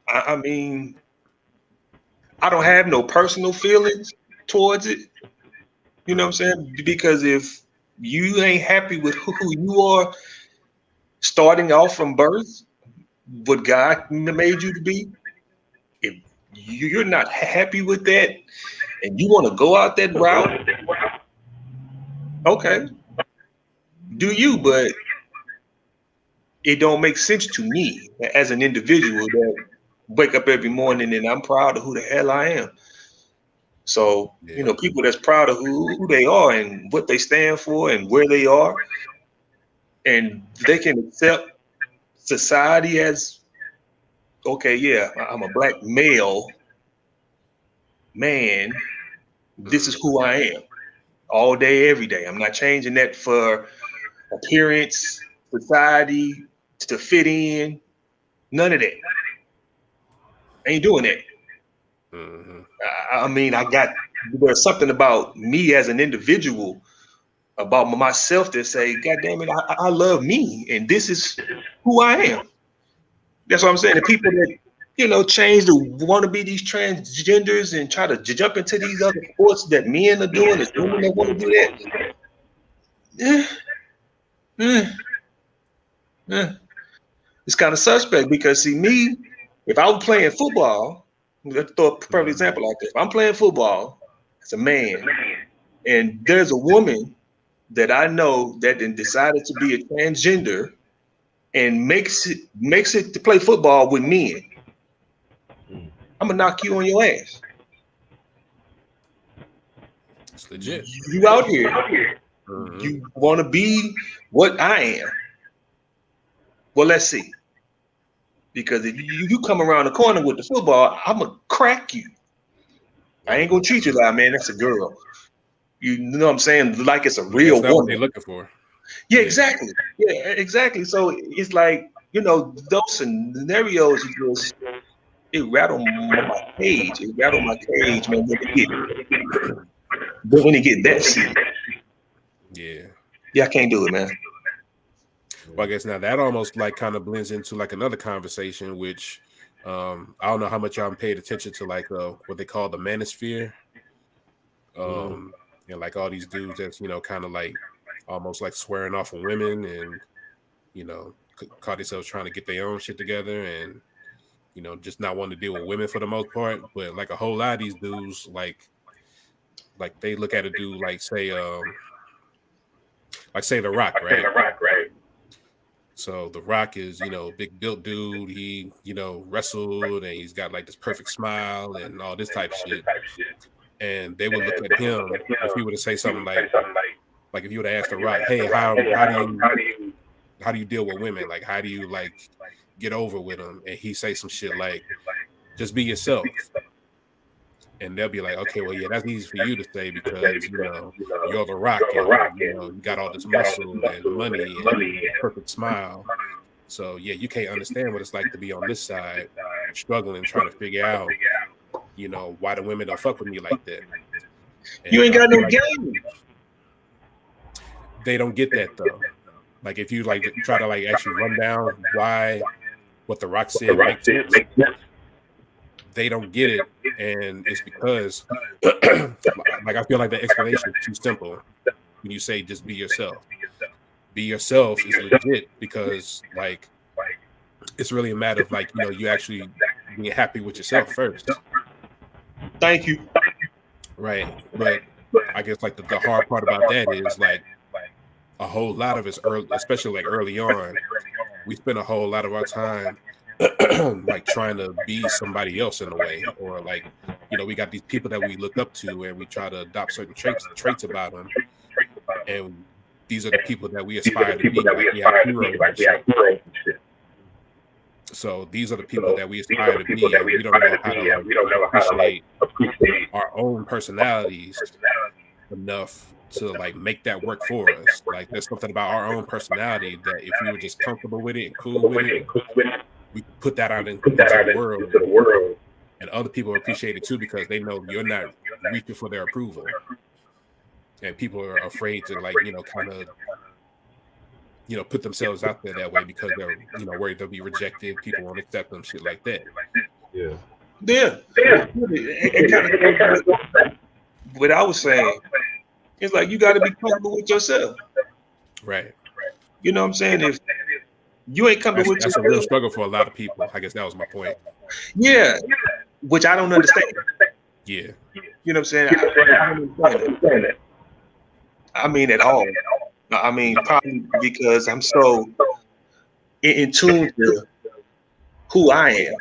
I mean, I don't have no personal feelings towards it. You know what I'm saying? Because if you ain't happy with who you are starting off from birth, what God made you to be, if you're not happy with that and you want to go out that route, okay, do you, but it don't make sense to me as an individual that wake up every morning and I'm proud of who the hell I am. So, people that's proud of who they are and what they stand for and where they are, and they can accept society as, okay, yeah, I'm a black male man. This is who I am all day, every day. I'm not changing that for appearance, society, to fit in. None of that. I ain't doing that. I mean, there's something about me as an individual, about myself that say, God damn it, I love me, and this is who I am. That's what I'm saying. The people that, change to want to be these transgenders and try to jump into these other sports that men are doing, is women that want to do that. It's kind of suspect because, see, me, if I was playing football, let's throw a perfect example like this. If I'm playing football as a man and there's a woman that I know that then decided to be a transgender and makes it to play football with men, I'm gonna knock you on your ass. It's legit. You out here, you want to be what I am. Well, let's see. Because if you come around the corner with the football, I'm gonna crack you. I ain't gonna treat you like, man, that's a girl. You know what I'm saying? Like it's a real woman. What they're looking for. Yeah, exactly. Yeah, exactly. So it's like, those scenarios, it rattled my cage. It rattled my cage, man. When it get that serious. Yeah, I can't do it, man. Well, I guess now that almost like kind of blends into like another conversation, which I don't know how much y'all paid attention to, like what they call the manosphere. And like all these dudes that's, kind of like almost like swearing off of women and, caught themselves trying to get their own shit together and, just not wanting to deal with women for the most part. But like a whole lot of these dudes, like they look at a dude like say The Rock, right? So The Rock is, big built dude. He, wrestled and he's got like this perfect smile and all this type of shit. And they would look at him if he were to say something like if you would have asked The Rock, hey, how do you deal with women? Like, how do you like get over with them? And he say some shit like, just be yourself. And they'll be like, okay, well, yeah, that's easy for you to say because, you're The Rock and, you got all this muscle and money and perfect smile. So, yeah, you can't understand what it's like to be on this side, struggling, trying to figure out, why the women don't fuck with me like that. And you ain't got no game. They don't get that, though. Like, if you, like, try to, like, actually run down why what The Rock said makes sense, they don't get it, and it's because like I feel like the explanation is too simple when you say just be yourself. Be yourself is legit because like it's really a matter of like you actually being happy with yourself first. Thank you. Right. But I guess like the hard part about that is like a whole lot of us early, especially like early on, we spend a whole lot of our time like trying to be somebody else in a way, or like we got these people that we look up to and we try to adopt certain traits about them, and these are the people that we aspire to be. Like we have heroes and shit. So these are the people that we aspire to be, and we don't know how to like, appreciate our own personalities enough to like make that work for us. Like there's something about our own personality that if we were just comfortable with it and cool with it, we could put that out into the world, and other people appreciate it too because they know you're not reaching for their approval, and people are afraid to like kind of put themselves out there that way because they're worried they'll be rejected, people won't accept them, shit like that. Yeah. And kind of what I was saying. It's like you got to be comfortable with yourself. Right. You know what I'm saying? If you ain't comfortable with yourself. That's a real struggle for a lot of people. I guess that was my point. Yeah. Which I don't understand. Yeah. You know what I'm saying? I don't understand it. I mean, at all. I mean, probably because I'm so in tune to who I am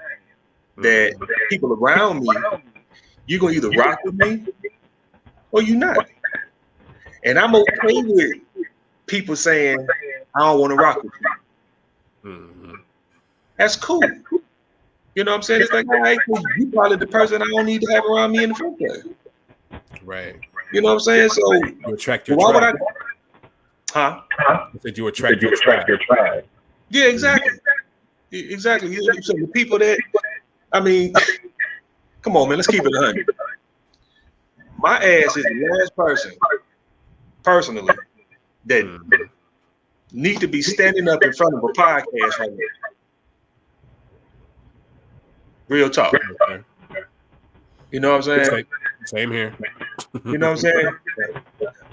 that people around me, you're going to either rock with me or you're not. And I'm okay with people saying, I don't want to rock with you. Mm-hmm. That's cool. You know what I'm saying? It's like, all right, well, you probably the person I don't need to have around me in the first place. Right. You know what I'm saying? So you attract your why tribe. would I? You said you attract your tribe. Yeah, exactly. Exactly. So the people that, I mean, come on, man, let's keep it 100. My ass is the last person, personally, that need to be standing up in front of a podcast right now. Real talk. Okay. You know what I'm saying? Same here. You know what I'm saying?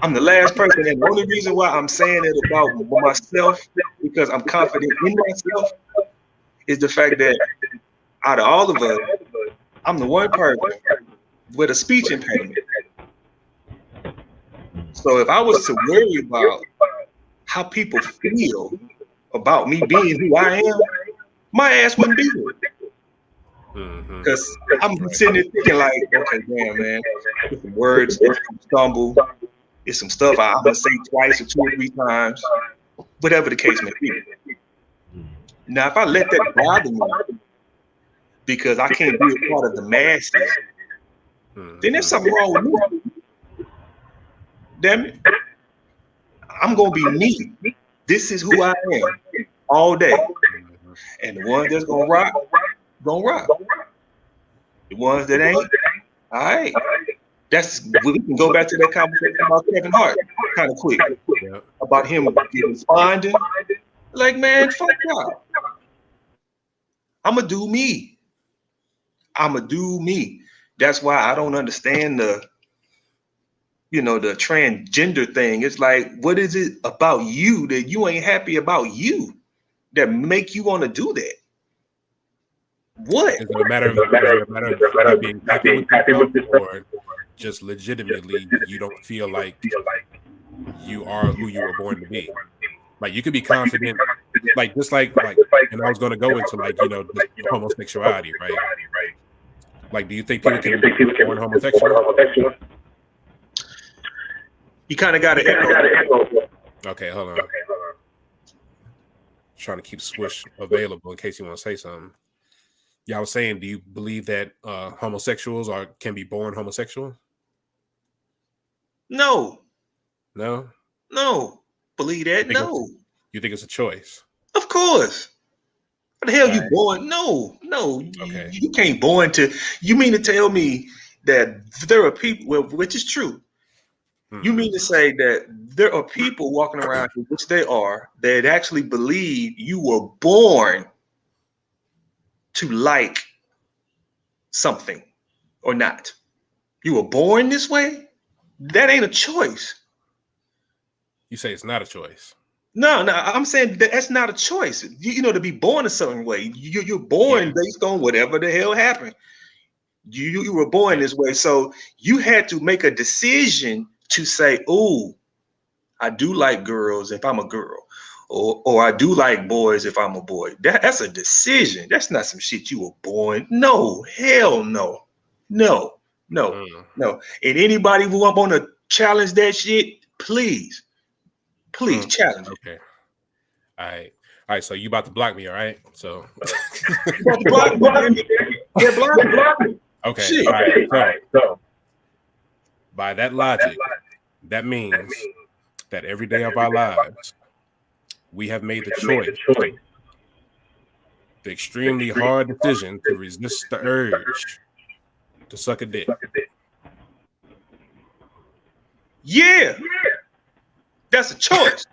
I'm the last person, and the only reason why I'm saying it about myself, because I'm confident in myself, is the fact that out of all of us, I'm the one person with a speech impediment. So if I was to worry about how people feel about me being who I am, my ass wouldn't be here. Because I'm sitting there thinking like, okay, damn, man, it's some words, it's some stumble, it's some stuff I'm going to say twice or 2 or 3 times, whatever the case may be. Now, if I let that bother me because I can't be a part of the masses, then there's something wrong with me. Damn it. I'm going to be me. This is who I am all day. And the ones that's going to rock, gonna rock. The ones that ain't, all right. We can go back to that conversation about Kevin Hart kind of quick. About him responding. Like, man, fuck y'all. I'ma do me. That's why I don't understand the transgender thing. It's like, what is it about you that you ain't happy about you that make you want to do that? What? Is it a matter of being happy with yourself, or just legitimately you don't feel like you are who you were born to be? Like you could be confident, like just like, and I was going to go into like homosexuality, right? Like, do you think people can be born homosexual? You kind of got to echo. Okay, hold on. Trying to keep Swish available in case you want to say something. Yeah, I was saying, do you believe that homosexuals can be born homosexual? No. No? No. Believe that? No. You think it's a choice? Of course. What the hell you born? No. Okay. You can't born to. You mean to tell me that there are people, well, which is true. You mean to say that there are people walking around, which they are, that actually believe you were born to like something or not? You were born this way? That ain't a choice. You say it's not a choice. No, I'm saying that's not a choice. To be born a certain way. You're born based on whatever the hell happened. You were born this way. So you had to make a decision to say, oh, I do like girls if I'm a girl. Or I do like boys if I'm a boy. That's a decision. That's not some shit you were born. No, hell no. No. And anybody who want to challenge that shit, please challenge it. Okay. All right. right, so you about to block me, all right? So Block me. Yeah, block me. okay, Shit. all right. So by that logic, that means that every day of our lives, we have made the choice, the extremely hard decision to resist the urge to suck a dick. Yeah. That's a choice.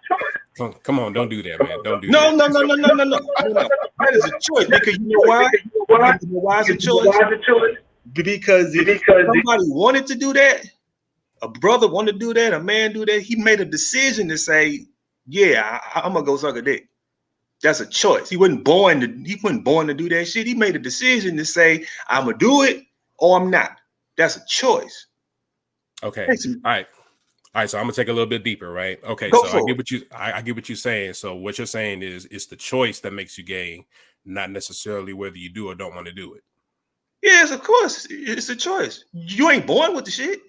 Come on, don't do that, man. Don't do No. that. That is a choice because you know why? You know why it's a choice? Because if somebody wanted to do that, a brother wanted to do that, a man do that, he made a decision to say, yeah, I'm gonna go suck a dick. That's a choice. He wasn't born to do that shit. He made a decision to say, I'm gonna do it or I'm not. That's a choice. Okay. All right, so I'm gonna take a little bit deeper, right? Okay, Go so for I get what you're saying. So what you're saying is it's the choice that makes you gay, not necessarily whether you do or don't want to do it. Yes, of course. It's a choice. You ain't born with the shit.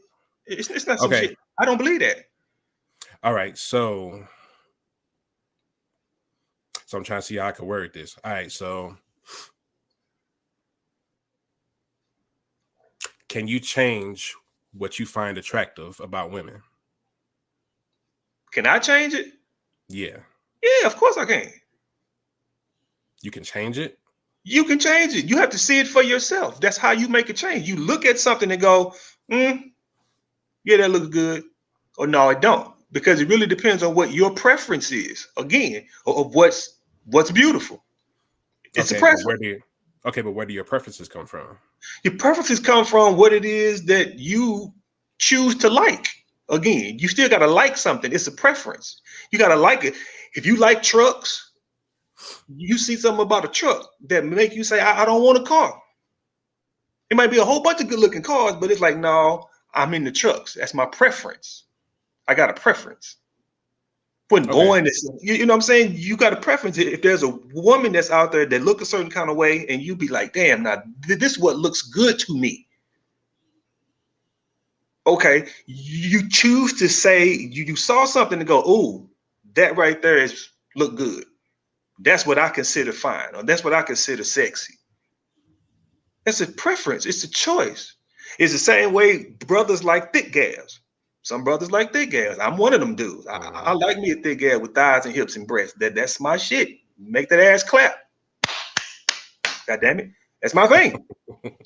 It's not some shit. I don't believe that. All right, so I'm trying to see how I can word this. All right, so can you change what you find attractive about women? Can I change it? Yeah. Yeah, of course I can. You can change it? You can change it. You have to see it for yourself. That's how you make a change. You look at something and go, yeah, that looks good. Or no, it don't. Because it really depends on what your preference is, again, of what's beautiful. It's a preference. But where do your preferences come from? Your preferences come from what it is that you choose to like. Again, you still got to like something. It's a preference. You got to like it. If you like trucks, you see something about a truck that make you say, I don't want a car. It might be a whole bunch of good looking cars, but it's like, no, I'm in the trucks. That's my preference. I got a preference. You know what I'm saying? You got a preference. If there's a woman that's out there that look a certain kind of way and you be like, damn, now this is what looks good to me. Okay, you choose to say you saw something to go, oh, that right there is look good. That's what I consider fine, or that's what I consider sexy. That's a preference. It's a choice. It's the same way brothers like thick gals. Some brothers like thick gals. I'm one of them dudes. I like me a thick gal with thighs and hips and breasts. That's my shit. Make that ass clap. God damn it. That's my thing.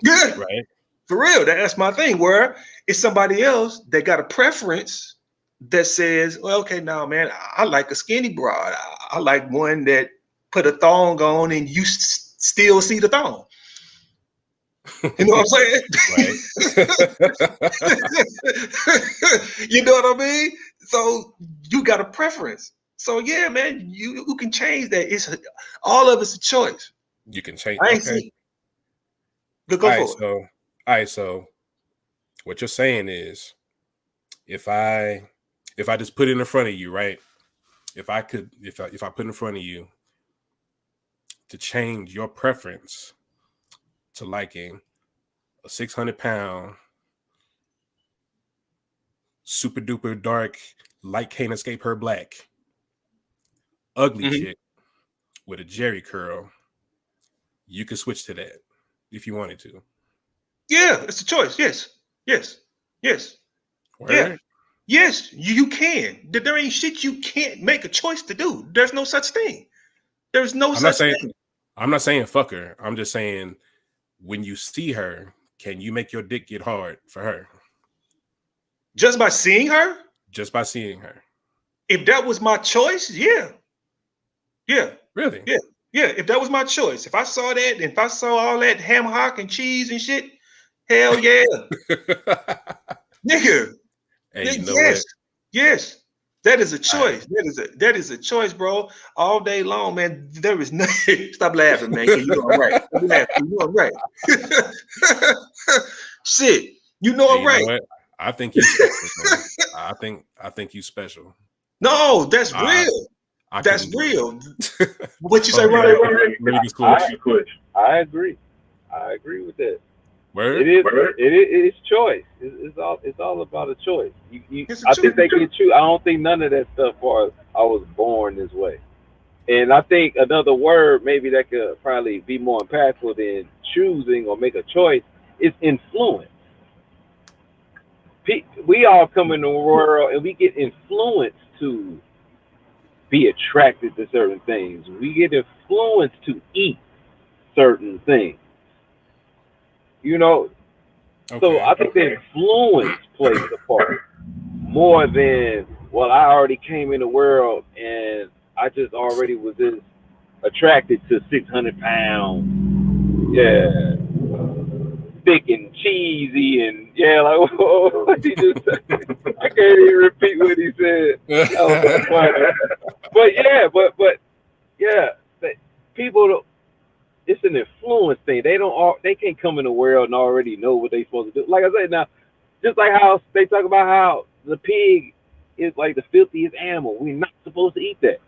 Good. Right. For real, that's my thing. Where it's somebody else that got a preference that says, well, okay, now, man, I like a skinny broad. I like one that put a thong on and you still see the thong. You know what I'm saying? Right. You know what I mean? So you got a preference. So yeah, man, you can change that. It's all of it's a choice. You can change. I ain't see. Go for it. All right, so what you're saying is if I just put it in front of you, right? If I put in front of you to change your preference to liking a 600-pound, super duper dark, light can't escape her black, ugly chick with a Jerry curl, you could switch to that if you wanted to. Yeah, it's a choice. Yes. Word? Yeah. Yes, you can. There ain't shit you can't make a choice to do. There's no such thing. There's no such thing. I'm not saying fuck her. I'm just saying when you see her, can you make your dick get hard for her? Just by seeing her? Just by seeing her. If that was my choice, yeah. Yeah. Really? Yeah. Yeah. If that was my choice. If I saw that, if I saw all that ham hock and cheese and shit, hell yeah. Nigga. Hey, you know yes. What? Yes. That is a choice. That is a choice, bro. All day long, man. There is nothing. Stop laughing, man. You know I'm right. Stop laughing. You know I'm right. Shit. You know I'm right. Know what? I think you special. I think you special. No, that's real. That's real. What you say, right? I agree. I agree with that. Word? It's choice. It's all about a choice. I think they can choose. I don't think none of that stuff was I was born this way. And I think another word maybe that could probably be more impactful than choosing or make a choice is influence. We all come in the world and we get influenced to be attracted to certain things. We get influenced to eat certain things. You know, so I think the influence plays a part more than, well, I already came in the world and I just already was this attracted to 600 pounds. Yeah. Thick and cheesy and like what he just said. I can't even repeat what he said. That was so funny. But yeah, people, it's an influence thing. They can't come in the world and already know what they're supposed to do. Like I said, now, just like how they talk about how the pig is like the filthiest animal. We're not supposed to eat that.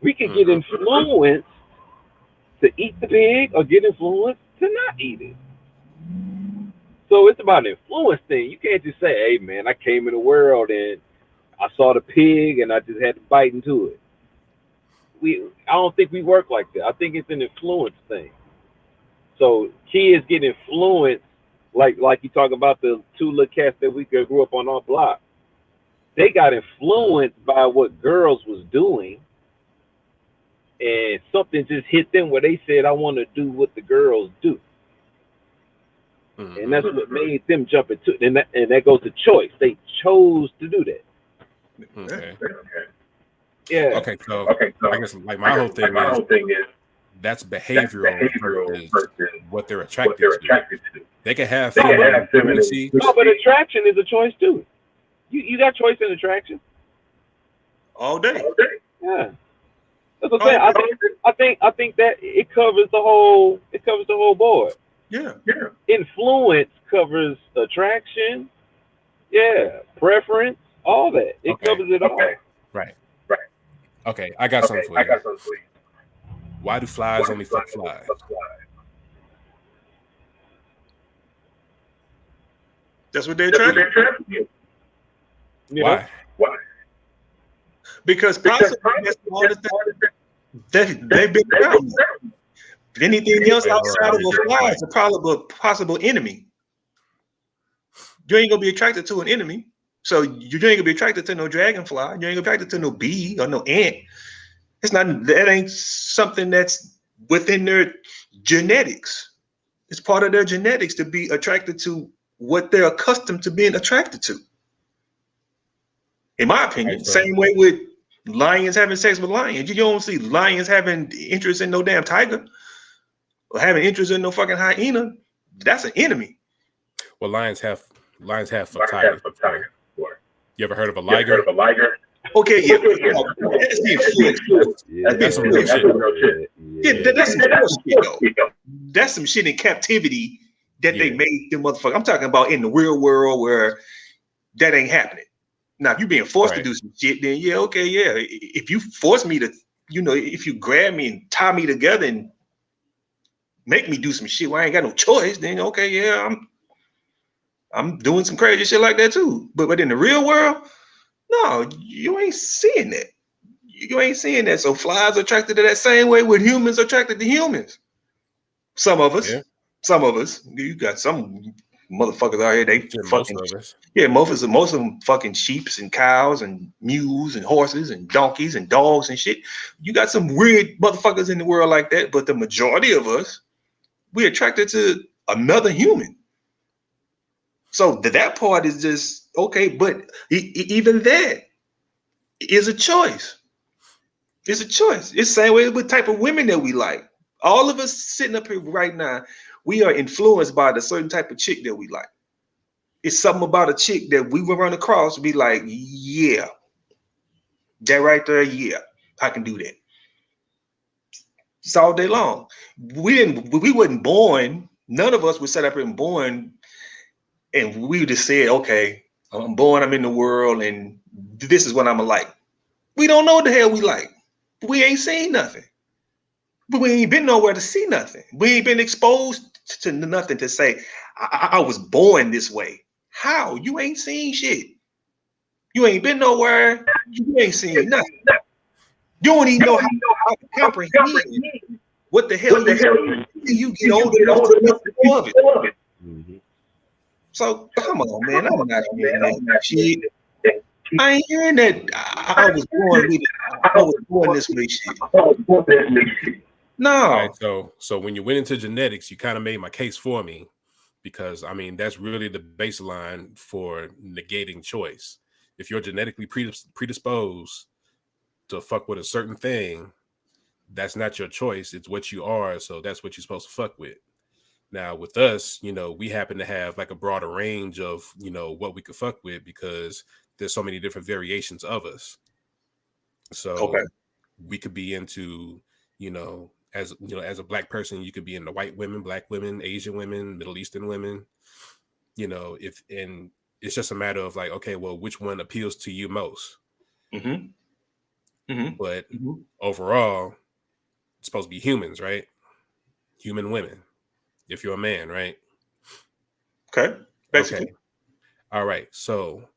We can get influenced to eat the pig or get influenced to not eat it. So it's about an influence thing. You can't just say, hey, man, I came in the world and I saw the pig and I just had to bite into it. I don't think we work like that. I think it's an influence thing. So kids get influenced, like you talk about the two little cats that we grew up on our block. They got influenced by what girls was doing, and something just hit them where they said, I want to do what the girls do. And that's what made them jump into it. And that goes to choice. They chose to do that. Okay. Yeah. Okay, so I guess like my whole thing is that's behavioral versus what they're attracted to. They can have femininity. No, but attraction is a choice too. You got choice in attraction all day. Yeah, that's what I'm saying. I think that it covers the whole. It covers the whole board. Yeah. Influence covers attraction. Yeah, preference, all that. It covers it all. Right. Okay, I got something for you. Why do flies only fuck flies? That's what they're trying to do. Why? Because possibly that's all they've been around. Anything else outside of a fly is a possible enemy. You ain't gonna be attracted to an enemy. So you ain't gonna be attracted to no dragonfly. You ain't gonna be attracted to no bee or no ant. That ain't something that's within their genetics. It's part of their genetics to be attracted to what they're accustomed to being attracted to. In my opinion, same way with lions having sex with lions. You don't see lions having interest in no damn tiger or having interest in no fucking hyena. That's an enemy. Well, lions have fuck tigers. You ever heard of a liger? Okay, yeah. That's some real shit. Yeah, that's some real shit, though. That's some shit in captivity that they made them motherfuckers. I'm talking about in the real world where that ain't happening. Now, if you're being forced to do some shit, then if you force me to, if you grab me and tie me together and make me do some shit where I ain't got no choice, then I'm doing some crazy shit like that too. But in the real world, no, you ain't seeing that. You ain't seeing that. So flies are attracted to that same way with humans attracted to humans. Some of us. You got some motherfuckers out here. They fucking most of them fucking sheeps and cows and mules and horses and donkeys and dogs and shit. You got some weird motherfuckers in the world like that. But the majority of us, we're attracted to another human. So that part is just okay, but even that is a choice. It's a choice. It's the same way with type of women that we like. All of us sitting up here right now, we are influenced by the certain type of chick that we like. It's something about a chick that we will run across and be like, yeah, that right there, yeah, I can do that. It's all day long. We wasn't born. None of us were set up here and born. And we just said, okay, I'm born, I'm in the world, and this is what I'm like. We don't know what the hell we like. We ain't seen nothing. But we ain't been nowhere to see nothing. We ain't been exposed to nothing to say, I was born this way. How? You ain't seen shit. You ain't been nowhere. You ain't seen nothing. You don't even know comprehend what the hell you get old enough to look more of it. Mhm. So come on, man. I'm not hearing that shit. I ain't hearing that. I was born with it. I was born this way shit. No. All right, so when you went into genetics, you kind of made my case for me, because I mean that's really the baseline for negating choice. If you're genetically predisposed to fuck with a certain thing, that's not your choice. It's what you are, so that's what you're supposed to fuck with. Now with us, we happen to have like a broader range of what we could fuck with, because there's so many different variations of us. So Okay. we could be into, as as a black person, you could be into white women, black women, Asian women, Middle Eastern women. And it's just a matter of like, okay, well, which one appeals to you most? Mm-hmm. Mm-hmm. But Mm-hmm. overall, it's supposed to be humans, right? Human women. If you're a man, right? Okay. Basically. Okay. All right. So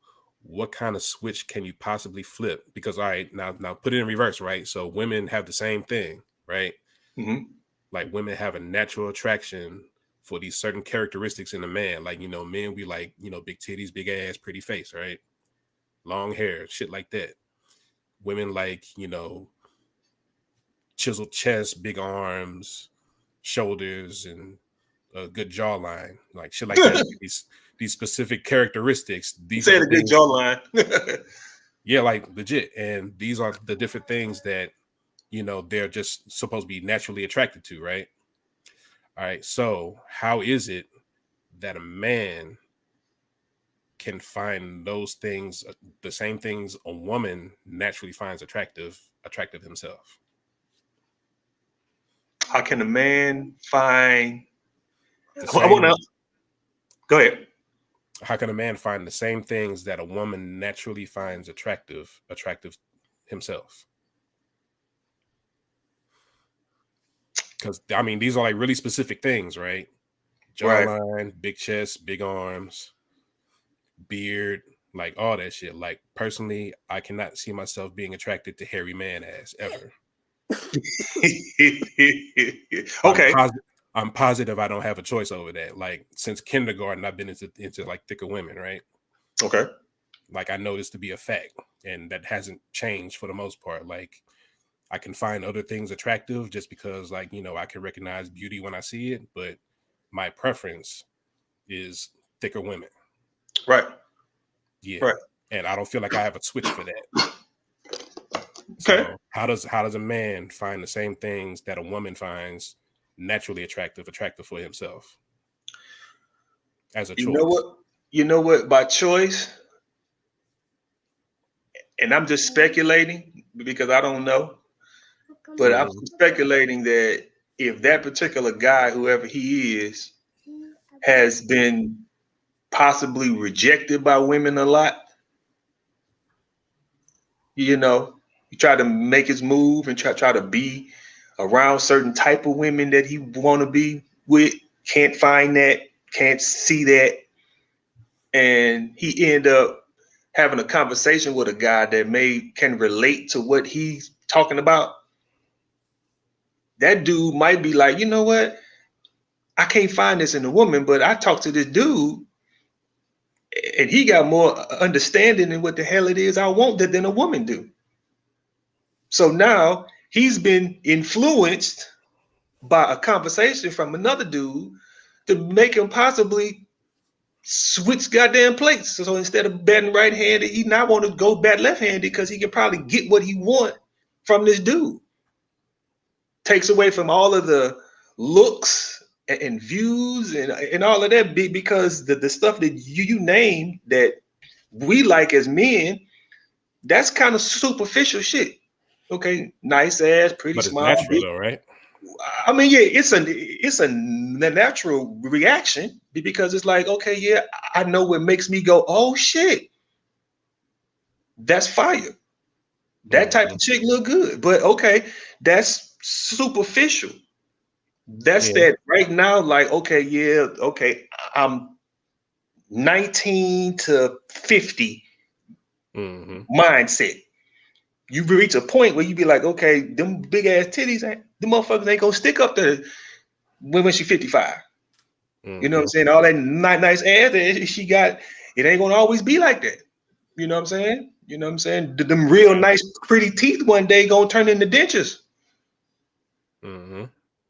what kind of switch can you possibly flip? Because all right, now put it in reverse, right? So women have the same thing, right? Mm-hmm. Like women have a natural attraction for these certain characteristics in a man. Like, men, we like, big titties, big ass, pretty face, right? Long hair, shit like that. Women like, chiseled chest, big arms, shoulders, and a good jawline, like shit like that. Like these specific characteristics. These are Say the a good things. jawline. Yeah, like legit. And these are the different things that, they're just supposed to be naturally attracted to, right? All right. So how is it that a man can find those things, the same things a woman naturally finds attractive himself? How can a man find? The I want same. to go ahead. How can a man find the same things that a woman naturally finds attractive himself? Because I mean, these are like really specific things, right? Right. Jawline, big chest, big arms, beard, like all that shit. Like personally, I cannot see myself being attracted to hairy man ass ever. Okay. I'm positive I don't have a choice over that. Like since kindergarten, I've been into like thicker women, right? Okay. Like I know this to be a fact, and that hasn't changed for the most part. Like I can find other things attractive just because, like, I can recognize beauty when I see it, but my preference is thicker women. Right. Yeah. Right. And I don't feel like I have a switch for that. Okay. So how does a man find the same things that a woman finds naturally attractive for himself as a choice? You know what? By choice, and I'm just speculating because I don't know, but I'm speculating that if that particular guy, whoever he is, has been possibly rejected by women a lot, he try to make his move and try to be around certain type of women that he want to be with, can't find that, can't see that, and he end up having a conversation with a guy that can relate to what he's talking about. That dude might be like, you know what? I can't find this in a woman, but I talked to this dude and he got more understanding in what the hell it is I want than a woman do. So now he's been influenced by a conversation from another dude to make him possibly switch goddamn plates. So instead of batting right-handed, he now want to go bat left-handed because he can probably get what he want from this dude. Takes away from all of the looks and views and all of that because the stuff that you name that we like as men, that's kind of superficial shit. Okay, nice ass, pretty But it's smile. natural though, right? I mean, yeah, it's a natural reaction because it's like, okay, yeah, I know what makes me go, oh shit, that's fire. That type of chick look good, but okay, that's superficial. That's that right now, like, okay, yeah, okay, I'm 19 to 50 mindset. you reach a point where you be like, okay, them big ass titties, the motherfuckers ain't gonna stick up there when she 55. Mm-hmm. You know what I'm saying? All that nice ass that she got, it ain't gonna always be like that. You know what I'm saying? You know what I'm saying? Them real nice, pretty teeth one day gonna turn into dentures. Mm-hmm.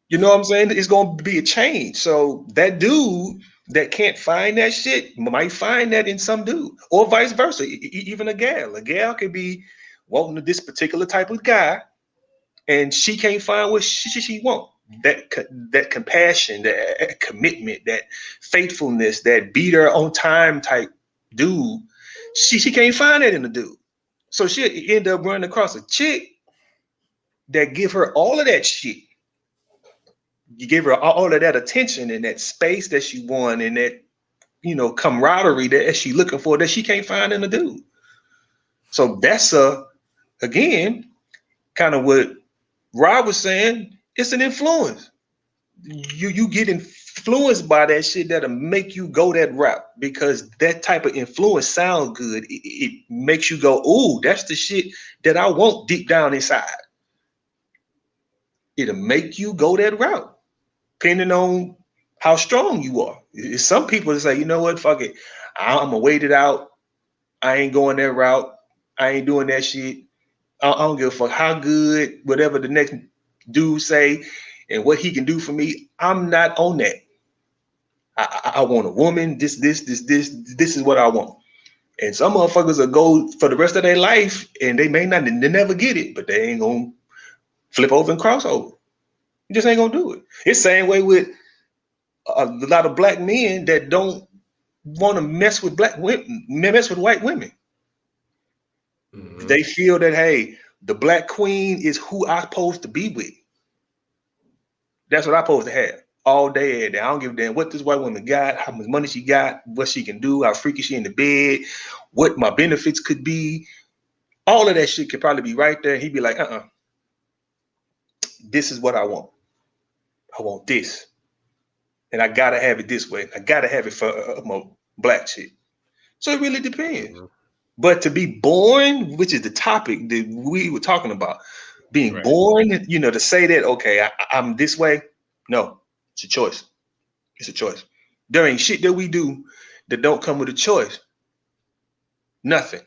You know what I'm saying? It's gonna be a change. So that dude that can't find that shit might find that in some dude, or vice versa. Even a gal. A gal could be wanting this particular type of guy, and she can't find what she want. That compassion, that commitment, that faithfulness, that beat her on time type dude. She can't find that in the dude. So she end up running across a chick that give her all of that shit. You give her all of that attention and that space that she won and that, camaraderie that she looking for that she can't find in a dude. So that's again, kind of what Rob was saying. It's an influence. You get influenced by that shit that'll make you go that route because that type of influence sounds good. It makes you go, ooh, that's the shit that I want deep down inside. It'll make you go that route, depending on how strong you are. Some people say, you know what, fuck it. I'm gonna wait it out. I ain't going that route. I ain't doing that shit. I don't give a fuck how good whatever the next dude say and what he can do for me. I'm not on that. I want a woman. This is what I want. And some motherfuckers will go for the rest of their life and they never get it, but they ain't gonna flip over and cross over. You just ain't gonna do it. It's the same way with a lot of black men that don't want to mess with black women, mess with white women. Mm-hmm. They feel that, hey, the black queen is who I'm supposed to be with. That's what I'm supposed to have all day, every day. I don't give a damn what this white woman got, how much money she got, what she can do, how freaky she in the bed, what my benefits could be. All of that shit could probably be right there. He'd be like, this is what I want. I want this. And I gotta have it this way. I gotta have it for my black chick. So it really depends. Mm-hmm. But to be born, which is the topic that we were talking about, being born, to say that, okay, I'm this way. No, it's a choice. It's a choice. There ain't shit that we do that don't come with a choice. Nothing.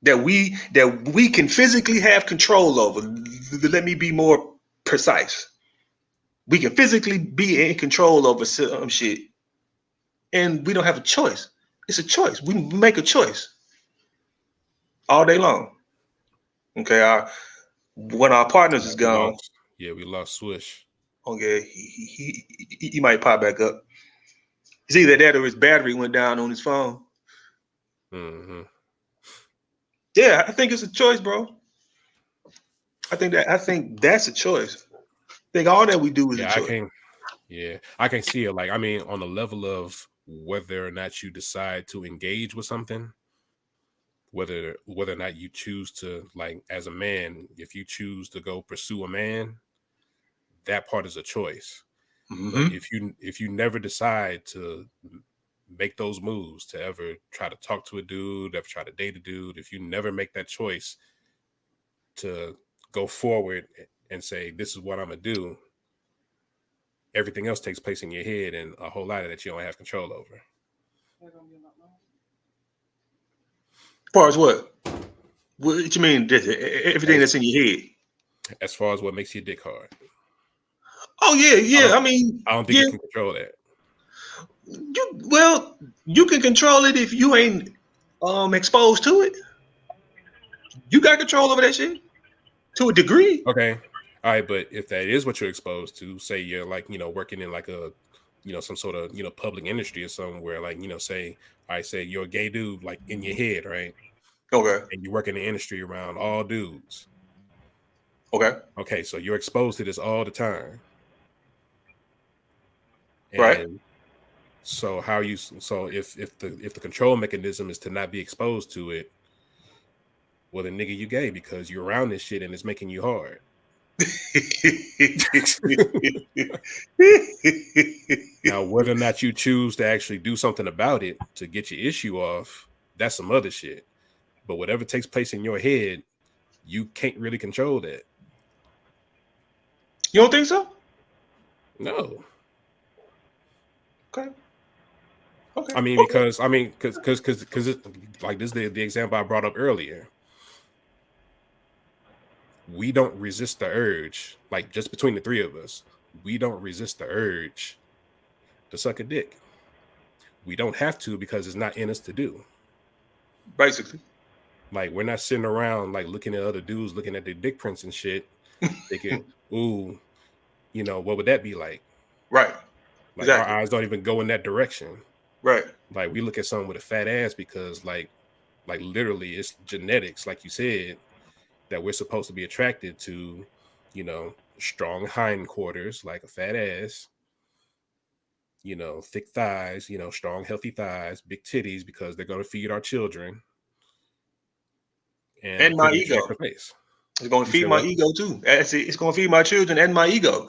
That we can physically have control over. Let me be more precise. We can physically be in control over some shit. And we don't have a choice. It's a choice. We make a choice all day long. Okay, when our partners is gone. We lost Swish. Okay, he might pop back up. It's either that or his battery went down on his phone. Mm-hmm. Yeah, I think it's a choice, bro. I think that's a choice. I think all that we do is a choice. I can see it. Like, I mean, on the level of whether or not you decide to engage with something, whether or not you choose to, like, as a man, if you choose to go pursue a man, that part is a choice. Mm-hmm. But if you never decide to make those moves, to ever try to talk to a dude, ever try to date a dude, if you never make that choice to go forward and say, this is what I'm gonna do, everything else takes place in your head, and a whole lot of that you don't have control over. As far as what? What you mean? Everything that's in your head? As far as what makes your dick hard. Oh yeah. I mean, I don't think you can control that. You can control it if you ain't exposed to it. You got control over that shit to a degree. Okay. All right, but if that is what you're exposed to, say you're like, working in like a, some sort of, public industry or somewhere, like, say you're a gay dude, like in your head, right? Okay. And you work in the industry around all dudes. Okay. Okay, so you're exposed to this all the time. And right. So if the control mechanism is to not be exposed to it, well then nigga, you gay because you're around this shit and it's making you hard. Now, whether or not you choose to actually do something about it to get your issue off, that's some other shit. But whatever takes place in your head, you can't really control that. You don't think so? No. Okay. Okay. I mean, because like this is the example I brought up earlier. We don't resist the urge, like just between the three of us, we don't resist the urge to suck a dick. We don't have to because it's not in us to do. Basically. Like, we're not sitting around like looking at other dudes, looking at their dick prints and shit, thinking, ooh, you know, what would that be like? Right. Like, Exactly. our eyes don't even go in that direction. Right. Like, we look at someone with a fat ass because like literally it's genetics, like you said, that we're supposed to be attracted to, you know, strong hindquarters, like a fat ass, you know, thick thighs, you know, strong, healthy thighs, big titties, because they're going to feed our children. And a my pretty ego. attractive face. It's going to You feed said my what? ego too. It's going to feed my children and my ego.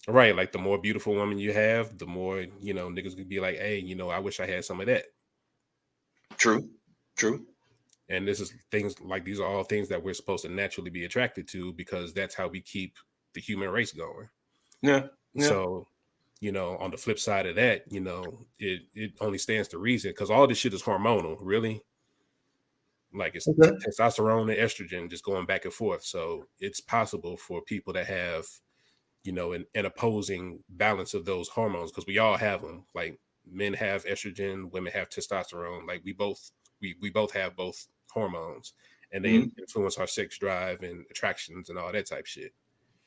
Right. Like, the more beautiful woman you have, the more, you know, niggas could be like, hey, you know, I wish I had some of that. True. And this is things like, these are all things that we're supposed to naturally be attracted to, because that's how we keep the human race going. Yeah. So, you know, on the flip side of that, you know, it only stands to reason, because all this shit is hormonal, really. Like, it's testosterone and estrogen just going back and forth. So it's possible for people to have, you know, an opposing balance of those hormones, because we all have them. Like, men have estrogen, women have testosterone. Like, we both have both hormones, and they influence our sex drive and attractions and all that type shit.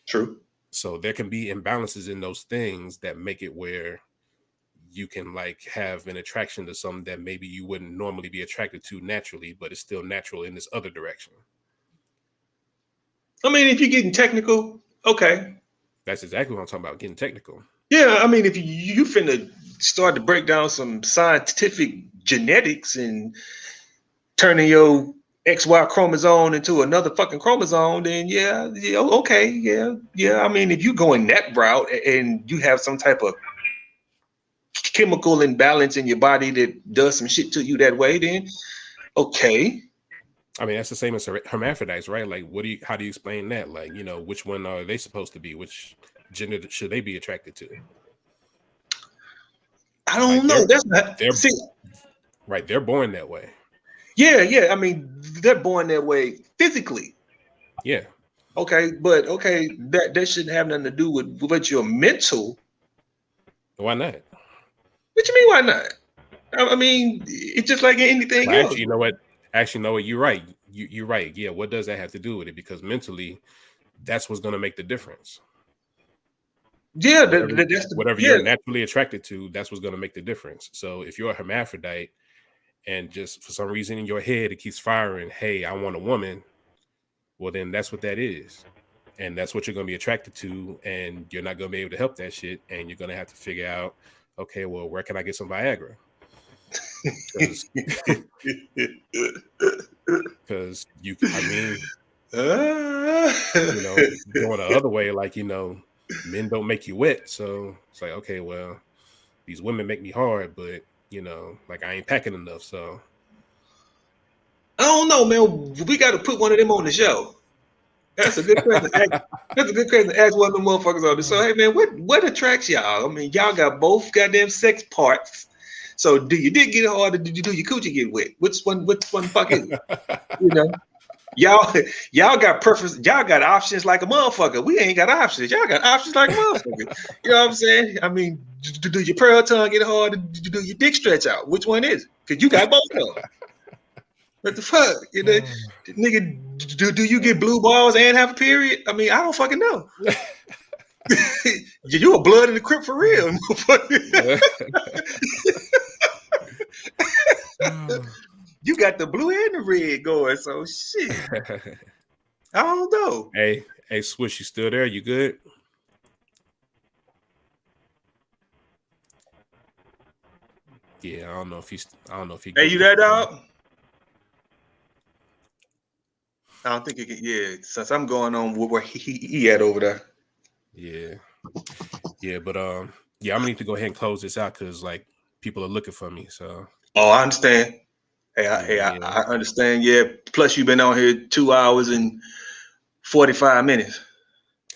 True. So there can be imbalances in those things that make it where you can like have an attraction to something that maybe you wouldn't normally be attracted to naturally, but it's still natural in this other direction. I mean, if you're getting technical, okay. That's exactly what I'm talking about, getting technical. Yeah, I mean, if you finna start to break down some scientific genetics and turning your XY chromosome into another fucking chromosome, then yeah, okay, yeah. I mean, if you going that route and you have some type of chemical imbalance in your body that does some shit to you that way, then okay. I mean, that's the same as hermaphrodites, right? Like, how do you explain that? Like, you know, which one are they supposed to be? Which gender should they be attracted to? I don't know. That's not right. They're born that way. Yeah. I mean, they're born that way physically. Yeah. Okay, but that shouldn't have nothing to do with your mental. Why not? What you mean? Why not? I mean, it's just like anything else. Actually, you know what? You're right. You're right. Yeah. What does that have to do with it? Because mentally, that's what's going to make the difference. Yeah, whatever you're naturally attracted to, that's what's going to make the difference. So if you're a hermaphrodite and just for some reason in your head it keeps firing, hey, I want a woman, well, then that's what that is. And that's what you're going to be attracted to, and you're not going to be able to help that shit, and you're going to have to figure out, okay, well, where can I get some Viagra? Because you know, going the other way, like, you know, men don't make you wet, so it's like, okay, well, these women make me hard, but you know, like, I ain't packing enough. So I don't know, man. We got to put one of them on the show. That's a good question. That's a good question to ask one of them motherfuckers on the show. Hey, man, what attracts y'all? I mean, y'all got both goddamn sex parts. So do you did get hard, or did you do your coochie get wet? Which one fuck is it? You know, y'all got preference. Y'all got options like a motherfucker. We ain't got options. Y'all got options like a motherfucker. You know what I'm saying? I mean, do your pearl tongue get hard, or do your dick stretch out? Which one is it? Because you got both of them. What the fuck? You know, nigga, do you get blue balls and have a period? I mean, I don't fucking know. You a blood in the Crip for real. You got the blue and the red going, so shit. I don't know. Hey, Swish, you still there? You good? Yeah, I don't know if he. Hey, you there, dog? I don't think he can. Yeah, so something going on where he at over there. Yeah, but yeah, I'm gonna need to go ahead and close this out because like people are looking for me. So. Oh, I understand. I understand. Yeah. Plus, you've been on here 2 hours and 45 minutes.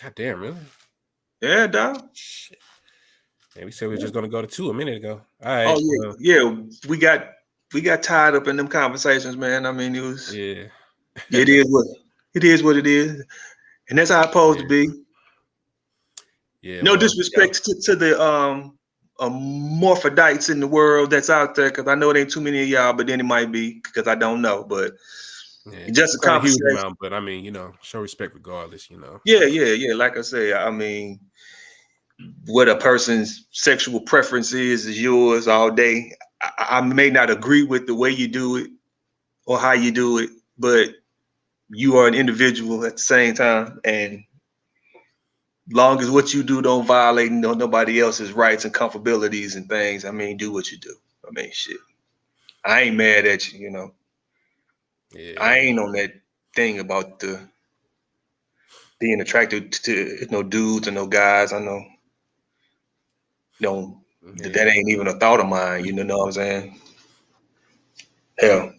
God damn, really? Yeah, dog. Shit. Man, we said we were just gonna go to 2 a minute ago. All right. Oh yeah. We got tied up in them conversations, man. I mean, Yeah. it is what it is, and that's how it's supposed to be. Yeah. No Well, disrespect to the morphodites in the world that's out there, because I know it ain't too many of y'all, but then it might be, because I don't know. But just a it's not a huge conversation. amount, but I mean, show respect regardless. Yeah. Like I say, I mean, what a person's sexual preference is yours all day. I may not agree with the way you do it or how you do it, but you are an individual at the same time, and long as what you do don't violate nobody else's rights and comfortabilities and things, I mean, do what you do. I mean, shit. I ain't mad at you, Yeah. I ain't on that thing about the being attracted to no dudes or no guys. I know, that ain't even a thought of mine. You know what I'm saying? Hell.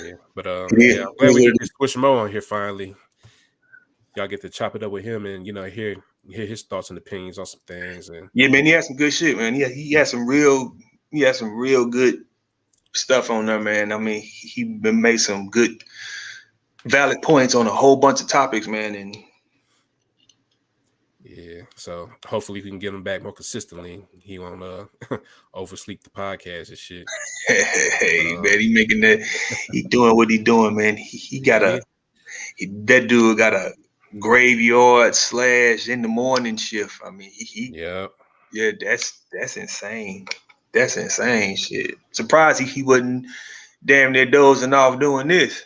Yeah, but I'm glad we get this Swish Mo on here finally. Y'all get to chop it up with him and hear his thoughts and opinions on some things. And yeah, man, he had some good shit, man. He had some real good stuff on there, man. I mean, he been made some good valid points on a whole bunch of topics, man. And yeah, so hopefully we can get him back more consistently. He won't oversleep the podcast and shit. Hey, man, he doing what he doing, man. That dude got a graveyard / in the morning shift. I mean, yeah, that's insane. That's insane shit. Surprised he wasn't damn near dozing off doing this.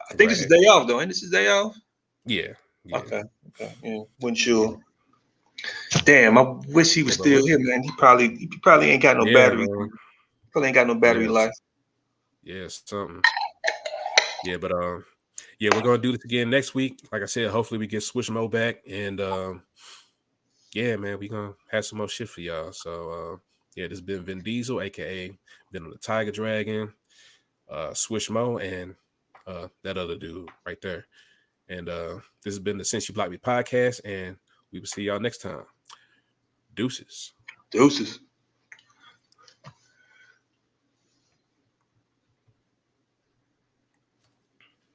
I think this is day off though. Ain't this his day off? Yeah. Okay. Yeah, wasn't sure. Damn, I wish he was still here, man. He probably ain't got no battery. Man. Probably ain't got no battery life. Yeah, something. Yeah, but we're gonna do this again next week. Like I said, hopefully we get Swish Mo back, and yeah, man, we gonna have some more shit for y'all. So this has been Vin Diesel, aka Venom the Tiger Dragon, Swish Mo, and that other dude right there. And this has been the Since You Blocked Me podcast, and we will see y'all next time. Deuces.